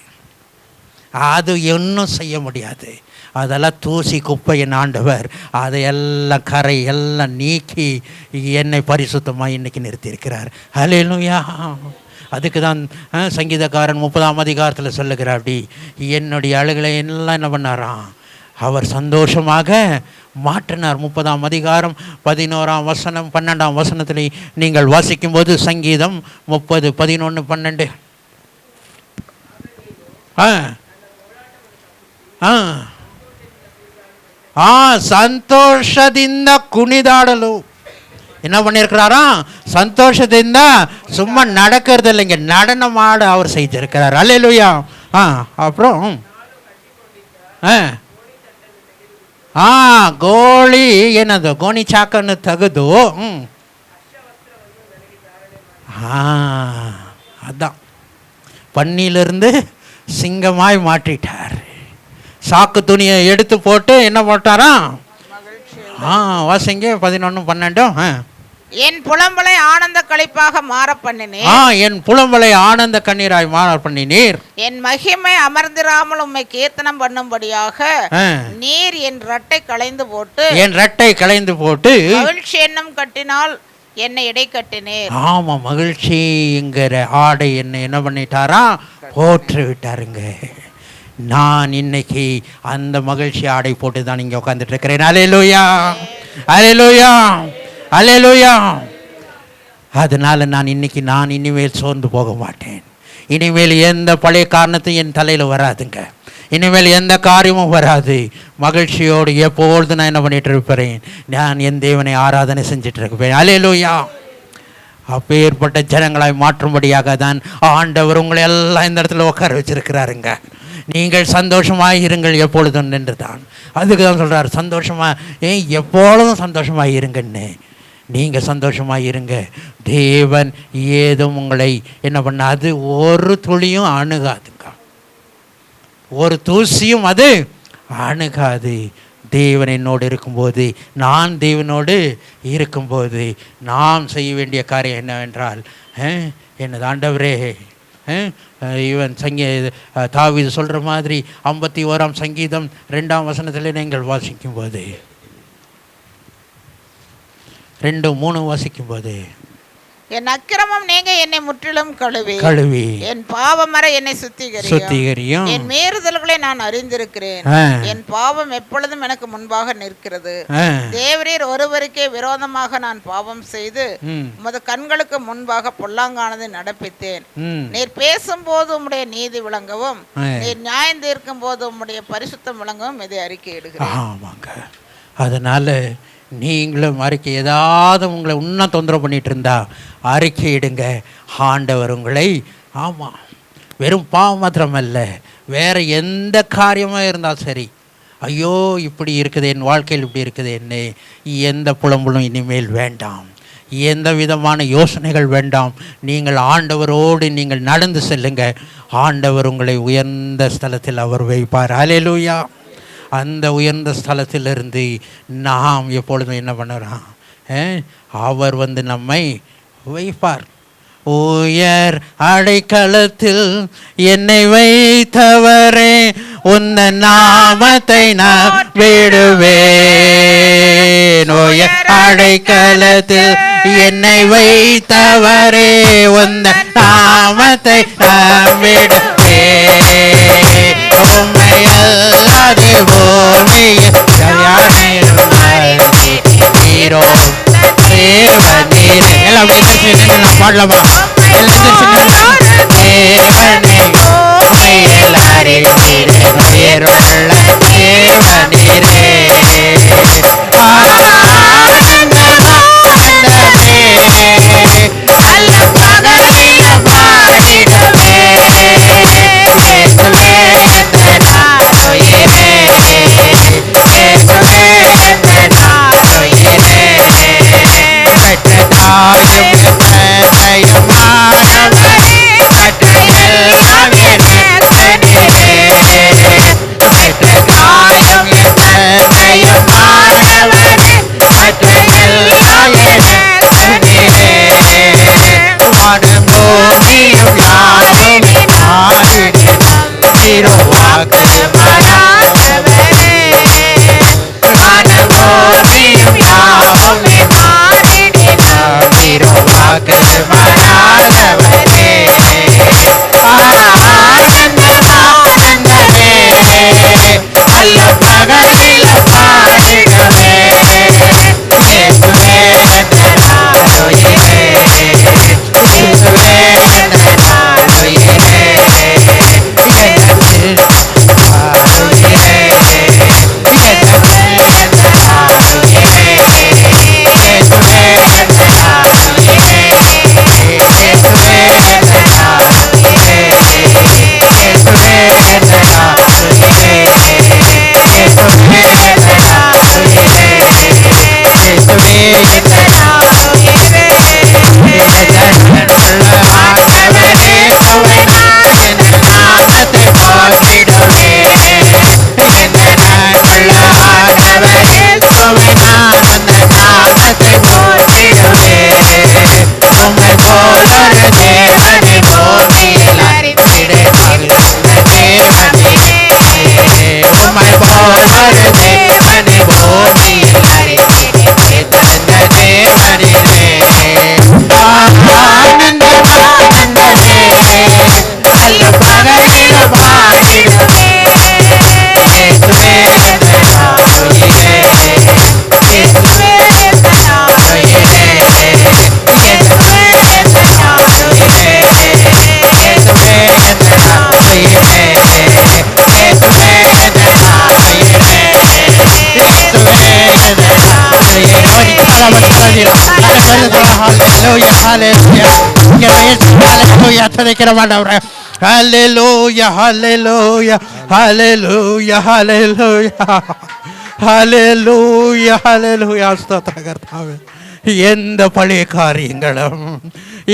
அது இன்னும் செய்ய முடியாது. அதெல்லாம் தூசி குப்பை என் ஆண்டவர் அதையெல்லாம் கரை எல்லாம் நீக்கி என்னை பரிசுத்தமாக இன்றைக்கி நிறுத்தியிருக்கிறார். அல்லேலூயா. அதுக்கு தான் சங்கீதக்காரன் 30ஆம் அதிகாரத்தில் சொல்லுகிறார், அப்படி என்னுடைய அழுகளை எல்லாம் என்ன பண்ணாராம், அவர் சந்தோஷமாக மாற்றினார். 30ஆம் அதிகாரம் 11ஆம் வசனம் 12ஆம் வசனத்தில் நீங்கள் வாசிக்கும்போது, சங்கீதம் 30 11 12 ಸಂತೋಷದಿಂದ ಕುಣಿದಾಡಲು என்ன பண்ணியிருக்கிறாரா, சந்தோஷத்தின் சும்மா நடக்கிறது இல்லைங்க, நடனமாட அவர் செய்திருக்கிறார். அல்லேலூயா. அப்புறம் ಗೋಳಿ ಏನದು ಗೋಣಿ ಚಾಕನ್ನು ತೆಗೆದು அதான் பன்னியிலிருந்து சிங்கமாய் மாற்றிட்டார். சாக்கு துணியை எடுத்து போட்டு என்ன போட்டாரா, வாசிங்க 11 12. என் புலம்பலை ஆனந்த களிப்பாக மாற பண்ணினீர். என் புலம்பலை ஆனந்த கண்ணீராய் மாற பண்ணினீர். என் மகிமை அமர்ந்திராமல் உம்மை கீர்த்தனம் பண்ணும்படியாக நீர் என் ரட்டை களைந்து போட்டு மகிழ்ச்சி என்னும் கட்டினால் என்னை இடை கட்டினீர். ஆமா, மகிழ்ச்சிங்கிற ஆடை என்ன பண்ணிட்டாரா, போற்று விட்டாருங்க. நான் இன்னைக்கு அந்த மகிழ்ச்சி ஆடை போட்டு தான் இங்கே உட்காந்துட்டு இருக்கிறேன். அல்லேலூயா, அல்லேலூயா, அல்லேலூயா. அதனால நான் இனிமேல் சோர்ந்து போக மாட்டேன். இனிமேல் எந்த பழைய காரணத்தையும் என் தலையில் வராதுங்க. இனிமேல் எந்த காரியமும் வராது. மகிழ்ச்சியோடு எப்பொழுது நான் என்ன பண்ணிட்டு இருப்பேன், நான் என் தேவனை ஆராதனை செஞ்சுட்டு இருப்பேன். அல்லேலூயா. அப்பேற்பட்ட ஜனங்களாய் மாற்றும்படியாக தான் ஆண்டவர் உங்களை எல்லாம் இந்த இடத்துல உட்கார வச்சிருக்கிறாருங்க. நீங்கள் சந்தோஷமாக இருங்கள் எப்பொழுதும் என்று தான். அதுக்கு தான் சொல்கிறார், சந்தோஷமாக எப்பொழுதும் சந்தோஷமாக இருங்கன்னு. நீங்கள் சந்தோஷமாக இருங்க. தேவன் ஏதும் உங்களை என்ன பண்ணாது, ஒரு துளியும் அணுகாதுங்க, ஒரு தூசியும் அது அணுகாது. தேவன் என்னோடு இருக்கும்போது, நான் தேவனோடு இருக்கும்போது நாம் செய்ய வேண்டிய காரியம் என்னவென்றால், எனது ஆண்டவரே, இவன் தாவீது சொல்கிற மாதிரி 51ஆம் சங்கீதம் 2ஆம் வசனத்தில் நீங்கள் வாசிக்கும்போது, 2 3 வாசிக்கும்போது, என் அக்கிரமம் நீங்க என்னை முற்றிலும் கழுவி என் பாவம் வர என்னை சுத்திகரியும். என் மீறுதல்களை நான் அறிந்திருக்கிறேன். என் பாவம் எப்பொழுதும் எனக்கு முன்பாக நிற்கிறது. தேவரீர் ஒருவருக்கே விரோதமாக நான் பாவம் செய்து உமது கண்களுக்கு முன்பாக பொல்லாங்கானதை நடப்பித்தேன். நீர் பேசும்போது உம்முடைய நீதி விளங்கவும், நீர் நியாயம் தீர்க்கும் போது உம்முடைய பரிசுத்தம் விளங்கவும் இதை அறிக்கையிடுகிறேன். ஆமாங்க. அதனால நீங்களும் அறிக்கை, ஏதாவது உங்களை இன்னும் தொந்தரவு பண்ணிட்டு இருந்தா அறிக்கையிடுங்க. ஆண்டவர் உங்களை, ஆமாம், வெறும் பாவம் மாத்திரமல்ல, வேறு எந்த காரியமாக இருந்தாலும் சரி, ஐயோ இப்படி இருக்குது, என் வாழ்க்கையில் இப்படி இருக்குது, என்ன எந்த புலம்பலும் இனிமேல் வேண்டாம், எந்த விதமான யோசனைகள் வேண்டாம். நீங்கள் ஆண்டவரோடு நீங்கள் நடந்து செல்லுங்க. ஆண்டவர் உங்களை உயர்ந்த ஸ்தலத்தில் அவர் வைப்பார். அல்லேலூயா, அந்த உயர்ந்த ஸ்தலத்திலிருந்து நாம் எப்பொழுதும் என்ன பண்ணுறோம்? அவர் வந்து நம்மை வைப்பார். உயர் அடைக்கலத்தில் என்னை வைத்தவரே, உந்த நாமத்தை நான் விடுவேன். உயர் அடைக்கலத்தில் என்னை வைத்தவரே, உந்த நாமத்தை நான் விடுவேன். உம்மையல்லாது பூமியில் யாரும் நீரோ தேவனீரே. எல்லாம் பாடலாமா? தேவனே எல்லாரும் பேருள்ள தேவனீரே.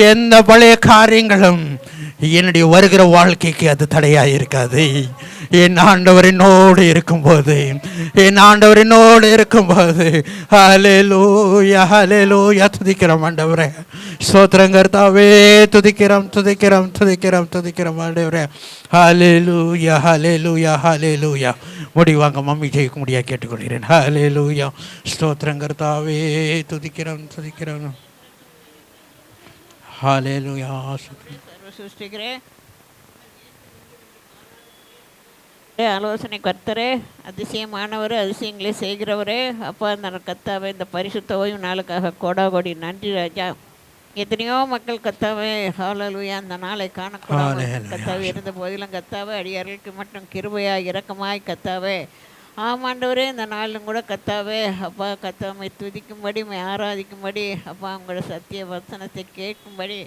எந்த பழைய காரியங்களும் என்னுடைய வருகிற வாழ்க்கைக்கு அது தடையாக இருக்காது. என் ஆண்டவர் என்னோடு இருக்கும்போது ஹல்லேலூயா ஹல்லேலூயா துதிக்கிறோம் ஆண்டவரே. ஸ்தோத்திரம் கர்த்தாவே. துதிக்கிறோம் ஆண்டவரே. ஹல்லேலூயா ஹல்லேலூயா ஹல்லேலூயா. முடிவாங்க மம்மி ஜெயிக்க முடியாது கேட்டுக்கொள்கிறேன். ஹல்லேலூயா. ஸ்தோத்திரம் கர்த்தாவே. துதிக்கிறோம். ஹல்லேலூயா. சிருஷ்டிக்கிறேன் ஆலோசனை கர்த்தரே, அதிசயமானவர், அதிசயங்களை செய்கிறவரே. அப்பா, அந்த கர்த்தாவே, இந்த பரிசுத்த ஓய்வு நாளுக்காக கோடாகோடி நன்றி ராஜா. எத்தனையோ மக்கள் கர்த்தாவே ஹல்லேலூயா அந்த நாளை காணக்கூடாது கர்த்தாவே இருந்த போதிலும் கர்த்தாவே அடியார்களுக்கு மட்டும் கிருபையாய் இரக்கமாய் கர்த்தாவே ஆமாண்டவரே இந்த நாளிலும் கூட கர்த்தாவே அப்பா கர்த்தாவை துதிக்கும்படி ஆராதிக்கும்படி அப்பா உங்களோட சத்திய வசனத்தை கேட்கும்படி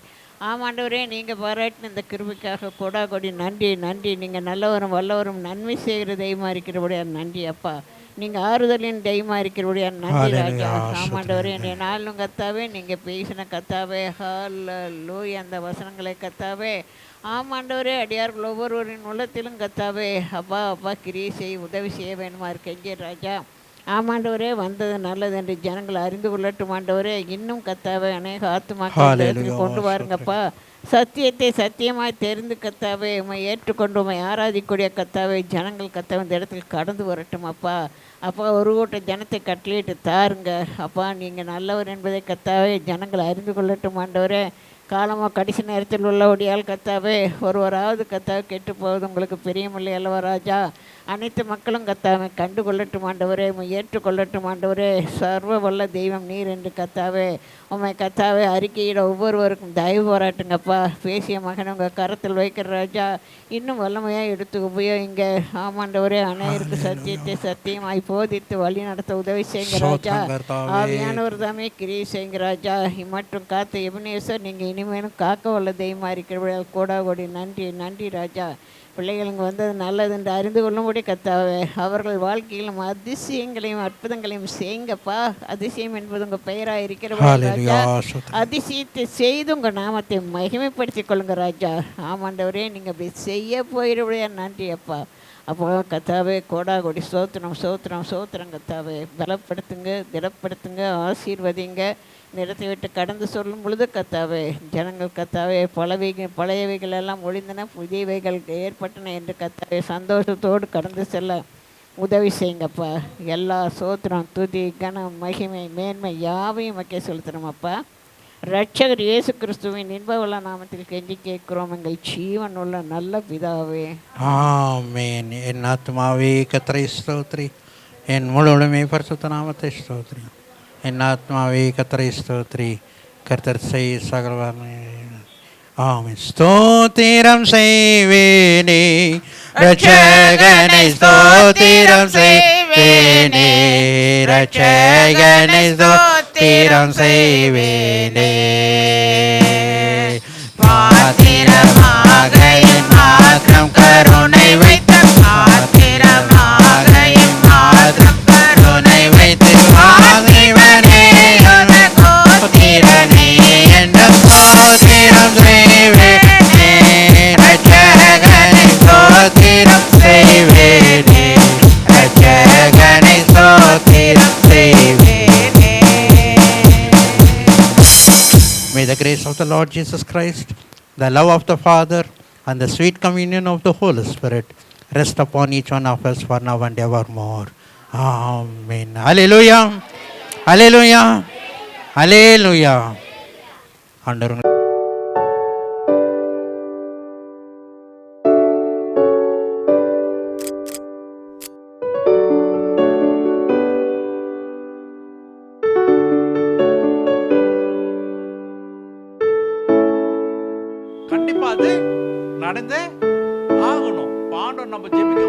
ஆமாண்டவரே நீங்கள் பாராட்டின இந்த கிருபைக்காக கொடாகொடி நன்றி. நீங்கள் நல்லவரும் வல்லவரும் நன்மை செய்கிற தெய்வமாக இருக்கிறபடியா நன்றி அப்பா. நீங்கள் ஆறுதலின் தெய்வமாக இருக்கிறபடியா நன்றி ராஜா. ஹalleluya. ஆமாண்டவரே, என்னுடைய நாளும் கத்தாவே நீங்கள் பேசின கத்தாவே ஹல்லேலூயா அந்த வசனங்களை கத்தாவே ஆமாண்டவரே அடியார்கள் ஒவ்வொருவரின் உள்ளத்திலும் கத்தாவே அப்பா அப்பா கிரியை செய் உதவி செய்ய வேணுமா இருக்கேங்க ராஜா. ஆமாண்டவரே, வந்தது நல்லது என்று ஜனங்கள் அறிந்து கொள்ளட்டும் ஆண்டவரே. இன்னும் கத்தாவே அநேக ஆத்துமாக்கள் இந்த இடத்துக்கு கொண்டு வாருங்கப்பா. சத்தியத்தை சத்தியமாய் தெரிந்து கத்தாவே உம்மை ஏற்றுக்கொண்டு உம்மை ஆராதிக்கூடிய கத்தாவே ஜனங்கள் கத்தாவே இந்த இடத்துல கடந்து வரட்டும் அப்பா. அப்பா ஒரு கூட்ட ஜனத்தை கட்டளையிட்டு தாருங்க அப்பா. நீங்கள் நல்லவர் என்பதை கத்தாவே ஜனங்கள் அறிந்து கொள்ளட்டும் ஆண்டவரே. காலமாக கடைசி நேரத்தில் உள்ளபடியால் கத்தாவே ஒருவராவது கத்தாவே கெட்டு போவது உங்களுக்கு பிரியமில்லை அல்லவா ராஜா. அனைத்து மக்களும் கத்தாவே கண்டு கொள்ளட்டும் ஆண்டவரே, உம்மை ஏற்றுக்கொள்ளட்டும் ஆண்டவரே. சர்வ வல்ல தெய்வம் நீர் என்று கத்தாவே உம்மை கத்தாவே அறிக்கையிட ஒவ்வொருவருக்கும் தயவு பாராட்டுங்கப்பா. பேசிய மகன் உங்கள் கரத்தில் வைக்கிற ராஜா இன்னும் வல்லமையாக எடுத்து உபயோகிங்க. ஆமாண்டவரே, அனைவருக்கு சத்தியத்தை சத்தியமாய் போதித்து வழி நடத்த உதவி செய்யுங்க ராஜா. ஆவியானவர் தாமே கிரியை செய்யுங்க ராஜா. மற்றும் காத்த எபினேசர் நீங்கள் இனிமேலும் காக்க வல்ல தெய்வமாக இருக்கிறவர்கள் கோடாகோடி நன்றி நன்றி ராஜா. பிள்ளைகள் இங்கே வந்தது நல்லது என்று அறிந்து கொள்ளும்படி கத்தாவே அவர்கள் வாழ்க்கையிலும் அதிசயங்களையும் அற்புதங்களையும் செய்யுங்கப்பா. அதிசயம் என்பது உங்கள் பெயராக இருக்கிற ராஜா. அதிசயத்தை செய்து உங்கள் நாமத்தை மகிமைப்படுத்திக் கொள்ளுங்க ராஜா. ஆமாண்டவரே, நீங்கள் அப்படி செய்ய போயிடுவதையா நன்றி அப்பா. அப்போ கத்தாவே கோடாகோடி சோத்திரம் சோத்திரம் சோத்திரம் கத்தாவே. பலப்படுத்துங்க, திடப்படுத்துங்க, ஆசீர்வதிங்க. இந்த இடத்தை விட்டு கடந்து சொல்லும் பொழுது கத்தாவே ஜனங்கள் கத்தாவே பழையவைகள் எல்லாம் ஒழிந்தன, புதியவைகள் ஏற்பட்டன என்று கத்தாவே சந்தோஷத்தோடு கடந்து செல்ல உதவி செய்யுங்கப்பா. எல்லா சோத்திரம் துதி கனம் மகிமை மேன்மை யாவையும் மக்கே செலுத்துகிறோமப்பா. ரட்சகர் இயேசு கிறிஸ்துவின் இன்பவல்ல நாமத்தில் கெஞ்சி கேட்கிறோம் எங்கள் ஜீவன் உள்ள நல்ல பிதாவே, ஆமென். என் ஆத்மாவே கர்த்தரை ஸ்தோத்திரி, என் முழுவதுமே பரிசுத்த நாமத்தை ஸ்தோத்திரி. என் ஆத்மாவே கர்த்தரை ஸ்தோத்திரி, கர்த்தர் செய் சகலவமே. ஆமென். ஸ்தோத்திரம் செய்வேனே ரட்சகனை, ஸ்தோத்திரம் செய்வேனே ரட்சகனை, ஸ்தோத்திரம் செய்வேனே. பாத்திரமாக என் மாத்திரம் கருணை வைத்த, பாத்திரமாக என் மாத்திரம் கருணை வைத்து ஆதிவனே கோத்திரனே என்ற ஸ்தோத்திரம் செய்வேனே ரட்சகனை, ஸ்தோத்திரம் செய்வேனே ரட்சகனை, ஸ்தோத்திரம் செய்வேனே. May the grace of the Lord Jesus Christ, the love of the Father, and the sweet communion of the Holy Spirit rest upon each one of us for now and evermore. Amen. Hallelujah. Hallelujah. Hallelujah. ஆண்டவரே, கண்டிப்பா அது நடந்தே ஆகணும். ஆண்டவர் நம்ம ஜெபிக்க